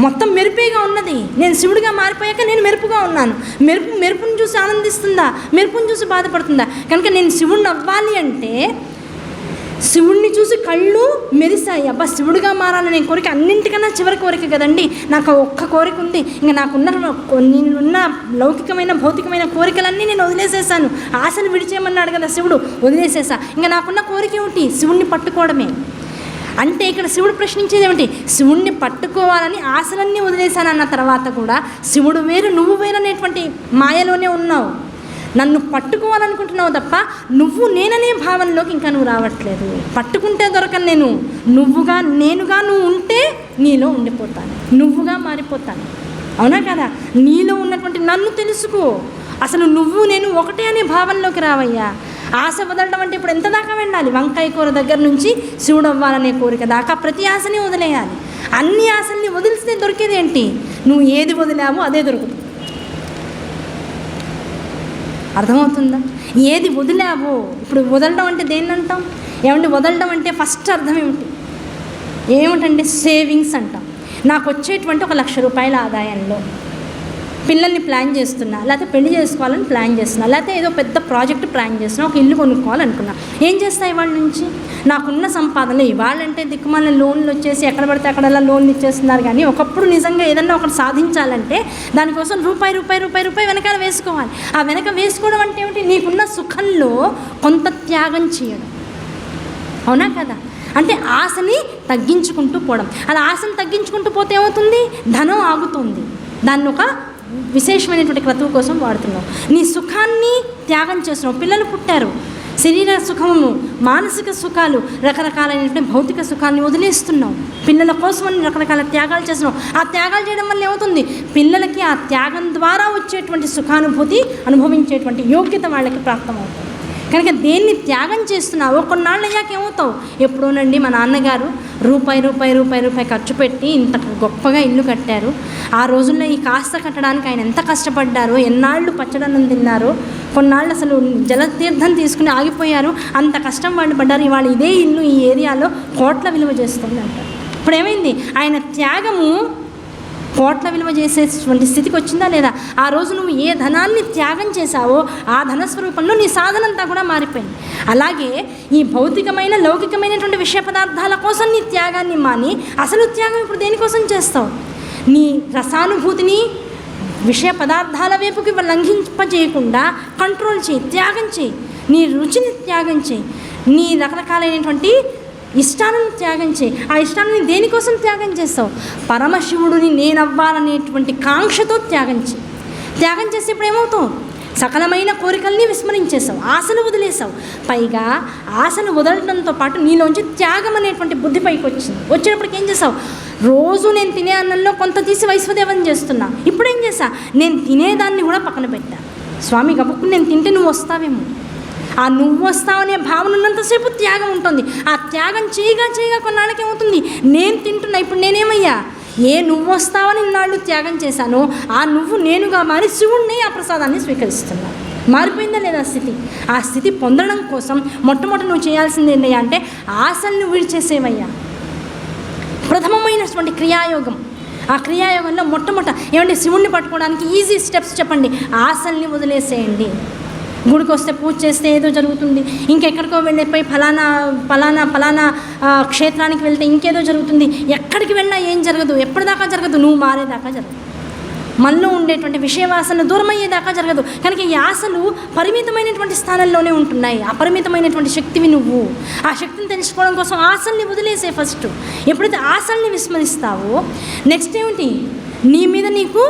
మొత్తం మెరుపేగా ఉన్నది. నేను శివుడిగా మారిపోయాక నేను మెరుపుగా ఉన్నాను. మెరుపుని చూసి ఆనందిస్తుందా, మెరుపుని చూసి బాధపడుతుందా? కనుక నేను శివుడిని అవ్వాలి అంటే శివుడిని చూసి కళ్ళు మెరిసాయి. అబ్బా శివుడిగా మారాలనే కోరిక అన్నింటికన్నా చివరి కోరిక కదండి. నాకు ఒక్క కోరిక ఉంది, ఇంకా నేనున్న లౌకికమైన భౌతికమైన కోరికలన్నీ నేను వదిలేసేసాను. ఆశలు విడిచేయమన్నాడు కదా శివుడు, వదిలేసేసా. ఇంకా నాకున్న కోరిక ఏమిటి? శివుణ్ణి పట్టుకోవడమే. అంటే ఇక్కడ శివుడు ప్రశ్నించేది ఏమిటి? శివుణ్ణి పట్టుకోవాలని ఆశలన్నీ వదిలేశానన్న తర్వాత కూడా శివుడు వేరు నువ్వు వేరు అనేటువంటి మాయలోనే ఉన్నావు. నన్ను పట్టుకోవాలనుకుంటున్నావు తప్ప నువ్వు నేననే భావనలోకి ఇంకా నువ్వు రావట్లేదు. పట్టుకుంటే దొరకను నేను. నువ్వుగా నేనుగా నువ్వు ఉంటే నీలో ఉండిపోతాను, నువ్వుగా మారిపోతాను. అవునా కదా? నీలో ఉన్నటువంటి నన్ను తెలుసుకో. అసలు నువ్వు నేను ఒకటే అనే భావనలోకి రావయ్యా. ఆశ వదలడం అంటే ఇప్పుడు ఎంత దాకా వెళ్ళాలి? వంకాయ కూర దగ్గర నుంచి శివుడు అవ్వాలనే కోరిక దాకా ప్రతి ఆశని వదిలేయాలి. అన్ని ఆశల్ని వదిలిస్తే దొరికేది ఏంటి? నువ్వు ఏది వదిలావో అదే దొరుకుతుంది. అర్థమవుతుందా? ఏది వదిలావో. ఇప్పుడు వదలడం అంటే దేన్ని అంటాం? ఏమంటే వదలడం అంటే ఫస్ట్ అర్థం ఏమిటంటే సేవింగ్స్ అంటాం. నాకు వచ్చేటువంటి 1 లక్ష రూపాయల ఆదాయంలో పిల్లల్ని ప్లాన్ చేస్తున్నా, లేకపోతే పెళ్లి చేసుకోవాలని ప్లాన్ చేస్తున్నా, లేకపోతే ఏదో పెద్ద ప్రాజెక్ట్ ప్లాన్ చేస్తున్నా, ఒక ఇల్లు కొనుక్కోవాలనుకున్నా. ఏం చేస్తా ఇవాళ నుంచి? నాకున్న సంపాదన ఇవాళంటే దిక్కుమాల లోన్లు వచ్చేసి ఎక్కడ పడితే అక్కడల్లా లోన్లు ఇచ్చేస్తున్నారు. కానీ ఒకప్పుడు నిజంగా ఏదన్నా ఒకటి సాధించాలంటే దానికోసం రూపాయి వెనకాల వేసుకోవాలి. ఆ వెనక వేసుకోవడం అంటే ఏమిటి? నీకున్న సుఖంలో కొంత త్యాగం చేయడం. అవునా కదా? అంటే ఆశని తగ్గించుకుంటూ పోవడం. అలా ఆశను తగ్గించుకుంటూ పోతే ఏమవుతుంది? ధనం ఆగుతుంది. దాన్ని ఒక విశేషమైనటువంటి క్రతువు కోసం వాడుతున్నావు. నీ సుఖాన్ని త్యాగం చేస్తున్నావు. పిల్లలు పుట్టారు, శరీర సుఖము, మానసిక సుఖాలు, రకరకాలైనటువంటి భౌతిక సుఖాన్ని వదిలేస్తున్నావు. పిల్లల కోసం రకరకాల త్యాగాలు చేస్తున్నావు. ఆ త్యాగాలు చేయడం వల్ల ఏమవుతుంది? పిల్లలకి ఆ త్యాగం ద్వారా వచ్చేటువంటి సుఖానుభూతి అనుభవించేటువంటి యోగ్యత వాళ్ళకి ప్రాప్తమవుతుంది. కనుక దేన్ని త్యాగం చేస్తున్నావో కొన్నాళ్ళు అయ్యాక ఏమవుతావు? ఎప్పుడోనండి మా నాన్నగారు రూపాయి ఖర్చు పెట్టి ఇంత గొప్పగా ఇల్లు కట్టారు. ఆ రోజుల్లో ఈ కాస్త కట్టడానికి ఆయన ఎంత కష్టపడ్డారో, ఎన్నాళ్ళు పచ్చడన్నం తిన్నారో, కొన్నాళ్ళు అసలు జలతీర్థం తీసుకుని ఆగిపోయారు. అంత కష్టం వాళ్ళు పడ్డారు. ఇవాళ ఇదే ఇల్లు ఈ ఏరియాలో కోట్ల విలువ చేస్తుంది అంటారు. ఇప్పుడు ఏమైంది? ఆయన త్యాగము కోట్ల విలువ చేసేటువంటి స్థితికి వచ్చిందా లేదా? ఆ రోజు నువ్వు ఏ ధనాన్ని త్యాగం చేశావో ఆ ధనస్వరూపంలో నీ సాధనంతా కూడా మారిపోయింది. అలాగే ఈ భౌతికమైన లౌకికమైనటువంటి విషయ పదార్థాల కోసం నీ త్యాగాన్ని మాని అసలు త్యాగం ఇప్పుడు దేనికోసం చేస్తావు? నీ రసానుభూతిని విషయ పదార్థాల వైపుకి లంఘింపజేయకుండా కంట్రోల్ చేయి, త్యాగం చేయి. నీ రుచిని త్యాగం చేయి, నీ రకరకాలైనటువంటి ఇష్టాలను త్యాగం చేయి. ఆ ఇష్టాన్ని దేనికోసం త్యాగం చేస్తావు? పరమశివుడిని నేనవ్వాలనేటువంటి కాంక్షతో త్యాగం చేయి. త్యాగం చేసి ఇప్పుడు ఏమవుతావు? సకలమైన కోరికల్ని విస్మరించేసావు, ఆశలు వదిలేసావు. పైగా ఆశను వదలడంతో పాటు నీలోంచి త్యాగం అనేటువంటి బుద్ధి పైకి వచ్చింది. వచ్చేటప్పటికి ఏం చేసావు? రోజు నేను తినే అన్నంలో కొంత తీసి వైశ్వదేవం చేస్తున్నా. ఇప్పుడు ఏం చేసా? నేను తినేదాన్ని కూడా పక్కన పెట్టా. స్వామి గబుక్కు నేను తింటే నువ్వు వస్తావేమో, ఆ నువ్వు వస్తావనే భావన ఉన్నంతసేపు త్యాగం ఉంటుంది. ఆ త్యాగం చేయగా కొన్నాళ్ళకి ఏమవుతుంది? నేను తింటున్నా. ఇప్పుడు నేనేమయ్యా? నువ్వు వస్తావని ఇన్నాళ్ళు త్యాగం చేశాను, ఆ నువ్వు నేనుగా మారి శివుణ్ణి ఆ ప్రసాదాన్ని స్వీకరిస్తున్నా. మారిపోయిందా లేదా స్థితి? ఆ స్థితి పొందడం కోసం మొట్టమొదటి నువ్వు చేయాల్సింది ఏంటయ్యా అంటే ఆశలను విడిచేసేవయ్యా. ప్రథమమైనటువంటి క్రియాయోగం. ఆ క్రియాయోగంలో ఏమంటే శివుణ్ణి పట్టుకోవడానికి ఈజీ స్టెప్స్ చెప్పండి. ఆశల్ని వదిలేసేయండి. గుడికి వస్తే పూజ చేస్తే ఏదో జరుగుతుంది, ఇంకెక్కడికో వెళ్ళిపోయి ఫలానా క్షేత్రానికి వెళ్తే ఇంకేదో జరుగుతుంది. ఎక్కడికి వెళ్ళినా ఏం జరగదు, ఎప్పటిదాకా జరగదు? నువ్వు మారేదాకా జరగదు. మనలో ఉండేటువంటి విషయవాసన దూరం అయ్యేదాకా జరగదు. కనుక ఈ ఆశలు పరిమితమైనటువంటి స్థానంలోనే ఉంటున్నాయి. అపరిమితమైనటువంటి శక్తివి నువ్వు. ఆ శక్తిని తెలుసుకోవడం కోసం ఆశల్ని వదిలేసే. ఫస్ట్ ఎప్పుడైతే ఆశల్ని విస్మరిస్తావో నెక్స్ట్ ఏమిటి? నీ మీద నీకు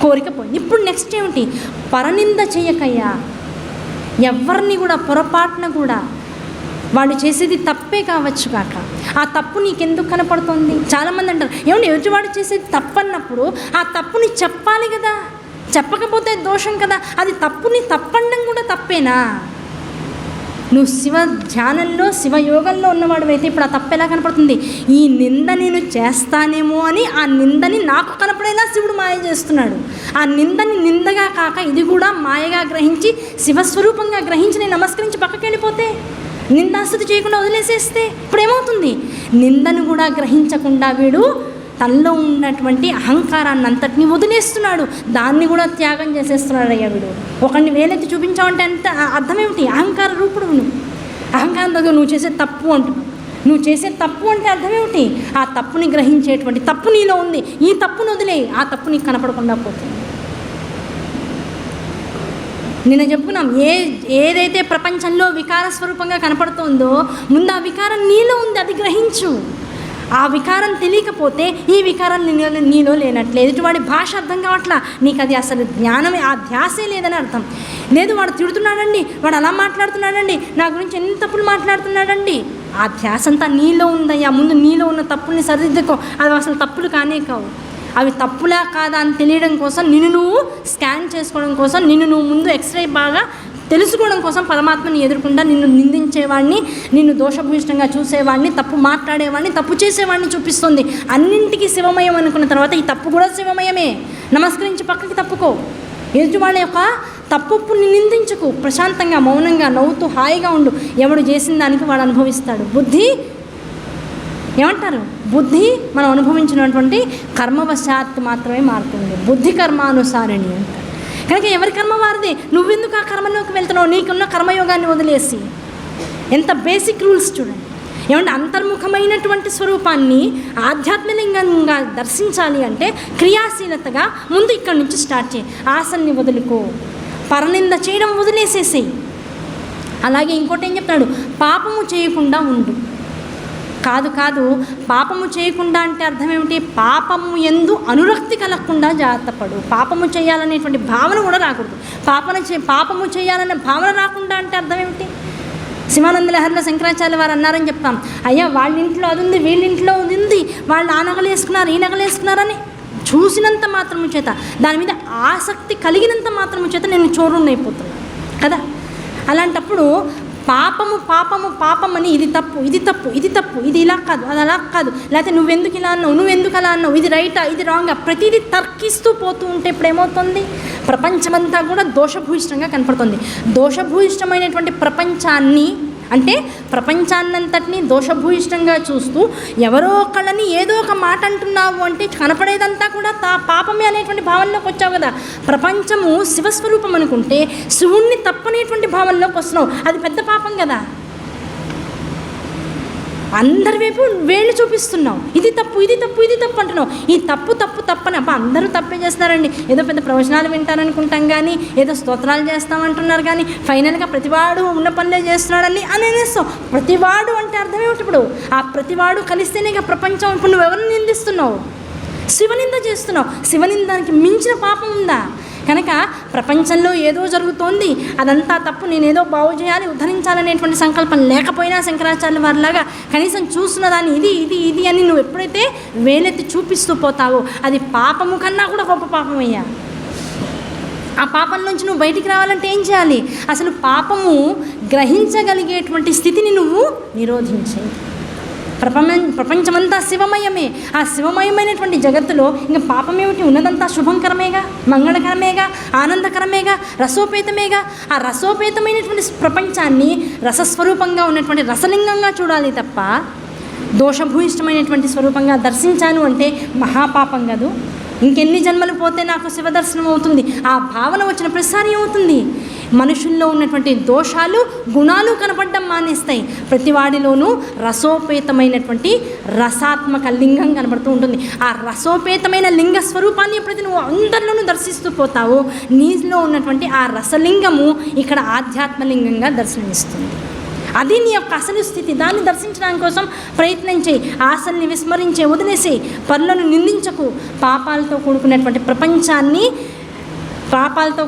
కోరిక పోయింది. ఇప్పుడు నెక్స్ట్ ఏమిటి? పరనింద చేయకయ్యా. ఎవరిని కూడా పొరపాటున కూడా వాళ్ళు చేసేది తప్పే కావచ్చు కాక ఆ తప్పు నీకెందుకు కనపడుతుంది? చాలామంది అంటారు, ఏమంటే ఎదుటివాడు చేసేది తప్పన్నప్పుడు ఆ తప్పుని చెప్పాలి కదా, చెప్పకపోతే దోషం కదా. అది తప్పుని తప్పండం కూడా తప్పేనా? నువ్వు శివ ధ్యానంలో శివయోగంలో ఉన్నవాడు అయితే ఇప్పుడు ఆ తప్పు ఎలా కనపడుతుంది? ఈ నింద నేను చేస్తానేమో అని ఆ నిందని నాకు కనపడేలా శివుడు మాయ చేస్తున్నాడు. ఆ నిందని నిందగా కాక ఇది కూడా మాయగా గ్రహించి శివస్వరూపంగా గ్రహించి నేను నమస్కరించి పక్కకి వెళ్ళిపోతే, నిందాస్తుతి చేయకుండా వదిలేసేస్తే ఇప్పుడు ఏమవుతుంది? నిందను కూడా గ్రహించకుండా వీడు తనలో ఉన్నటువంటి అహంకారాన్ని అంతటిని వదిలేస్తున్నాడు, దాన్ని కూడా త్యాగం చేసేస్తున్నాడు. అయ్యా వీడు ఒకరిని వేలెత్తి చూపించావంటే అంత అర్థం ఏమిటి? అహంకార రూపుడు నువ్వు. అహంకారం దగ్గర నువ్వు చేసే తప్పు అంటున్నావు. నువ్వు చేసే తప్పు అంటే అర్థం ఏమిటి? ఆ తప్పుని గ్రహించేటువంటి తప్పు నీలో ఉంది, ఈ తప్పును వదిలే, ఆ తప్పు నీకు కనపడకుండా పోతుంది. నిన్న చెప్పుకున్నాం, ఏదైతే ప్రపంచంలో వికార స్వరూపంగా కనపడుతుందో ముందు ఆ వికారం నీలో ఉంది, అది గ్రహించు. ఆ వికారం తెలియకపోతే ఈ వికారం నీలో లేనట్లే. ఎదుటివాడి భాష అర్థం కావట్లా, నీకు అది అసలు జ్ఞానమే, ఆ ధ్యాసే లేదని అర్థం. లేదు వాడు తిడుతున్నాడండి, వాడు అలా మాట్లాడుతున్నాడండి, నా గురించి ఎన్ని తప్పులు మాట్లాడుతున్నాడండి, ఆ ధ్యాస అంతా నీలో ఉందయ్యా. ముందు నీలో ఉన్న తప్పుల్ని సరిదిద్దుకో. అవి అసలు తప్పులు కానే కావు. అవి తప్పులా కాదా అని తెలియడం కోసం, నిన్ను నువ్వు స్కాన్ చేసుకోవడం కోసం, నిన్ను నువ్వు ముందు ఎక్స్రే బాగా తెలుసుకోవడం కోసం పరమాత్మని ఎదుర్కొండా నిన్ను నిందించేవాడిని, నిన్ను దోషభూయిష్టంగా చూసేవాడిని, తప్పు మాట్లాడేవాడిని, తప్పు చేసేవాడిని చూపిస్తుంది. అన్నింటికీ శివమయం అనుకున్న తర్వాత ఈ తప్పు కూడా శివమయమే. నమస్కరించి పక్కకి తప్పుకో. ఎదుటి వాళ్ళ యొక్క తప్పుని నిందించుకు. ప్రశాంతంగా మౌనంగా నవ్వుతూ హాయిగా ఉండు. ఎవడు చేసిన దానికి వాడు అనుభవిస్తాడు. బుద్ధి ఏమంటారు? బుద్ధి మనం అనుభవించినటువంటి కర్మవశాత్తు మాత్రమే మారుతుంది. బుద్ధి కర్మానుసారిణి అంటారు. కనుక ఎవరి కర్మ వారిదే. నువ్వెందుకు ఆ కర్మలోకి వెళ్తున్నావు? నీకున్న కర్మయోగాన్ని వదిలేసి. ఎంత బేసిక్ రూల్స్ చూడండి. ఏమంటే అంతర్ముఖమైనటువంటి స్వరూపాన్ని ఆధ్యాత్మికంగా దర్శించాలి అంటే క్రియాశీలతగా ముందు ఇక్కడి నుంచి స్టార్ట్ చేయి. ఆసన్ని వదులుకో, పరనింద చేయడం వదిలేసేసేయి. అలాగే ఇంకోటి ఏం చెప్తాడు? పాపము చేయకుండా ఉండు. కాదు పాపము చేయకుండా అంటే అర్థం ఏమిటి? పాపము యందు అనురక్తి కలగకుండా జాగ్రత్తపడు. పాపము చేయాలనేటువంటి భావన కూడా రాకూడదు. పాపము చేయాలనే భావన రాకుండా అంటే అర్థం ఏమిటి? శివానంద లహరిలో శంకరాచార్య వారు అన్నారని చెప్తాం. అయ్యా వాళ్ళ ఇంట్లో అది ఉంది, వీళ్ళ ఇంట్లో ఉంది, వాళ్ళు ఆ నగలు వేసుకున్నారు, ఈ నగలు వేసుకున్నారని చూసినంత మాత్రము చేత, దాని మీద ఆసక్తి కలిగినంత మాత్రము చేత నేను చోరున్నైపోతున్నాను కదా. అలాంటప్పుడు పాపం అని ఇది తప్పు, ఇది ఇలా కాదు, అది అలా కాదు, లేకపోతే నువ్వెందుకు ఇలా అన్నావు, నువ్వెందుకు అలా అన్నావు, ఇది రైటా, ఇది రాంగా, ప్రతిదీ తర్కిస్తూ పోతూ ఉంటే ఇప్పుడు ఏమవుతుంది? ప్రపంచమంతా కూడా దోషభూయిష్టంగా కనపడుతుంది. దోషభూయిష్టమైనటువంటి ప్రపంచాన్ని అంటే ప్రపంచాన్నంతటినీ దోషభూయిష్టంగా చూస్తూ ఎవరో ఒకళ్ళని ఏదో ఒక మాట అంటున్నావు అంటే కనపడేదంతా కూడా పాపమే అనేటువంటి భావనలోకి వచ్చావు కదా. ప్రపంచము శివస్వరూపం అనుకుంటే శివుణ్ణి తప్పనేటువంటి భావనలోకి వస్తున్నావు, అది పెద్ద పాపం కదా. అందరి వైపు వేళ్ళు చూపిస్తున్నావు, ఇది తప్పు అంటున్నావు. ఈ తప్పు అని అందరూ తప్పే చేస్తున్నారండి. ఏదో పెద్ద ప్రవచనాలు వింటారనుకుంటాం కానీ, ఏదో స్తోత్రాలు చేస్తామంటున్నారు కానీ, ఫైనల్గా ప్రతివాడు ఉన్న పనులే చేస్తున్నాడని అనేస్తావు. ప్రతివాడు అంటే అర్థం ఏమిటి? ఇప్పుడు ఆ ప్రతివాడు కలిస్తేనే ఇక ప్రపంచం. ఇప్పుడు నువ్వు ఎవరిని నిందిస్తున్నావు? శివనింద చేస్తున్నావు. శివనిందానికి మించిన పాపం ఉందా? కనుక ప్రపంచంలో ఏదో జరుగుతోంది, అదంతా తప్పు, నేనేదో బాగు చేయాలి, ఉద్ధరించాలనేటువంటి సంకల్పం లేకపోయినా శంకరాచార్యుల వారిలాగా కనీసం చూస్తున్న దాన్ని ఇది అని నువ్వు ఎప్పుడైతే వేలెత్తి చూపిస్తూ పోతావో అది పాపము కన్నా కూడా గొప్ప పాపమయ్యా. ఆ పాపం నుంచి నువ్వు బయటికి రావాలంటే ఏం చేయాలి? అసలు పాపము గ్రహించగలిగేటువంటి స్థితిని నువ్వు నిరోధించే. ప్రపంచమంతా శివమయమే. ఆ శివమయమైనటువంటి జగత్తులో ఇంకా పాపం ఏమిటి? ఉన్నదంతా శుభంకరమేగా, మంగళకరమేగా, ఆనందకరమేగా, రసోపేతమేగా. ఆ రసోపేతమైనటువంటి ప్రపంచాన్ని రసస్వరూపంగా ఉన్నటువంటి రసలింగంగా చూడాలి తప్ప దోషభూయిష్టమైనటువంటి స్వరూపంగా దర్శించాను అంటే మహాపాపం కాదు. ఇంకెన్ని జన్మలు పోతే నాకు శివదర్శనం అవుతుంది, ఆ భావన వచ్చిన ప్రతిసారి అవుతుంది. మనుషుల్లో ఉన్నటువంటి దోషాలు గుణాలు కనపడడం మానేస్తాయి. ప్రతివాడిలోనూ రసోపేతమైనటువంటి రసాత్మక లింగం కనబడుతూ ఉంటుంది. ఆ రసోపేతమైన లింగ స్వరూపాన్ని ఎప్పుడైతే నువ్వు అందరిలోనూ దర్శిస్తూ పోతావో నీలో ఉన్నటువంటి ఆ రసలింగము ఇక్కడ ఆధ్యాత్మలింగంగా దర్శనమిస్తుంది. అది నీ యొక్క అసలు స్థితి. దాన్ని దర్శించడానికి కోసం ప్రయత్నం చేయి. ఆశల్ని విస్మరించే, వదిలేసి, పరులను నిందించకు. పాపాలతో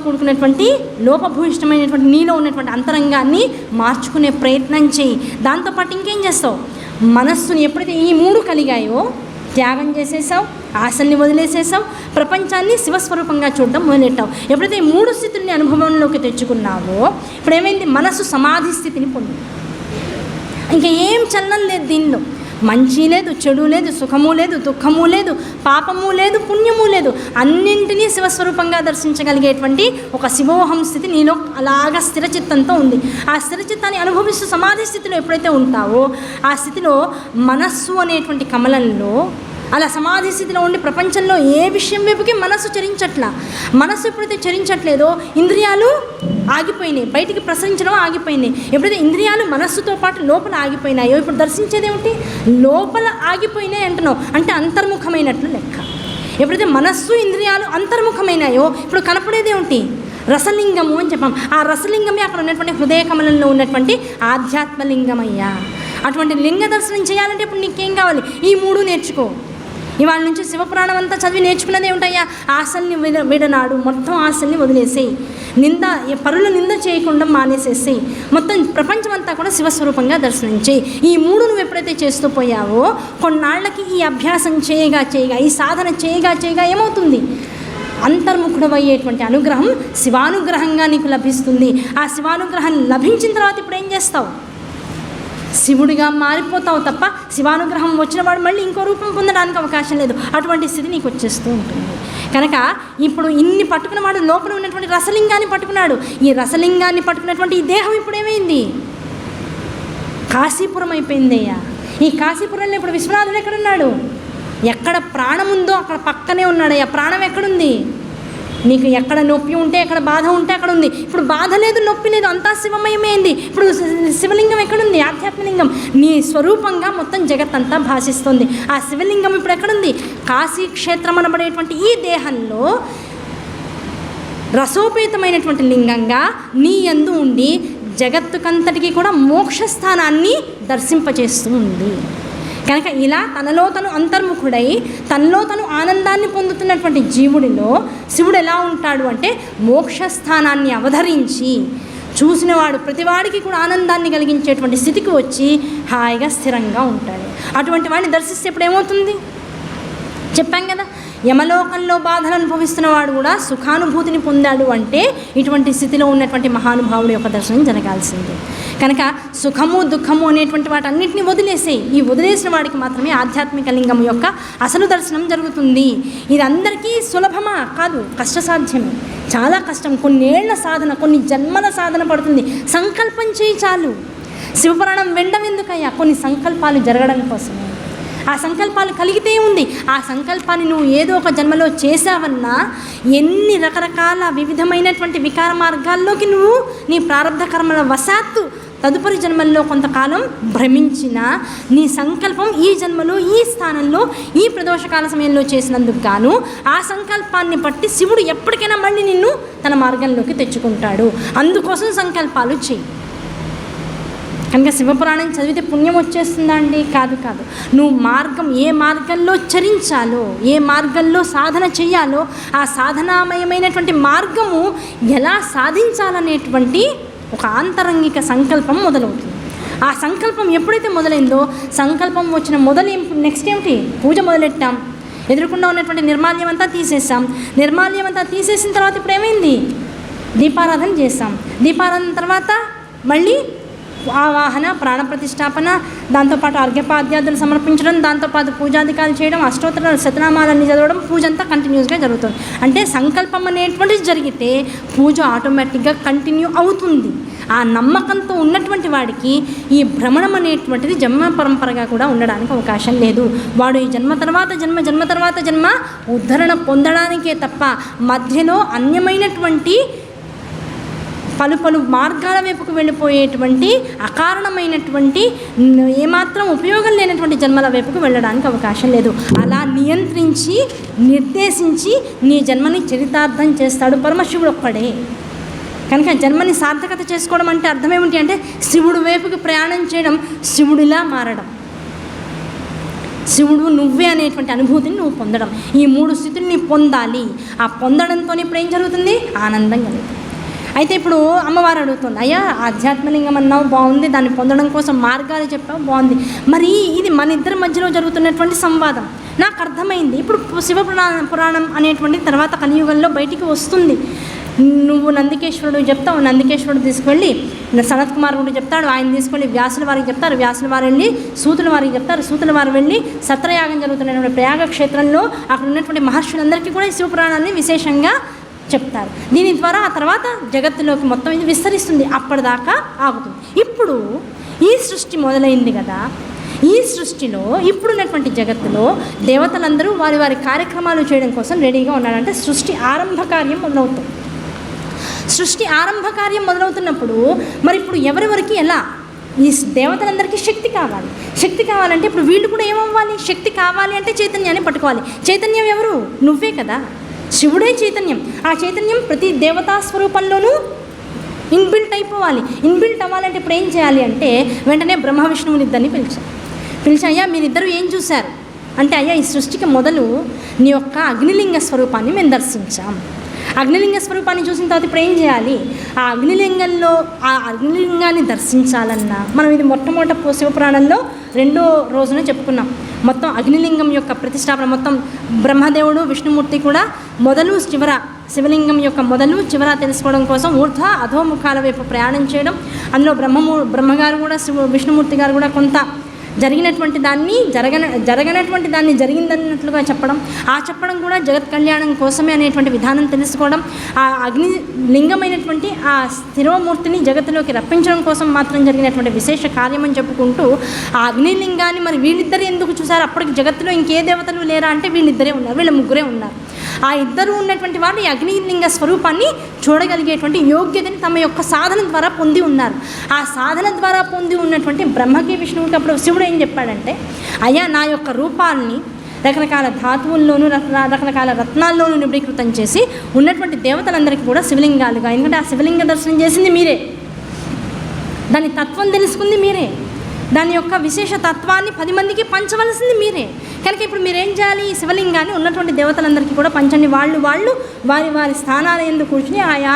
కూడుకున్నటువంటి లోపభూయిష్టమైనటువంటి నీలో ఉన్నటువంటి అంతరంగాన్ని మార్చుకునే ప్రయత్నం చేయి. దాంతోపాటు ఇంకేం చేస్తావు? మనస్సుని ఎప్పుడైతే ఈ మూడు కలిగాయో త్యాగం చేసేసావు, ఆశల్ని వదిలేసేసావు, ప్రపంచాన్ని శివస్వరూపంగా చూడడం మొదలెట్టావు. ఎప్పుడైతే ఈ 3 స్థితుల్ని అనుభవంలోకి తెచ్చుకున్నావో ఇప్పుడు ఏమైంది, మనసు సమాధి స్థితిని పొంది. ఇంకా ఏం చలనం లేదు దీనిలో. మంచి లేదు, చెడు లేదు, సుఖము లేదు, దుఃఖము లేదు, పాపము లేదు, పుణ్యము లేదు. అన్నింటినీ శివస్వరూపంగా దర్శించగలిగేటువంటి ఒక శివోహం స్థితి నీలో అలాగా స్థిరచిత్తంతో ఉంది. ఆ స్థిరచిత్తాన్ని అనుభవిస్తూ సమాధి స్థితిలో ఎప్పుడైతే ఉంటావో ఆ స్థితిలో మనస్సు అనేటువంటి కమలంలో అలా సమాధి స్థితిలో ఉండి ప్రపంచంలో ఏ విషయం వైపుకి మనస్సు చరించట్లా. మనస్సు ఎప్పుడైతే చరించట్లేదో ఇంద్రియాలు ఆగిపోయినాయి, బయటికి ప్రసరించడం ఆగిపోయినాయి. ఎప్పుడైతే ఇంద్రియాలు మనస్సుతో పాటు లోపల ఆగిపోయినాయో ఇప్పుడు దర్శించేది ఏమిటి, లోపల ఆగిపోయినాయి అంటున్నావు అంటే అంతర్ముఖమైనట్లు లెక్క. ఎప్పుడైతే మనస్సు ఇంద్రియాలు అంతర్ముఖమైనాయో ఇప్పుడు కనపడేది ఏమిటి, రసలింగము అని చెప్పాం. ఆ రసలింగమే అక్కడ ఉన్నటువంటి హృదయ కమలంలో ఉన్నటువంటి ఆధ్యాత్మలింగమయ్యా. అటువంటి లింగ దర్శనం చేయాలంటే ఇప్పుడు నీకేం కావాలి, ఈ 3 నేర్చుకో. ఇవాళ నుంచి శివపురాణం అంతా చదివి నేర్చుకున్నది ఏమిటయ్యా, ఆశల్ని విడనాడు, మొత్తం ఆశల్ని వదిలేసేయి, పరుల నింద చేయకుండా మానేసేసేయి, మొత్తం ప్రపంచం అంతా కూడా శివస్వరూపంగా దర్శనం చేయి. ఈ 3 నువ్వు ఎప్పుడైతే చేస్తూ పోయావో కొన్నాళ్ళకి ఈ అభ్యాసం చేయగా ఈ సాధన చేయగా ఏమవుతుంది, అంతర్ముఖుడమయ్యేటువంటి అనుగ్రహం శివానుగ్రహంగా నీకు లభిస్తుంది. ఆ శివానుగ్రహం లభించిన తర్వాత ఇప్పుడు ఏం చేస్తావు, శివుడిగా మారిపోతావు తప్ప శివానుగ్రహం వచ్చిన వాడు మళ్ళీ ఇంకో రూపం పొందడానికి అవకాశం లేదు. అటువంటి స్థితి నీకు వచ్చేస్తూ ఉంటుంది. కనుక ఇప్పుడు ఇన్ని పట్టుకున్నవాడు లోపల ఉన్నటువంటి రసలింగాన్ని పట్టుకున్నాడు. ఈ రసలింగాన్ని పట్టుకున్నటువంటి ఈ దేహం ఇప్పుడు ఏమైంది, కాశీపురం అయిపోయిందయ్యా. ఈ కాశీపురంలో ఇప్పుడు విశ్వనాథుడు ఎక్కడున్నాడు, ఎక్కడ ప్రాణం ఉందో అక్కడ పక్కనే ఉన్నాడయ్యా. ప్రాణం ఎక్కడుంది, నీకు ఎక్కడ నొప్పి ఉంటే ఎక్కడ బాధ ఉంటే అక్కడ ఉంది. ఇప్పుడు బాధ లేదు, నొప్పి లేదు, అంతా శివమయమైంది. ఇప్పుడు శివలింగం ఎక్కడుంది, ఆధ్యాత్మలింగం నీ స్వరూపంగా మొత్తం జగత్తంతా భాషిస్తుంది. ఆ శివలింగం ఇప్పుడు ఎక్కడుంది, కాశీ క్షేత్రం అనబడేటువంటి ఈ దేహంలో రసోపేతమైనటువంటి లింగంగా నీ యందు ఉండి జగత్తుకంతటికి కూడా మోక్షస్థానాన్ని దర్శింపచేస్తూ ఉంది. కనుక ఇలా తనలో తను అంతర్ముఖుడై తనలో తను ఆనందాన్ని పొందుతున్నటువంటి జీవుడిలో శివుడు ఎలా ఉంటాడు అంటే మోక్షస్థానాన్ని అవధరించి చూసినవాడు ప్రతివాడికి కూడా ఆనందాన్ని కలిగించేటువంటి స్థితికి వచ్చి హాయిగా స్థిరంగా ఉంటాడు. అటువంటి వాడిని దర్శిస్తే ఇప్పుడు ఏమవుతుంది చెప్పాం కదా, యమలోకంలో బాధలు అనుభవిస్తున్న వాడు కూడా సుఖానుభూతిని పొందాడు అంటే ఇటువంటి స్థితిలో ఉన్నటువంటి మహానుభావుడి యొక్క దర్శనం జరగాల్సిందే. కనుక సుఖము దుఃఖము అనేటువంటి వాటన్నిటిని వదిలేసేయి. ఈ వదిలేసిన వాడికి మాత్రమే ఆధ్యాత్మిక లింగం యొక్క అసలు దర్శనం జరుగుతుంది. ఇది అందరికీ సులభమా కాదు, కష్టసాధ్యమే, చాలా కష్టం. కొన్నేళ్ల సాధన, కొన్ని జన్మల సాధన పడుతుంది. సంకల్పం చేయి చాలు. శివపురాణం వినడం ఎందుకయ్యా, కొన్ని సంకల్పాలు జరగడం కోసమే. ఆ సంకల్పాలు కలిగితే ఉంది, ఆ సంకల్పాన్ని నువ్వు ఏదో ఒక జన్మలో చేసావన్నా ఎన్ని రకరకాల వివిధమైనటువంటి వికార మార్గాల్లోకి నువ్వు నీ ప్రారంభ కర్మల వశాత్తు తదుపరి జన్మల్లో కొంతకాలం భ్రమించిన నీ సంకల్పం ఈ జన్మలో ఈ స్థానంలో ఈ ప్రదోషకాల సమయంలో చేసినందుకు గాను ఆ సంకల్పాన్ని బట్టి శివుడు ఎప్పటికైనా మళ్ళీ నిన్ను తన మార్గంలోకి తెచ్చుకుంటాడు. అందుకోసం సంకల్పాలు చెయ్యి. కనుక శివపురాణం చదివితే పుణ్యం వచ్చేస్తుందా అండి, కాదు కాదు. నువ్వు మార్గం ఏ మార్గంలో చరించాలో, ఏ మార్గంలో సాధన చెయ్యాలో ఆ సాధనామయమైనటువంటి మార్గము ఎలా సాధించాలనేటువంటి ఒక ఆంతరంగిక సంకల్పం మొదలవుతుంది. ఆ సంకల్పం ఎప్పుడైతే మొదలైందో సంకల్పం వచ్చిన నెక్స్ట్ ఏమిటి, పూజ మొదలెట్టాం, ఎదురుకుండా ఉన్నటువంటి నిర్మాల్యం అంతా తీసేసాం. నిర్మాల్యం అంతా తీసేసిన తర్వాత ఇప్పుడు ఏమైంది, దీపారాధన చేస్తాం. దీపారాధన తర్వాత మళ్ళీ ఆవాహన, ప్రాణప్రతిష్టాపన, దాంతోపాటు అర్ఘ్యపాద్యాదులు సమర్పించడం, దాంతోపాటు పూజాధికారులు చేయడం, అష్టోత్తరాలు శతనామాలన్నీ చదవడం, పూజ అంతా కంటిన్యూస్గా జరుగుతుంది. అంటే సంకల్పం అనేటువంటిది జరిగితే పూజ ఆటోమేటిక్గా కంటిన్యూ అవుతుంది. ఆ నమ్మకంతో ఉన్నటువంటి వాడికి ఈ భ్రమణం అనేటువంటిది జన్మ పరంపరగా కూడా ఉండడానికి అవకాశం లేదు. వాడు ఈ జన్మ తర్వాత జన్మ ఉద్ధరణ పొందడానికే తప్ప మధ్యలో అన్యమైనటువంటి పలు మార్గాల వైపుకు వెళ్ళిపోయేటువంటి అకారణమైనటువంటి ఏమాత్రం ఉపయోగం లేనటువంటి జన్మల వైపుకు వెళ్ళడానికి అవకాశం లేదు. అలా నియంత్రించి నిర్దేశించి నీ జన్మని చరితార్థం చేస్తాడు పరమశివుడు ఒక్కడే. కనుక జన్మని సార్థకత చేసుకోవడం అంటే అర్థం ఏమిటి అంటే శివుడు వైపుకి ప్రయాణం చేయడం, శివుడిలా మారడం, శివుడు నువ్వే అనేటువంటి అనుభూతిని నువ్వు పొందడం. ఈ 3 స్థితుల్ని పొందాలి. ఆ పొందడంతోనే ఇప్పుడు ఏం జరుగుతుంది, ఆనందం కలుగుతుంది. అయితే ఇప్పుడు అమ్మవారు అడుగుతుంది, అయ్యా ఆధ్యాత్మలింగం అన్నావు బాగుంది, దాన్ని పొందడం కోసం మార్గాలు చెప్పావు బాగుంది, మరి ఇది మన ఇద్దరి మధ్యలో జరుగుతున్నటువంటి సంవాదం నాకు అర్థమైంది. ఇప్పుడు పురాణం అనేటువంటి తర్వాత కలియుగంలో బయటికి వస్తుంది. నువ్వు నందికేశ్వరుడు చెప్తావు, నందికేశ్వరుడు తీసుకువెళ్ళి సనత్ కుమారుడు చెప్తాడు, ఆయన తీసుకెళ్ళి వ్యాసుల వారికి చెప్తారు, వ్యాసుల వారు వెళ్ళి సూతుల వారికి చెప్తారు, సూతుల వారు వెళ్ళి సత్రయాగం జరుగుతున్నటువంటి ప్రయాగ క్షేత్రంలో అక్కడ ఉన్నటువంటి మహర్షులందరికీ కూడా ఈ శివపురాణాన్ని విశేషంగా చెప్తారు. దీని ద్వారా ఆ తర్వాత జగత్తులోకి మొత్తం ఇది విస్తరిస్తుంది, అప్పటిదాకా ఆగుతుంది. ఇప్పుడు ఈ సృష్టి మొదలైంది కదా, ఈ సృష్టిలో ఇప్పుడున్నటువంటి జగత్తులో దేవతలందరూ వారి వారి కార్యక్రమాలు చేయడం కోసం రెడీగా ఉన్నారంటే సృష్టి ఆరంభ కార్యం మొదలవుతుంది. సృష్టి ఆరంభ కార్యం మొదలవుతున్నప్పుడు మరి ఇప్పుడు ఎవరెవరికి ఎలా, ఈ దేవతలందరికీ శక్తి కావాలి. శక్తి కావాలంటే ఇప్పుడు వీళ్ళు కూడా ఏమవ్వాలి, శక్తి కావాలి అంటే చైతన్యాన్ని పట్టుకోవాలి. చైతన్యం ఎవరు? నువ్వే కదా, శివుడే చైతన్యం. ఆ చైతన్యం ప్రతి దేవతా స్వరూపంలోనూ ఇన్బిల్ట్ అయిపోవాలి. ఇన్బిల్ట్ అవ్వాలంటే ఇప్పుడు ఏం చేయాలి అంటే వెంటనే బ్రహ్మ విష్ణువుని ఇద్దరిని పిలిచి అయ్యా మీరిద్దరూ ఏం చూశారు అంటే, అయ్యా ఈ సృష్టికి మొదలు నీ యొక్క అగ్నిలింగ స్వరూపాన్ని మేము దర్శించాం. అగ్నిలింగ స్వరూపాన్ని చూసిన తర్వాత ఇప్పుడు ఏం చేయాలి, ఆ అగ్నిలింగాన్ని దర్శించాలన్నా మనం ఇది మొట్టమొదట శివపురాణంలో 2వ రోజున చెప్పుకున్నాం. మొత్తం అగ్నిలింగం యొక్క ప్రతిష్టాపన మొత్తం బ్రహ్మదేవుడు విష్ణుమూర్తి కూడా మొదలు చివర, శివలింగం యొక్క మొదలు చివర తెలుసుకోవడం కోసం ఊర్ధ్వ అధోముఖాల వైపు ప్రయాణం చేయడం. అందులో బ్రహ్మగారు కూడా విష్ణుమూర్తి గారు కూడా కొంత జరిగినటువంటి దాన్ని జరగనటువంటి దాన్ని జరిగిందన్నట్లుగా చెప్పడం, ఆ చెప్పడం కూడా జగత్ కళ్యాణం కోసమే అనేటువంటి విధానం తెలుసుకోవడం, ఆ అగ్ని లింగమైనటువంటి ఆ స్థిరోమూర్తిని జగత్తులోకి రప్పించడం కోసం మాత్రం జరిగినటువంటి విశేష కార్యం అని చెప్పుకుంటూ ఆ అగ్నిలింగాన్ని మరి వీళ్ళిద్దరు ఎందుకు చూసారు, అప్పటికి జగత్తులో ఇంకే దేవతలు లేరా అంటే వీళ్ళిద్దరే ఉన్నారు, వీళ్ళ ముగ్గురే ఉన్నారు. ఆ ఇద్దరు ఉన్నటువంటి వాళ్ళు ఈ అగ్నిలింగ స్వరూపాన్ని చూడగలిగేటువంటి యోగ్యతని తమ యొక్క సాధన ద్వారా పొంది ఉన్నారు. ఆ సాధన ద్వారా పొంది ఉన్నటువంటి బ్రహ్మకి విష్ణువుకి అప్పుడు శివుడు ఏం చెప్పాడంటే, అయ్యా నా యొక్క రూపాన్ని రకరకాల ధాతువుల్లోనూ రకరకాల రత్నాల్లోనూ నిబిడీకృతం చేసి ఉన్నటువంటి దేవతలందరికీ కూడా శివలింగాలుగా, ఎందుకంటే ఆ శివలింగ దర్శనం చేసింది మీరే, దాని తత్వం తెలుసుకుంది మీరే, దాని యొక్క విశేష తత్వాన్ని 10 మందికి పంచవలసింది మీరే. కనుక ఇప్పుడు మీరేం చేయాలి, ఈ శివలింగాన్ని ఉన్నటువంటి దేవతలందరికీ కూడా పంచండి. వాళ్ళు వారి వారి స్థానాల యందు కూర్చుని ఆయా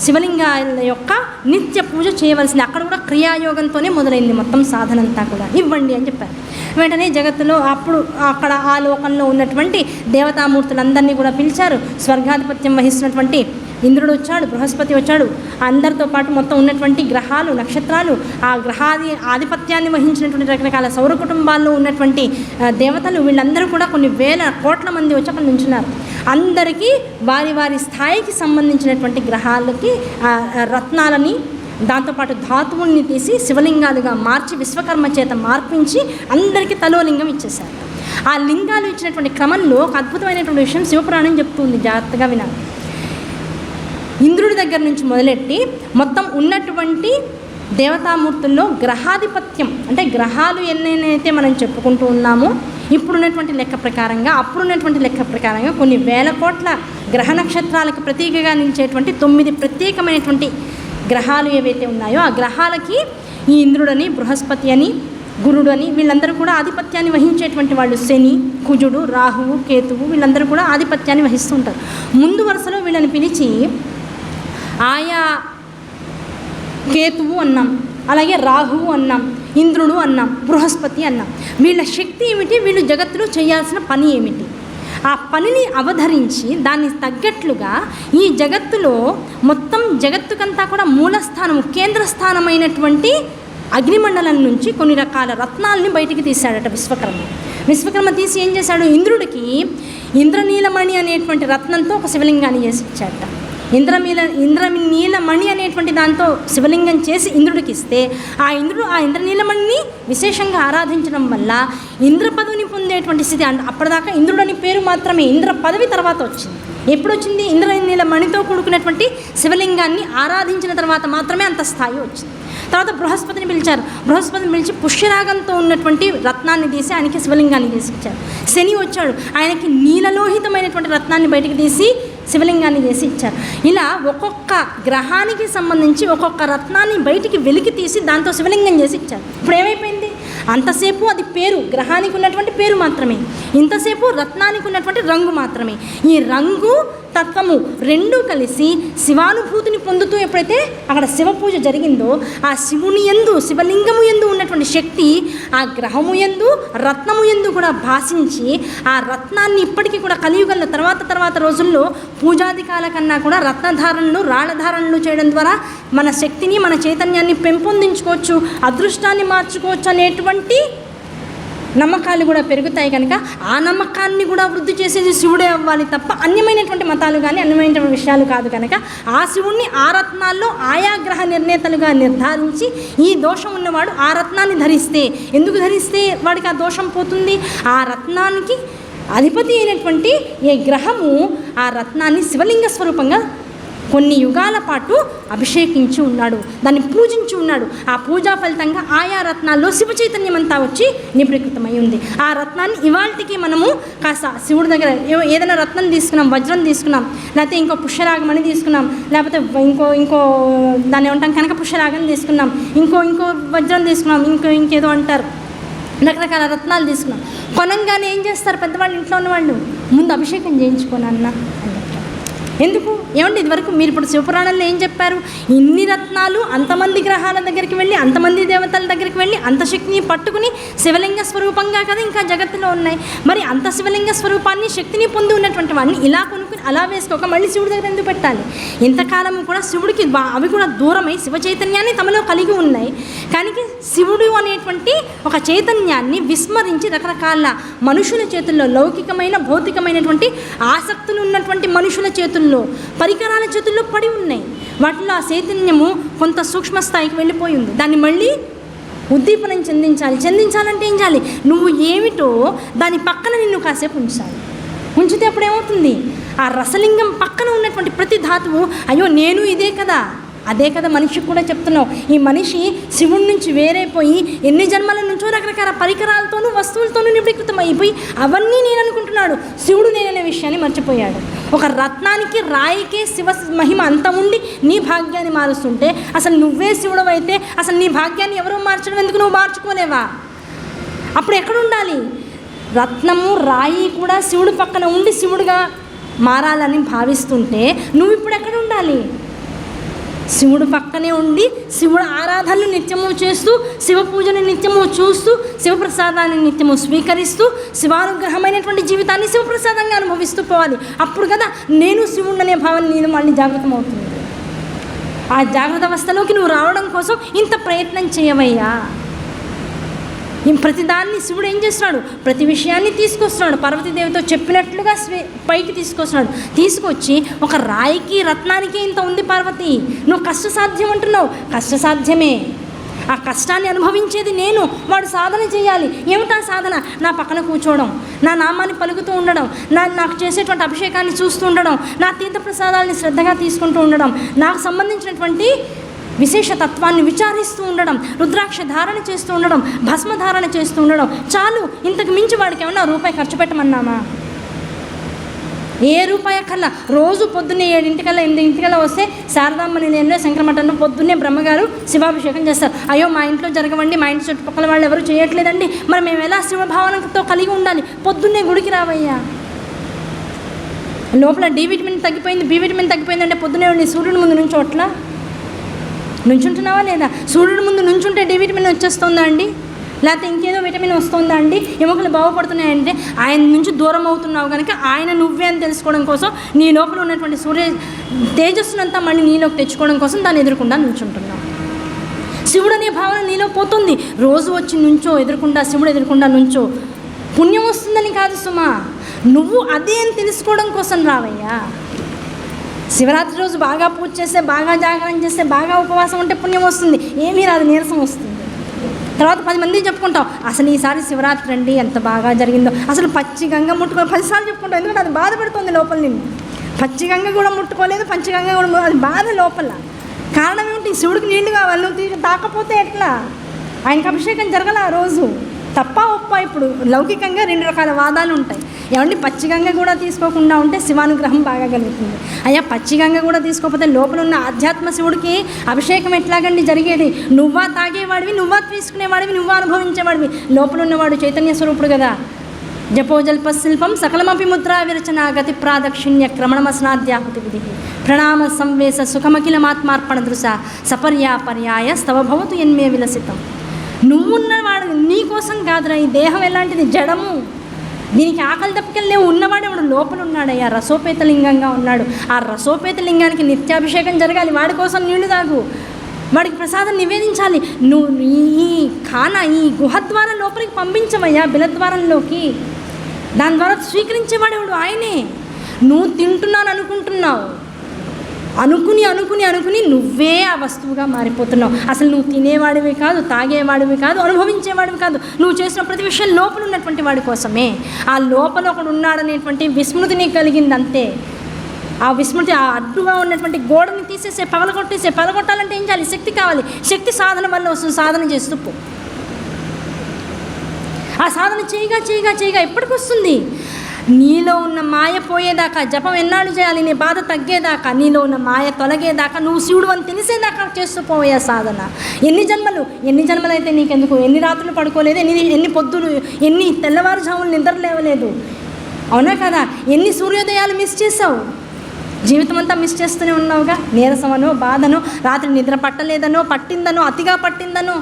శివలింగాల యొక్క నిత్య పూజ చేయవలసింది. అక్కడ కూడా క్రియాయోగంతోనే మొదలైంది మొత్తం సాధనంతా కూడా, ఇవ్వండి అని చెప్పారు. వెంటనే జగత్తులో అప్పుడు అక్కడ ఆ లోకంలో ఉన్నటువంటి దేవతామూర్తులందరినీ కూడా పిలిచారు. స్వర్గాధిపత్యం వహిస్తున్నటువంటి ఇంద్రుడు వచ్చాడు, బృహస్పతి వచ్చాడు, అందరితో పాటు మొత్తం ఉన్నటువంటి గ్రహాలు, నక్షత్రాలు, ఆ గ్రహాది ఆధిపత్యాన్ని వహించినటువంటి రకరకాల సౌర కుటుంబాల్లో ఉన్నటువంటి దేవతలు, వీళ్ళందరూ కూడా కొన్ని వేల కోట్ల మంది వచ్చి అక్కడ నుంచున్నారు. అందరికీ వారి వారి స్థాయికి సంబంధించినటువంటి గ్రహాలకి రత్నాలని, దాంతోపాటు ధాతువుల్ని తీసి శివలింగాలుగా మార్చి విశ్వకర్మ చేత మార్పించి అందరికీ తలో లింగం ఇచ్చేశారు. ఆ లింగాలు ఇచ్చినటువంటి క్రమంలో ఒక అద్భుతమైనటువంటి విషయం శివపురాణం చెప్తుంది, జాగ్రత్తగా వినాలి. ఇంద్రుడి దగ్గర నుంచి మొదలెట్టి మొత్తం ఉన్నటువంటి దేవతామూర్తుల్లో గ్రహాధిపత్యం అంటే గ్రహాలు ఎన్నైతే మనం చెప్పుకుంటూ ఉన్నామో ఇప్పుడున్నటువంటి లెక్క ప్రకారంగా, అప్పుడున్నటువంటి లెక్క ప్రకారంగా కొన్ని వేల కోట్ల గ్రహ నక్షత్రాలకు ప్రతీకగా నిలిచేటువంటి 9 ప్రత్యేకమైనటువంటి గ్రహాలు ఏవైతే ఉన్నాయో ఆ గ్రహాలకి ఈ ఇంద్రుడని, బృహస్పతి అని, గురుడు అని వీళ్ళందరూ కూడా ఆధిపత్యాన్ని వహించేటువంటి వాళ్ళు. శని, కుజుడు, రాహువు, కేతువు వీళ్ళందరూ కూడా ఆధిపత్యాన్ని వహిస్తూ ఉంటారు. ముందు వరుసలో వీళ్ళని పిలిచి ఆయా కేతువు అన్నాం, అలాగే రాహువు అన్నాం, ఇంద్రుడు అన్నాం, బృహస్పతి అన్నాం. వీళ్ళ శక్తి ఏమిటి, వీళ్ళు జగత్తులో చేయాల్సిన పని ఏమిటి, ఆ పనిని అవధరించి దాన్ని తగ్గట్లుగా ఈ జగత్తులో మొత్తం జగత్తుకంతా కూడా మూలస్థానము, కేంద్రస్థానమైనటువంటి అగ్నిమండలం నుంచి కొన్ని రకాల రత్నాలని బయటికి తీశాడట విశ్వకర్మ తీసి ఏం చేశాడు, ఇంద్రుడికి ఇంద్రనీలమణి అనేటువంటి రత్నంతో ఒక శివలింగాన్ని చేసి ఇచ్చాడట. ఇంద్రనీలమణి అనేటువంటి దాంతో శివలింగం చేసి ఇంద్రుడికి ఇస్తే ఆ ఇంద్రుడు ఆ ఇంద్రనీలమణిని విశేషంగా ఆరాధించడం వల్ల ఇంద్ర పదవిని పొందేటువంటి స్థితి. అప్పటిదాకా ఇంద్రుడు అని పేరు మాత్రమే, ఇంద్ర పదవి తర్వాత వచ్చింది. ఎప్పుడు వచ్చింది, ఇంద్రనీలమణితో కూడుకున్నటువంటి శివలింగాన్ని ఆరాధించిన తర్వాత మాత్రమే అంత స్థాయి వచ్చింది. తర్వాత బృహస్పతిని పిలిచి పుష్యరాగంతో ఉన్నటువంటి రత్నాన్ని తీసి ఆయనకి శివలింగాన్ని తీసి ఇచ్చారు. శని వచ్చాడు, ఆయనకి నీలలోహితమైనటువంటి రత్నాన్ని బయటికి తీసి శివలింగాన్ని చేసి ఇచ్చారు. ఇలా ఒక్కొక్క గ్రహానికి సంబంధించి ఒక్కొక్క రత్నాన్ని బయటికి వెలికి తీసి దాంతో శివలింగం చేసి ఇచ్చారు. ఇప్పుడు ఏమైపోయింది, అంతసేపు అది పేరు, గ్రహానికి ఉన్నటువంటి పేరు మాత్రమే, ఇంతసేపు రత్నానికి ఉన్నటువంటి రంగు మాత్రమే. ఈ రంగు తత్వము రెండూ కలిసి శివానుభూతిని పొందుతూ ఎప్పుడైతే అక్కడ శివ పూజ జరిగిందో ఆ శివుని యందు, శివలింగము యందు ఉన్నటువంటి శక్తి ఆ గ్రహము యందు, రత్నము యందు కూడా భాషించి ఆ రత్నాన్ని ఇప్పటికీ కూడా కలియుగంలో తర్వాత రోజుల్లో పూజాధికాల కన్నా కూడా రత్నధారణలు, రాళ్ళధారణలు చేయడం ద్వారా మన శక్తిని, మన చైతన్యాన్ని పెంపొందించుకోవచ్చు, అదృష్టాన్ని మార్చుకోవచ్చు అనేటువంటి నమ్మకాలు కూడా పెరుగుతాయి. కనుక ఆ నమ్మకాన్ని కూడా వృద్ధి చేసేది శివుడే అవ్వాలి తప్ప అన్యమైనటువంటి మతాలు కానీ అన్యమైనటువంటి విషయాలు కాదు. కనుక ఆ శివుణ్ణి ఆ రత్నాల్లో ఆయా గ్రహ నిర్ణేతలుగా నిర్ధారించి ఈ దోషం ఉన్నవాడు ఆ రత్నాన్ని ధరిస్తే, ఎందుకు ధరిస్తే వాడికి ఆ దోషం పోతుంది? ఆ రత్నానికి అధిపతి అయినటువంటి ఏ గ్రహము ఆ రత్నాన్ని శివలింగ స్వరూపంగా కొన్ని యుగాల పాటు అభిషేకించి ఉన్నాడు, దాన్ని పూజించి ఉన్నాడు. ఆ పూజా ఫలితంగా ఆయా రత్నాల్లో శివ చైతన్యం అంతా వచ్చి నిబిడీకృతమై ఉంది. ఆ రత్నాన్ని ఇవాళకి మనము కాస్త శివుడి దగ్గర ఏదైనా రత్నం తీసుకున్నాం, వజ్రం తీసుకున్నాం, లేకపోతే ఇంకో పుష్యరాగమణి తీసుకున్నాం, లేకపోతే ఇంకో దాన్ని ఏమంటాం కనక పుష్యరాగం తీసుకున్నాం, ఇంకో వజ్రం తీసుకున్నాం, ఇంకేదో అంటారు, రకరకాల రత్నాలు తీసుకున్నాం. కొనంగానే ఏం చేస్తారు పెద్దవాళ్ళు, ఇంట్లో ఉన్నవాళ్ళు, ముందు అభిషేకం చేయించుకోను అన్న. ఎందుకు? ఏమంటే ఇదివరకు మీరు ఇప్పుడు శివపురాణంలో ఏం చెప్పారు? ఇన్ని రత్నాలు అంతమంది గ్రహాల దగ్గరికి వెళ్ళి, అంతమంది దేవతల దగ్గరికి వెళ్ళి, అంత శక్తిని పట్టుకుని శివలింగ స్వరూపంగా కదా ఇంకా జగత్తులో ఉన్నాయి. మరి అంత శివలింగ స్వరూపాన్ని, శక్తిని పొంది ఉన్నటువంటి వాడిని ఇలా కొనుక్కుని అలా వేసుకోక మళ్ళీ శివుడి దగ్గర ఎందుకు పెట్టాలి? ఇంతకాలము కూడా శివుడికి అవి కూడా దూరమై శివ చైతన్యాన్ని తమలో కలిగి ఉన్నాయి. కానీ శివుడు అనేటువంటి ఒక చైతన్యాన్ని విస్మరించి రకరకాల మనుషుల చేతుల్లో, లౌకికమైన భౌతికమైనటువంటి ఆసక్తులు ఉన్నటువంటి మనుషుల చేతుల్లో, పరికరాల చేతుల్లో పడి ఉన్నాయి. వాటిలో ఆ చైతన్యము కొంత సూక్ష్మ స్థాయికి వెళ్ళిపోయి ఉంది. దాన్ని మళ్ళీ ఉద్దీపనం చెందించాలంటే ఏం చేయాలి? నువ్వు ఏమిటో దాని పక్కన నిన్ను కాసేపు ఉంచాలి. ఉంచితే అప్పుడు ఏమవుతుంది? ఆ రసలింగం పక్కన ఉన్నటువంటి ప్రతి ధాతువు అయ్యో నేను ఇదే కదా, అదే కదా మనిషికి కూడా చెప్తున్నావు. ఈ మనిషి శివుడి నుంచి వేరైపోయి ఎన్ని జన్మల నుంచో రకరకాల పరికరాలతోనూ వస్తువులతోనూ నిబిడీకృతం అయిపోయి అవన్నీ నేను అనుకుంటున్నాడు, శివుడు నేననే విషయాన్ని మర్చిపోయాడు. ఒక రత్నానికి, రాయికే శివ మహిమ అంత ఉండి నీ భాగ్యాన్ని మారుస్తుంటే అసలు నువ్వే శివుడు అయితే అసలు నీ భాగ్యాన్ని ఎవరో మార్చడం ఎందుకు? నువ్వు మార్చుకోలేవా? అప్పుడు ఎక్కడుండాలి? రత్నము, రాయి కూడా శివుడు పక్కన ఉండి శివుడుగా మారాలని భావిస్తుంటే నువ్వు ఇప్పుడు ఎక్కడ ఉండాలి? శివుడు పక్కనే ఉండి శివుడు ఆరాధనలు నిత్యము చేస్తూ, శివ పూజను నిత్యము చూస్తూ, శివప్రసాదాన్ని నిత్యము స్వీకరిస్తూ, శివానుగ్రహమైనటువంటి జీవితాన్ని శివప్రసాదంగా అనుభవిస్తూ పోవాలి. అప్పుడు కదా నేను శివుడు అనే భావన నేను మళ్ళీ జాగృతం అవుతుంది. ఆ జాగ్రత్త అవస్థలోకి నువ్వు రావడం కోసం ఇంత ప్రయత్నం చేయవయ్యా. ప్రతిదాన్ని శివుడు ఏం చేస్తున్నాడు? ప్రతి విషయాన్ని తీసుకొస్తున్నాడు. పార్వతీదేవితో చెప్పినట్లుగా పైకి తీసుకొస్తున్నాడు. తీసుకొచ్చి ఒక రాయికి, రత్నానికి ఇంత ఉంది పార్వతి, నువ్వు కష్టసాధ్యం అంటున్నావు, కష్టసాధ్యమే. ఆ కష్టాన్ని అనుభవించేది నేను. వాడు సాధన చేయాలి. ఏమిటా సాధన? నా పక్కన కూర్చోవడం, నా నామాన్ని పలుకుతూ ఉండడం, నాకు చేసేటువంటి అభిషేకాన్ని చూస్తూ ఉండడం, నా తీర్థప్రసాదాలని శ్రద్ధగా తీసుకుంటూ ఉండడం, నాకు సంబంధించినటువంటి విశేష తత్వాన్ని విచారిస్తూ ఉండడం, రుద్రాక్ష ధారణ చేస్తూ ఉండడం, భస్మ ధారణ చేస్తూ ఉండడం చాలు. ఇంతకు మించి వాడికి ఏమన్నా రూపాయి ఖర్చు పెట్టమన్నామా? ఏ రూపాయి కల్లా రోజు పొద్దున్నే 7 8 వస్తే శారదాంబ నిలయంలో శంకరమఠంలో పొద్దున్నే బ్రహ్మగారు శివాభిషేకం చేస్తారు. అయ్యో మా ఇంట్లో జరగవండి, మా ఇంటి చుట్టుపక్కల వాళ్ళు ఎవరు చేయట్లేదండి, మరి మేము ఎలా శివభావనతో కలిగి ఉండాలి? పొద్దున్నే గుడికి రావయ్యా. లోపల డి విటమిన్ తగ్గిపోయింది, బి విటమిన్ తగ్గిపోయిందంటే పొద్దున్నే సూర్యుడి ముందు నుంచోట్లా నుంచుంటున్నావా లేదా? సూర్యుడి ముందు నుంచుంటే డి విటమిన్ వచ్చేస్తుందా అండి? లేకపోతే ఇంకేదో విటమిన్ వస్తుందా అండి? ఎముకలు బాగుపడుతున్నాయంటే ఆయన నుంచి దూరం అవుతున్నావు కనుక ఆయన నువ్వే అని తెలుసుకోవడం కోసం, నీ లోపల ఉన్నటువంటి సూర్య తేజస్సునంతా మళ్ళీ నీలోకి తెచ్చుకోవడం కోసం దాన్ని ఎదుర్కొండా నుంచుంటున్నావు. శివుడు అనే భావన నీలో పోతుంది. రోజు వచ్చి నుంచో, ఎదుర్కొండా శివుడు ఎదుర్కొండా నుంచో. పుణ్యం వస్తుందని కాదు సుమా, నువ్వు అదే అని తెలుసుకోవడం కోసం రావయ్యా. శివరాత్రి రోజు బాగా పూజ చేస్తే, బాగా జాగరణ చేస్తే, బాగా ఉపవాసం ఉంటే పుణ్యం వస్తుంది, ఏమీ రాదు, నీరసం వస్తుంది. తర్వాత 10 మంది చెప్పుకుంటాం, అసలు ఈసారి శివరాత్రి అండి ఎంత బాగా జరిగిందో, అసలు పచ్చి గంగ ముట్టుకొని 10 సార్లు చెప్పుకుంటాం. ఎందుకంటే అది బాధపడుతుంది లోపల నిన్ను. పచ్చి గంగ కూడా ముట్టుకోలేదు, పంచగంగ కూడా, అది బాధ లోపల. కారణం ఏమిటి? శివుడికి నీళ్లు కావాలి, నువ్వు తాకపోతే ఎట్లా? ఆయనకు అభిషేకం జరగల ఆ రోజు. తప్ప ఒప్ప? ఇప్పుడు లౌకికంగా 2 రకాల వాదాలు ఉంటాయి. ఏమండి పచ్చిగంగ కూడా తీసుకోకుండా ఉంటే శివానుగ్రహం బాగా కలుగుతుంది. అయ్యా పచ్చిగంగ కూడా తీసుకోకపోతే లోపల ఉన్న ఆధ్యాత్మ శివుడికి అభిషేకం ఎట్లాగండి జరిగేది? నువ్వా తాగేవాడివి, నువ్వా తీసుకునేవాడివి, నువ్వా అనుభవించేవాడివి. లోపల ఉన్నవాడు చైతన్య స్వరూపుడు కదా. జపోజల్ప శిల్పం సకలమపి ముద్రా విరచన గతి ప్రాదక్షిణ్య క్రమణమస్నాద్యాహుతి విధి ప్రణామ సంవేశ సుఖమఖిలమాత్మార్పణ దృశ సపర్యాపర్యాయ స్తవ భవతు ఎన్మే విలసితం. నువ్వున్నవాడు నీ కోసం కాదురా, ఈ దేహం ఎలాంటిది, జడము, దీనికి ఆకలి దప్పికలు లేవు. ఉన్నవాడు వాడు లోపల ఉన్నాడయ్యా, రసోపేత లింగంగా ఉన్నాడు. ఆ రసోపేత లింగానికి నిత్యాభిషేకం జరగాలి. వాడి కోసం నీళ్లు తాగు, వాడికి ప్రసాదం నివేదించాలి. నువ్వు ఈ గుహ ద్వారా లోపలికి పంపించవయ్యా, బిలద్వారంలోకి. దాని ద్వారా స్వీకరించేవాడు ఆయనే. నువ్వు తింటున్నాను అనుకుంటున్నావు, అనుకుని నువ్వే ఆ వస్తువుగా మారిపోతున్నావు. అసలు నువ్వు తినేవాడివి కాదు, తాగేవాడివి కాదు, అనుభవించేవాడివి కాదు. నువ్వు చేసిన ప్రతి విషయం లోపల ఉన్నటువంటి వాడి కోసమే. ఆ లోపల ఒకడు ఉన్నాడనేటువంటి విస్మృతిని కలిగింది అంతే. ఆ విస్మృతి, ఆ అడ్డుగా ఉన్నటువంటి గోడని తీసేసే, పగలగొట్టాలంటే ఏం చేయాలి? శక్తి కావాలి. శక్తి సాధన వల్ల వస్తుంది. సాధన చేస్తూ పో. ఆ సాధన చేయగా ఎప్పటికి వస్తుంది? నీలో ఉన్న మాయ పోయేదాకా, జపం ఎన్నాళ్ళు చేయాలి? నీ బాధ తగ్గేదాకా, నీలో ఉన్న మాయ తొలగేదాకా, నువ్వు శివుడు అని తెలిసేదాకా చేస్తూ పోయే సాధన. ఎన్ని జన్మలు అయితే నీకెందుకు? ఎన్ని రాత్రులు పడుకోలేదు, ఎన్ని పొద్దులు, ఎన్ని తెల్లవారుజాములు నిద్ర లేవలేదు, అవునా కదా? ఎన్ని సూర్యోదయాలు మిస్ చేసావు? జీవితం అంతా మిస్ చేస్తూనే ఉన్నావుగా. నీరసమనో, బాధనో, రాత్రి నిద్ర పట్టలేదనో, పట్టిందనో, అతిగా పట్టిందనో,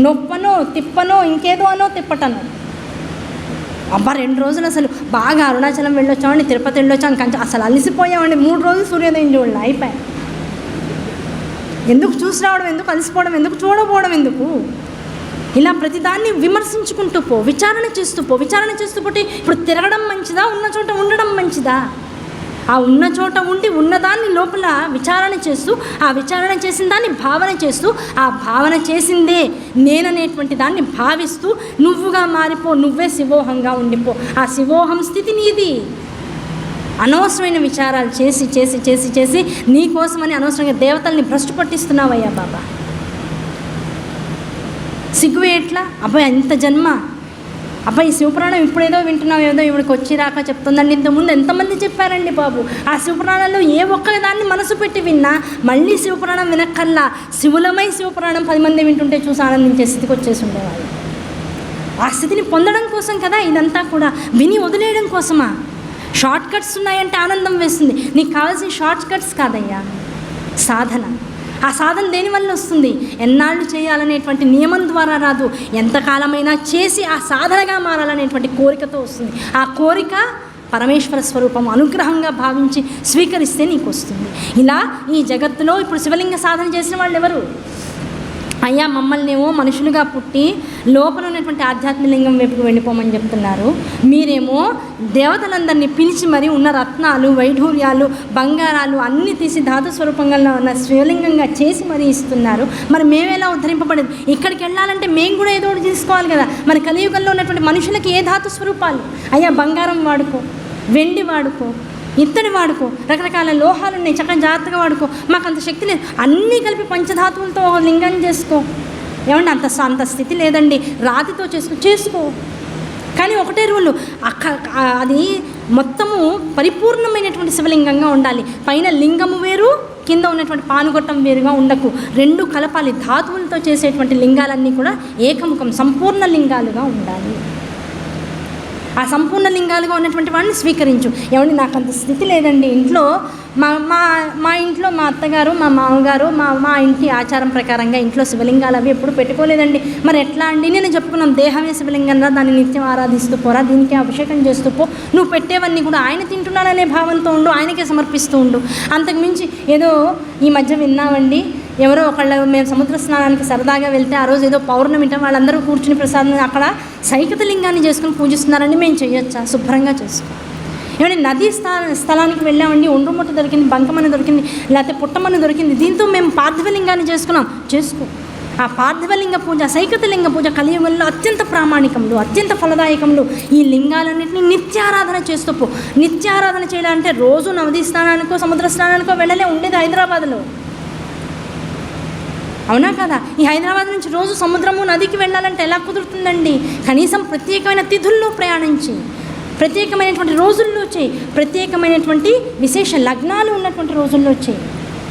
నొప్పనో, తిప్పనో, ఇంకేదో అనో తిప్పటనో. అబ్బా 2 రోజులు అసలు బాగా అరుణాచలం వెళ్ళొచ్చామండి, తిరుపతి వెళ్ళొచ్చాం, అసలు అలసిపోయామండి. 3 రోజులు సూర్యోదయం చూడాలి, అయిపోయాయి. ఎందుకు చూసి రావడం, ఎందుకు అలసిపోవడం, ఎందుకు చూడకపోవడం, ఎందుకు? ఇలా ప్రతిదాన్ని విమర్శించుకుంటూ పో, విచారణ చేస్తూ పోతే ఇప్పుడు తిరగడం మంచిదా, ఉన్న చోట ఉండడం మంచిదా? ఆ ఉన్న చోట ఉండి ఉన్నదాన్ని లోపల విచారణ చేస్తూ, ఆ విచారణ చేసిన దాన్ని భావన చేస్తూ, ఆ భావన చేసిందే నేననేటువంటి దాన్ని భావిస్తూ నువ్వుగా మారిపో. నువ్వే శివోహంగా ఉండిపో. ఆ శివోహం స్థితి నీది. అనవసరమైన విచారాలు చేసి నీ కోసమని అనవసరంగా దేవతల్ని భ్రష్టు పట్టిస్తున్నావయ్యా బాబా. సిగ్గు ఎట్లా? అబ్బాయి అంత జన్మ, అబ్బాయి శివపురాణం ఇప్పుడేదో వింటున్నావు, ఏదో ఇవిడికి వచ్చి రాక చెప్తుందండి. ఇంతకుముందు ఎంతమంది చెప్పారండి బాబు. ఆ శివపురాణంలో ఏ ఒక్క దాన్ని మనసు పెట్టి విన్నా మళ్ళీ శివపురాణం వినక్కల్లా శివులమై శివపురాణం 10 మంది వింటుంటే చూసి ఆనందించే స్థితికి వచ్చేసి ఉండేవాళ్ళు. ఆ స్థితిని పొందడం కోసం కదా ఇదంతా కూడా. విని వదిలేయడం కోసమా? షార్ట్ కట్స్ ఉన్నాయంటే ఆనందం వేస్తుంది. నీకు కావాల్సిన షార్ట్ కట్స్ కాదయ్యా, సాధన. ఆ సాధన దేనివల్ల వస్తుంది? ఎన్నాళ్ళు చేయాలనేటువంటి నియమం ద్వారా రాదు. ఎంతకాలమైనా చేసి ఆ సాధనగా మారాలనేటువంటి కోరికతో వస్తుంది. ఆ కోరిక పరమేశ్వర స్వరూపం అనుగ్రహంగా భావించి స్వీకరిస్తే నీకు వస్తుంది. ఇలా ఈ జగత్తులో ఇప్పుడు శివలింగ సాధన చేసిన వాళ్ళు ఎవరు? అయ్యా మమ్మల్నేమో మనుషులుగా పుట్టి లోపల ఉన్నటువంటి ఆధ్యాత్మిక లింగం వైపుకు వెళ్ళిపోమని చెప్తున్నారు. మీరేమో దేవతలందరినీ పిలిచి మరి ఉన్న రత్నాలు, వైఢూర్యాలు, బంగారాలు అన్నీ తీసి ధాతు స్వరూపంగా ఉన్న శివలింగంగా చేసి మరీ ఇస్తున్నారు. మరి మేమేలా ఉద్ధరింపబడేది? ఇక్కడికి వెళ్ళాలంటే మేము కూడా ఏదో ఒకటి తీసుకోవాలి కదా. మరి కలియుగంలో ఉన్నటువంటి మనుషులకి ఏ ధాతు స్వరూపాలు? అయ్యా బంగారం వాడుకో, వెండి వాడుకో, ఇత్తడి వాడుకో, రకరకాల లోహాలు ఉన్నాయి, చక్కగా జాగ్రత్తగా వాడుకో. మాకు అంత శక్తి లేదు. అన్నీ కలిపి పంచధాతువులతో ఒక లింగాన్ని చేసుకో. ఏమండి అంత స్థితి లేదండి, రాతితో చేసుకో. కానీ ఒకటే రూలు, అది మొత్తము పరిపూర్ణమైనటువంటి శివలింగంగా ఉండాలి. పైన లింగము వేరు, కింద ఉన్నటువంటి పానుగొట్టం వేరుగా ఉండకు. 2 కలపాలి. ధాతువులతో చేసేటువంటి లింగాలన్నీ కూడా ఏకముఖం సంపూర్ణ లింగాలుగా ఉండాలి. ఆ సంపూర్ణ లింగాలుగా ఉన్నటువంటి వాడిని స్వీకరించు. ఏమండి నాకు అంత స్థితి లేదండి, ఇంట్లో మా ఇంట్లో మా అత్తగారు, మా మామగారు, మా ఇంటి ఆచారం ప్రకారంగా ఇంట్లో శివలింగాలు అవి ఎప్పుడు పెట్టుకోలేదండి. మరి ఎట్లా అండి? నేను చెప్పుకున్నాం, దేహమే శివలింగంగా దాన్ని నిత్యం ఆరాధిస్తూ పోరా, దీనికి అభిషేకం చేస్తూ పో. నువ్వు పెట్టేవన్నీ కూడా ఆయన తింటున్నాడనే భావంతో ఉండు, ఆయనకే సమర్పిస్తూ ఉండు. అంతకుమించి ఏదో ఈ మధ్య విన్నామండి, ఎవరో ఒకళ్ళు మేము సముద్ర స్నానానికి సరదాగా వెళ్తే ఆ రోజు ఏదో పౌర్ణమి వాళ్ళందరూ కూర్చుని ప్రసాదం అక్కడ సైకత లింగాన్ని చేసుకుని పూజిస్తున్నారండి. మేము చేయొచ్చా? శుభ్రంగా చేసుకో. ఏమంటే నదీ స్థలానికి వెళ్ళామండి, ఒండ్రుముట్ట దొరికింది, బంకమని దొరికింది, లేకపోతే పుట్టమని దొరికింది, దీంతో మేము పార్థివలింగాన్ని చేసుకున్నాం. చేసుకో. ఆ పార్థివలింగ పూజ, సైకతలింగ పూజ కలియుగంలో అత్యంత ప్రామాణికములు, అత్యంత ఫలదాయకములు. ఈ లింగాలన్నింటినీ నిత్యారాధన చేస్తూ పో. నిత్యారాధన చేయాలంటే రోజు నదీ స్నానానికో సముద్ర స్నానానికో వెళ్ళలే, ఉండేది హైదరాబాద్లో, అవునా కదా? ఈ హైదరాబాద్ నుంచి రోజు సముద్రము నదికి వెళ్ళాలంటే ఎలా కుదురుతుందండి? కనీసం ప్రత్యేకమైన తిథుల్లో ప్రయాణించి, ప్రత్యేకమైనటువంటి రోజుల్లో చేయి, ప్రత్యేకమైనటువంటి విశేష లగ్నాలు ఉన్నటువంటి రోజుల్లో చేయి,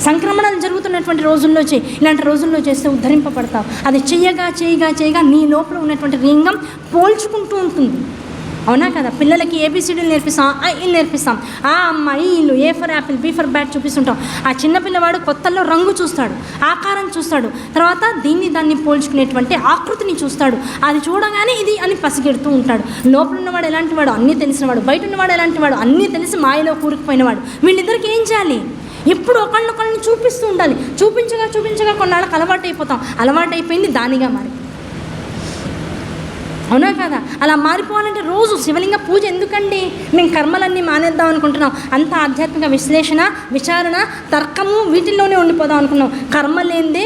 సంక్రమణలు జరుగుతున్నటువంటి రోజుల్లో చేయి. ఇలాంటి రోజుల్లో చేస్తే ఉద్ధరింపబడతావు. అది చేయగా నీ లోపల ఉన్నటువంటి లింగం పోల్చుకుంటూ ఉంటుంది. అవునా కదా? పిల్లలకి ఏబిసిడీలు నేర్పిస్తాం, ఇల్లు నేర్పిస్తాం, ఆ అమ్మాయి ఇల్లు, A for apple, B for bat చూపిస్తుంటాం. ఆ చిన్న పిల్లవాడు కొత్తల్లో రంగు చూస్తాడు, ఆకారం చూస్తాడు, తర్వాత దాన్ని పోల్చుకునేటువంటి ఆకృతిని చూస్తాడు. అది చూడగానే ఇది అని పసిగెడుతూ ఉంటాడు. లోపల ఉన్నవాడు ఎలాంటి వాడు అన్నీ తెలిసినవాడు, బయట ఉన్నవాడు ఎలాంటి వాడు అన్నీ తెలిసి మాయలో కూరుకుపోయినవాడు. వీళ్ళిద్దరికి ఏం చేయాలి? ఎప్పుడు ఒకళ్ళని చూపిస్తూ ఉండాలి. చూపించగా కొన్నాళ్ళకి అలవాటు అయిపోయింది దానిగా మారి. అవునా కదా? అలా మారిపోవాలంటే రోజు శివలింగ పూజ ఎందుకండి? మేము కర్మలన్నీ మానేద్దాం అనుకుంటున్నాం, అంత ఆధ్యాత్మిక విశ్లేషణ, విచారణ, తర్కము వీటిల్లోనే ఉండిపోదాం అనుకున్నాం. కర్మ లేనిదే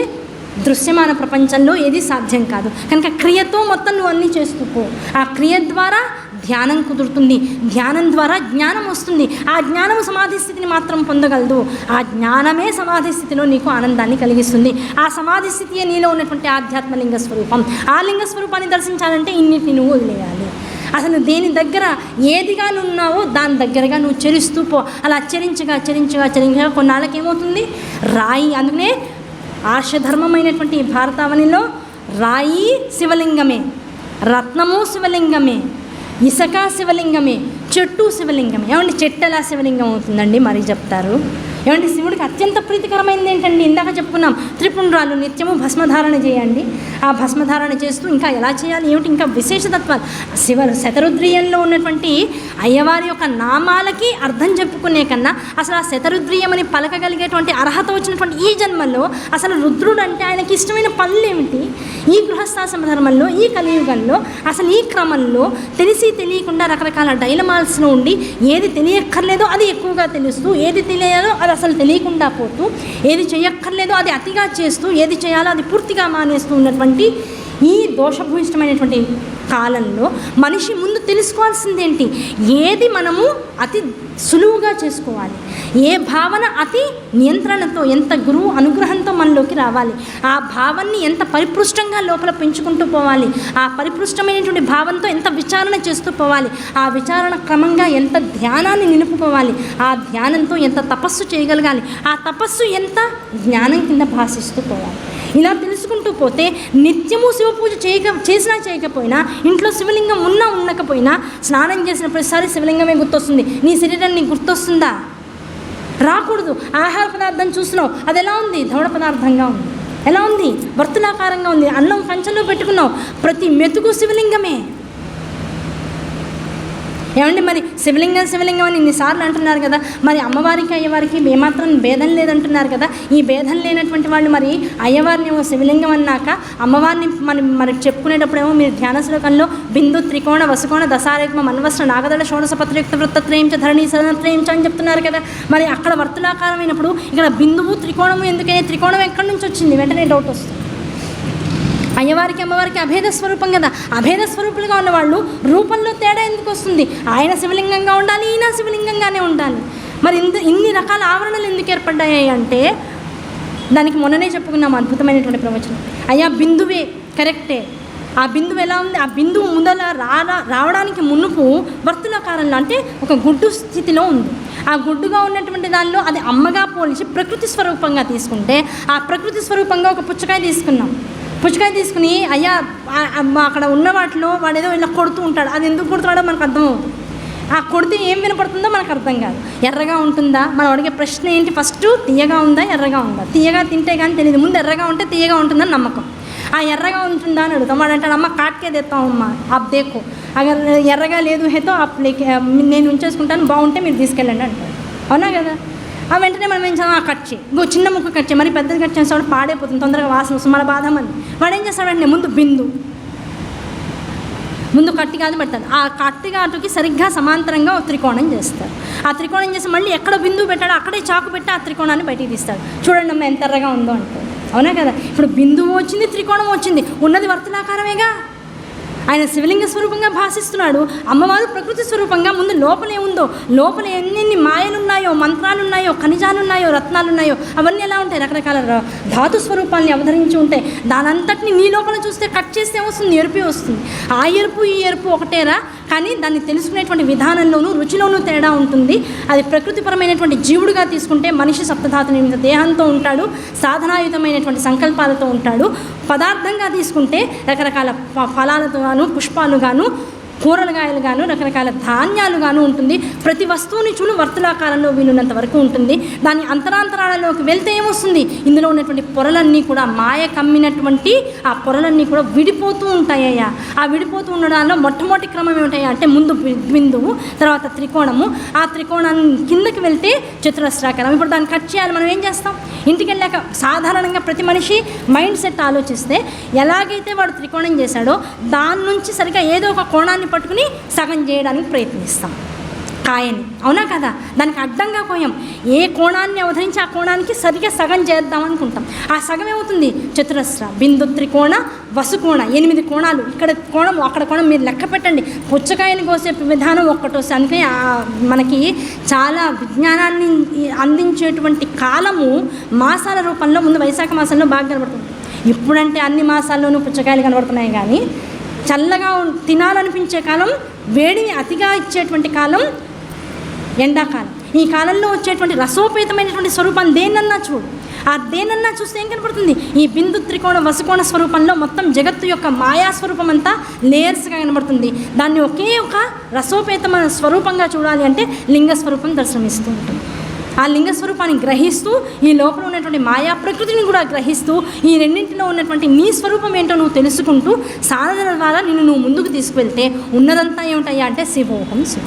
దృశ్యమాన ప్రపంచంలో ఏది సాధ్యం కాదు. కనుక క్రియతో మొత్తం నువ్వు అన్నీ చేస్తూ ఆ క్రియ ద్వారా ధ్యానం కుదురుతుంది, ధ్యానం ద్వారా జ్ఞానం వస్తుంది. ఆ జ్ఞానము సమాధి స్థితిని మాత్రం పొందగలదు. ఆ జ్ఞానమే సమాధి స్థితిలో నీకు ఆనందాన్ని కలిగిస్తుంది. ఆ సమాధి స్థితియే నీలో ఉన్నటువంటి ఆధ్యాత్మ లింగ స్వరూపం. ఆ లింగ స్వరూపాన్ని దర్శించాలంటే ఇన్నిటిని నువ్వు వదిలేయాలి. అసలు దేని దగ్గర ఏదిగా నున్నావో దాని దగ్గరగా నువ్వు చరిస్తూ పో. అలా చరించగా కొన్నాళ్ళకి ఏమవుతుంది? రాయి. అందుకనే ఆర్షధర్మమైనటువంటి భారతావనిలో రాయి శివలింగమే, రత్నము శివలింగమే, ఇసక శివలింగమే, చెట్టు శివలింగమే. ఏమంటే చెట్టు ఎలా శివలింగం అవుతుందండి? మరి చెప్తారు. ఏమంటే శివుడికి అత్యంత ప్రీతికరమైనది ఏంటండి? ఇందాక చెప్పుకున్నాం, త్రిపుండ్రాలు నిత్యము భస్మధారణ చేయండి. ఆ భస్మధారణ చేస్తూ ఇంకా ఎలా చేయాలి ఏమిటి, ఇంకా విశేషతత్వాలు శతరుద్రీయంలో ఉన్నటువంటి అయ్యవారి యొక్క నామాలకి అర్థం చెప్పుకునే కన్నా అసలు ఆ శతరుద్రీయమని పలకగలిగేటువంటి అర్హత వచ్చినటువంటి ఈ జన్మల్లో అసలు రుద్రుడు అంటే ఆయనకి ఇష్టమైన పనులు ఏమిటి? ఈ గృహస్థాశ్రమ ధర్మంలో, ఈ కలియుగంలో, అసలు ఈ క్రమంలో తెలియకుండా రకరకాల డైలమాల్స్లో ఉండి ఏది తెలియక్కర్లేదో అది ఎక్కువగా తెలుస్తూ, ఏది తెలియాలో అది అసలు తెలియకుండా పోతూ, ఏది చేయక్కర్లేదో అది అతిగా చేస్తూ, ఏది చేయాలో అది పూర్తిగా మానేస్తూ ఉన్నటువంటి ఈ దోషభూయిష్టమైనటువంటి కాలంలో మనిషి ముందు తెలుసుకోవాల్సిందేంటి? ఏది మనము అతి సులువుగా చేసుకోవాలి, ఏ భావన అతి నియంత్రణతో, ఎంత గురువు అనుగ్రహంతో మనలోకి రావాలి, ఆ భావాన్ని ఎంత పరిపృష్టంగా లోపల పెంచుకుంటూ పోవాలి, ఆ పరిపృష్టమైనటువంటి భావంతో ఎంత విచారణ చేస్తూ పోవాలి, ఆ విచారణ క్రమంగా ఎంత ధ్యానాన్ని నిలుపుకోవాలి, ఆ ధ్యానంతో ఎంత తపస్సు చేయగలగాలి, ఆ తపస్సు ఎంత జ్ఞానం కింద భాషిస్తూ పోవాలి. ఇలా తెలుసుకుంటూ పోతే నిత్యము శివ పూజ చేసినా చేయకపోయినా, ఇంట్లో శివలింగం ఉండకపోయినా, స్నానం చేసిన ప్రతిసారి శివలింగమే గుర్తొస్తుంది. నీ శరీరం నీకు గుర్తొస్తుందా? రాకూడదు. ఆహార పదార్థం చూస్తున్నావు, అది ఎలా ఉంది? ధవళ పదార్థంగా ఉంది. ఎలా ఉంది? వర్తులాకారంగా ఉంది. అన్నం కంచెలో పెట్టుకున్నావు, ప్రతి మెతుకు శివలింగమే. ఏమండి మరి శివలింగం అని ఇన్నిసార్లు అంటున్నారు కదా, మరి అమ్మవారికి అయ్యవారికి ఏమాత్రం భేదం లేదంటున్నారు కదా. ఈ భేదం లేనటువంటి వాళ్ళు మరి అయ్యవారిని ఏమో శివలింగం అన్నాక అమ్మవారిని మరి చెప్పుకునేటప్పుడేమో మీరు ధ్యాన శ్లోకంలో బిందు, త్రికోణ, వసుకోణ, దశారేత్మ, మన్వస్త్ర, నాగదళ, షోడశ పత్రయుక్త వృత్తత్రయం చ ధరణి సదనత్రయం చ అని చెప్తున్నారు కదా. మరి అక్కడ వర్తులాకారమైనప్పుడు ఇక్కడ బిందువు, త్రికోణము ఎందుకని? త్రికోణం ఎక్కడి నుంచి వచ్చింది? వెంటనే డౌట్ వస్తుంది. అయ్యవారికి అమ్మవారికి అభేద స్వరూపం కదా. అభేద స్వరూపులుగా ఉన్నవాళ్ళు రూపంలో తేడా ఎందుకు వస్తుంది? ఆయన శివలింగంగా ఉండాలి, ఈయన శివలింగంగానే ఉండాలి. మరి ఇన్ని రకాల ఆవరణలు ఎందుకు ఏర్పడ్డాయి అంటే దానికి మొన్ననే చెప్పుకున్నాం అద్భుతమైనటువంటి ప్రవచనం. అయ్యా బిందువే కరెక్టే, ఆ బిందువు ఎలా ఉంది? ఆ బిందువు ముందల రావడానికి మునుపు వర్తులాకారంలో అంటే ఒక గుడ్డు స్థితిలో ఉంది. ఆ గుడ్డుగా ఉన్నటువంటి దానిలో అది అమ్మగా పోల్చి ప్రకృతి స్వరూపంగా తీసుకుంటే, ఆ ప్రకృతి స్వరూపంగా ఒక పుచ్చకాయ తీసుకుని అయ్యా అక్కడ ఉన్న వాటిలో వాడు ఏదో ఇలా కొడుతూ ఉంటాడు. అది ఎందుకు కొడుతున్నాడో మనకు అర్థమవుతుంది. ఆ కొడితే ఏం వినపడుతుందో మనకు అర్థం కాదు. ఎర్రగా ఉంటుందా? మనం అడిగే ప్రశ్న ఏంటి? ఫస్ట్ తీయగా ఉందా, ఎర్రగా ఉందా? తీయగా తింటే కానీ తెలియదు. ముందు ఎర్రగా ఉంటే తీయగా ఉంటుందని నమ్మకం. ఆ ఎర్రగా ఉంటుందా అని అడుగుతాం. వాడు అంటాడు, అమ్మ కాట్కే తెస్తామమ్మా, అప్ దేకో, అగర్ ఎర్రగా లేదు హేతో నేను ఉంచేసుకుంటాను, బాగుంటే మీరు తీసుకెళ్ళండి అంటాడు. అవునా కదా? ఆ వెంటనే మనం ఏం చేస్తాం? కట్ చేయి, చిన్న ముక్క కట్ చేయి, మరి పెద్దది కట్ చేస్తాడు, పాడైపోతుంది, తొందరగా వాసన వస్తుంది, మన బాధమని. వాడు ఏం చేస్తాడు? వెంటనే ముందు కత్తి కాదు పెడతాడు. ఆ కత్తి కాటుకి సరిగ్గా సమాంతరంగా ఒక త్రికోణం చేస్తారు. ఆ త్రికోణం చేసి మళ్ళీ ఎక్కడ బిందువు పెట్టాడో అక్కడే చాకు పెట్టి ఆ త్రికోణాన్ని బయటికి తీస్తాడు. చూడండి అమ్మ ఎంత ఎర్రగా ఉందో అంటాడు. అవునా కదా? ఇప్పుడు బిందువు వచ్చింది, త్రికోణం వచ్చింది, ఉన్నది వర్తులాకారమేగా. ఆయన శివలింగ స్వరూపంగా భాషిస్తున్నాడు, అమ్మవారు ప్రకృతి స్వరూపంగా. ముందు లోపలే ఉందో, లోపల ఎన్ని మాయలున్నాయో, మంత్రాలున్నాయో, ఖనిజాలున్నాయో, రత్నాలున్నాయో, అవన్నీ ఎలా ఉంటాయి? రకరకాల ధాతు స్వరూపాన్ని అవతరించి ఉంటాయి. దానంతటిని నీ లోపల చూస్తే కట్ చేస్తే వస్తుంది, ఎరుపే వస్తుంది. ఆ ఎరుపు ఈ ఎరుపు ఒకటేరా, కానీ దాన్ని తెలుసుకునేటువంటి విధానంలోనూ రుచిలోనూ తేడా ఉంటుంది. అది ప్రకృతిపరమైనటువంటి జీవుడుగా తీసుకుంటే మనిషి సప్తధాతు నిర్మిత దేహంతో ఉంటాడు, సాధనాయుతమైనటువంటి సంకల్పాలతో ఉంటాడు. పదార్థంగా తీసుకుంటే రకరకాల ఫలాలతో గాను, పుష్పాలు గాను, కూరగాయలు గాను, రకరకాల ధాన్యాలు గాను ఉంటుంది. ప్రతి వస్తువుని చూడు వర్తులాకారంలో వీలున్నంత వరకు ఉంటుంది. దాని అంతరాంతరాలలోకి వెళ్తే ఏమొస్తుంది, ఇందులో ఉన్నటువంటి పొరలన్నీ కూడా మాయ కమ్మినటువంటి ఆ పొరలన్నీ కూడా విడిపోతూ ఉంటాయ్యా. ఆ విడిపోతూ ఉండడాల్లో మొట్టమొదటి క్రమం ఏమిటాయా అంటే ముందు బిందువు, తర్వాత త్రికోణము, ఆ త్రికోణాన్ని కిందకి వెళ్తే చతురస్రాకారం. ఇప్పుడు దాన్ని కట్ చేయాలి. మనం ఏం చేస్తాం, ఇంటికి వెళ్ళాక సాధారణంగా ప్రతి మనిషి మైండ్ సెట్ ఆలోచిస్తే ఎలాగైతే వాడు త్రికోణం చేశాడో దాని నుంచి సరిగ్గా ఏదో ఒక కోణాన్ని పట్టుకుని సగం చేయడానికి ప్రయత్నిస్తాం కాయని, అవునా కదా? దానికి అడ్డంగా కోయం. ఏ కోణాన్ని అవతరించి ఆ కోణానికి సరిగ్గా సగం చేద్దాం అనుకుంటాం. ఆ సగం ఏమవుతుంది, చతురస్ర, బిందు, త్రికోణ, వసుకోణ, 8 కోణాలు. ఇక్కడ కోణం అక్కడ కోణం మీరు లెక్క పెట్టండి. పుచ్చకాయని కోసే విధానం ఒక్కటి వస్తే అందుకే మనకి చాలా విజ్ఞానాన్ని అందించేటువంటి కాలము మాసాల రూపంలో ముందు వైశాఖ మాసంలో బాగా కనబడుతుంది. ఇప్పుడంటే అన్ని మాసాల్లోనూ పుచ్చకాయలు కనబడుతున్నాయి, కానీ చల్లగా తినాలనిపించే కాలం, వేడిని అతిగా ఇచ్చేటువంటి కాలం ఎండాకాలం. ఈ కాలంలో వచ్చేటువంటి రసోపేతమైనటువంటి స్వరూపం దేన్నన్నా చూడు. ఆ దేనన్నా చూస్తే ఏం కనపడుతుంది, ఈ బిందు, త్రికోణ, వసుకోణ స్వరూపంలో మొత్తం జగత్తు యొక్క మాయా స్వరూపం అంతా లేయర్స్గా కనబడుతుంది. దాన్ని ఒకే ఒక రసోపేతమైన స్వరూపంగా చూడాలి అంటే లింగ స్వరూపం దర్శనమిస్తూ ఉంటుంది. ఆ లింగ స్వరూపాన్ని గ్రహిస్తూ ఈ లోపల ఉన్నటువంటి మాయా ప్రకృతిని కూడా గ్రహిస్తూ ఈ రెండింటిలో ఉన్నటువంటి నీ స్వరూపం ఏంటో నువ్వు తెలుసుకుంటూ సాధన ద్వారా నువ్వు ముందుకు తీసుకువెళ్తే ఉన్నదంతా ఏమిటయ్యా అంటే శివోహం శివ.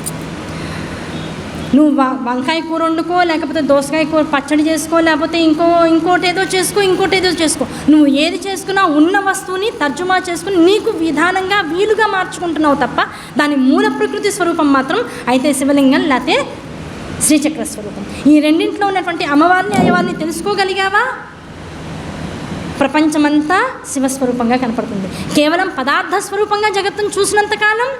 నువ్వు వంకాయ కూర వండుకో, లేకపోతే దోసకాయ కూర పచ్చడి చేసుకో, లేకపోతే ఇంకోటేదో చేసుకో. నువ్వు ఏది చేసుకున్నా ఉన్న వస్తువుని తర్జుమా చేసుకుని నీకు విధానంగా వీలుగా మార్చుకుంటున్నావు తప్ప దాని మూల ప్రకృతి స్వరూపం మాత్రం అయితే శివలింగం లేకపోతే శ్రీచక్ర స్వరూపం. ఈ రెండింటిలో ఉన్నటువంటి అమ్మవారిని అయ్యవారిని తెలుసుకోగలిగావా, ప్రపంచమంతా శివస్వరూపంగా కనపడుతుంది. కేవలం పదార్థ స్వరూపంగా జగత్తును చూసినంతకాలం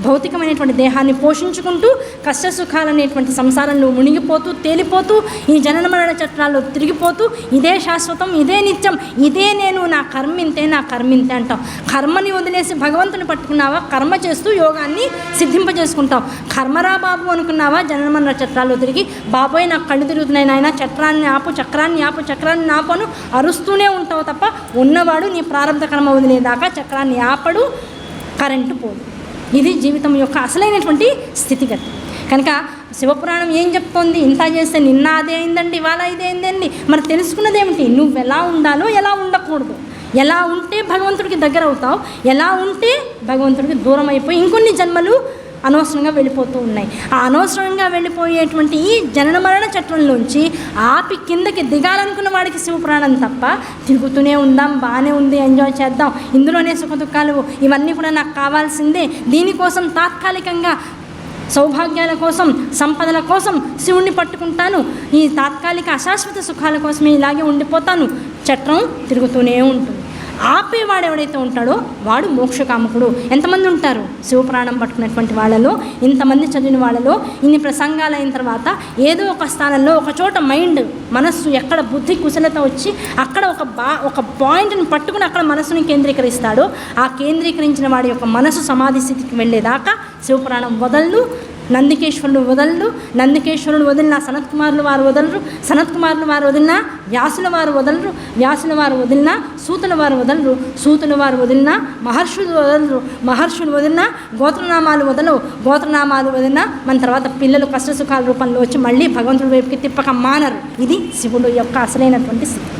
భౌతికమైనటువంటి దేహాన్ని పోషించుకుంటూ కష్టసుఖాలనేటువంటి సంసారంలో మునిగిపోతూ తేలిపోతూ ఈ జనన మరణ చట్రాల్లో తిరిగిపోతూ ఇదే శాశ్వతం, ఇదే నిత్యం, ఇదే నేను, నా కర్మింతే అంటావు. కర్మని వదిలేసి భగవంతుని పట్టుకున్నావా, కర్మ చేస్తూ యోగాన్ని సిద్ధింపజేసుకుంటావు. కర్మరా బాబు అనుకున్నావా, జనన మరణ చట్రాల్లో తిరిగి బాబోయ్ నాకు కళ్ళు తిరుగుతున్నాయి నాయన, చక్రాన్ని ఆపు అని అరుస్తూనే ఉంటావు తప్ప ఉన్నవాడు నీ ప్రారంభ కర్మ వదిలేదాకా చక్రాన్ని ఆపడు, కరెంటు పోదు. ఇది జీవితం యొక్క అసలైనటువంటి స్థితిగతి. కనుక శివపురాణం ఏం చెప్తోంది, ఇంత చేస్తే నిన్న అదే అయిందండి, ఇవాళ ఇదే అయిందండి. మరి తెలుసుకున్నది ఏమిటి, నువ్వు ఎలా ఉండాలో ఎలా ఉండకూడదు, ఎలా ఉంటే భగవంతుడికి దగ్గర అవుతావు, ఎలా ఉంటే భగవంతుడికి దూరం అయిపోయి ఇంకొన్ని జన్మలు అనవసరంగా వెళ్ళిపోతూ ఉన్నాయి. ఆ అనవసరంగా వెళ్ళిపోయేటువంటి ఈ జనన మరణ చట్రంలోంచి ఆపి కిందకి దిగాలనుకున్న వాడికి శివపురాణం తప్ప తిరుగుతూనే ఉందాం, బాగానే ఉంది, ఎంజాయ్ చేద్దాం, ఇందులోనే సుఖ దుఃఖాలు ఇవన్నీ కూడా నాకు కావాల్సిందే, దీనికోసం తాత్కాలికంగా సౌభాగ్యాల కోసం సంపదల కోసం శివుణ్ణి పట్టుకుంటాను, ఈ తాత్కాలిక అశాశ్వత సుఖాల కోసమే ఇలాగే ఉండిపోతాను, చట్రం తిరుగుతూనే ఉంటుంది. ఆపేవాడు ఎవడైతే ఉంటాడో వాడు మోక్షకాముకుడు. ఎంతమంది ఉంటారు శివపురాణం పట్టుకున్నటువంటి వాళ్ళలో, ఇంతమంది చదివిన వాళ్ళలో, ఇన్ని ప్రసంగాలు అయిన తర్వాత ఏదో ఒక స్థానంలో ఒక చోట మనస్సు ఎక్కడ బుద్ధి కుశలత వచ్చి అక్కడ ఒక పాయింట్ని పట్టుకుని అక్కడ మనస్సుని కేంద్రీకరిస్తాడో ఆ కేంద్రీకరించిన వాడి యొక్క మనసు సమాధి స్థితికి వెళ్ళేదాకా శివపురాణం వదలడు. నందికేశ్వరుడు వదలడు, నందికేశ్వరుడు వదిలిన సనత్కుమారులు వారు వదలరు, సనత్కుమారులు వారు వదిలిన వ్యాసుల వారు వదలరు, వ్యాసుల వారు వదిలిన సూతుల వారు వదలరు, సూతుల వారు వదిలిన మహర్షులు వదలరు, మహర్షులు వదిలిన గోత్రనామాలు వదలవు, గోత్రనామాలు వదిలిన మన తర్వాత పిల్లలు కష్టసుఖాల రూపంలో వచ్చి మళ్ళీ భగవంతుడి వైపుకి తిప్పక మానరు. ఇది శివుడు యొక్క అసలైనటువంటి స్థితి.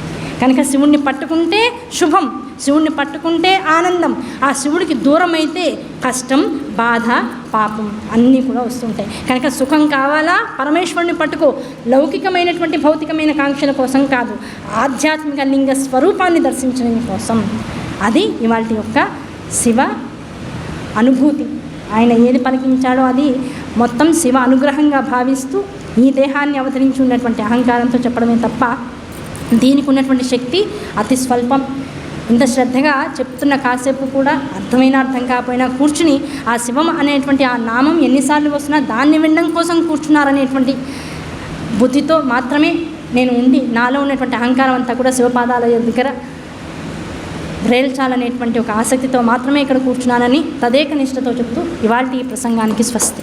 కనుక శివుణ్ణి పట్టుకుంటే శుభం, శివుణ్ణి పట్టుకుంటే ఆనందం. ఆ శివుడికి దూరం అయితే కష్టం, బాధ, పాపం అన్నీ కూడా వస్తుంటాయి. కనుక సుఖం కావాలా, పరమేశ్వరుని పట్టుకో. లౌకికమైనటువంటి భౌతికమైన కాంక్షల కోసం కాదు, ఆధ్యాత్మిక లింగ స్వరూపాన్ని దర్శించడం కోసం. అది ఇవాళ యొక్క శివ అనుభూతి. ఆయన ఏది పలికించాడో అది మొత్తం శివ అనుగ్రహంగా భావిస్తూ ఈ దేహాన్ని అవతరించి ఉన్నటువంటి అహంకారంతో చెప్పడమే తప్ప దీనికి ఉన్నటువంటి శక్తి అతి స్వల్పం. ఇంత శ్రద్ధగా చెప్తున్న కాసేపు కూడా అర్థం కాకపోయినా కూర్చుని ఆ శివం అనేటువంటి ఆ నామం ఎన్నిసార్లు వస్తున్నా దాన్ని వినడం కోసం కూర్చున్నారనేటువంటి బుద్ధితో మాత్రమే నేను ఉండి నాలో ఉన్నటువంటి అహంకారం అంతా కూడా శివపాదాల దగ్గర రేల్చాలనేటువంటి ఒక ఆసక్తితో మాత్రమే ఇక్కడ కూర్చున్నానని తదేక నిష్ఠతో చెప్తూ ఇవాల్టి ఈ ప్రసంగానికి స్వస్తి.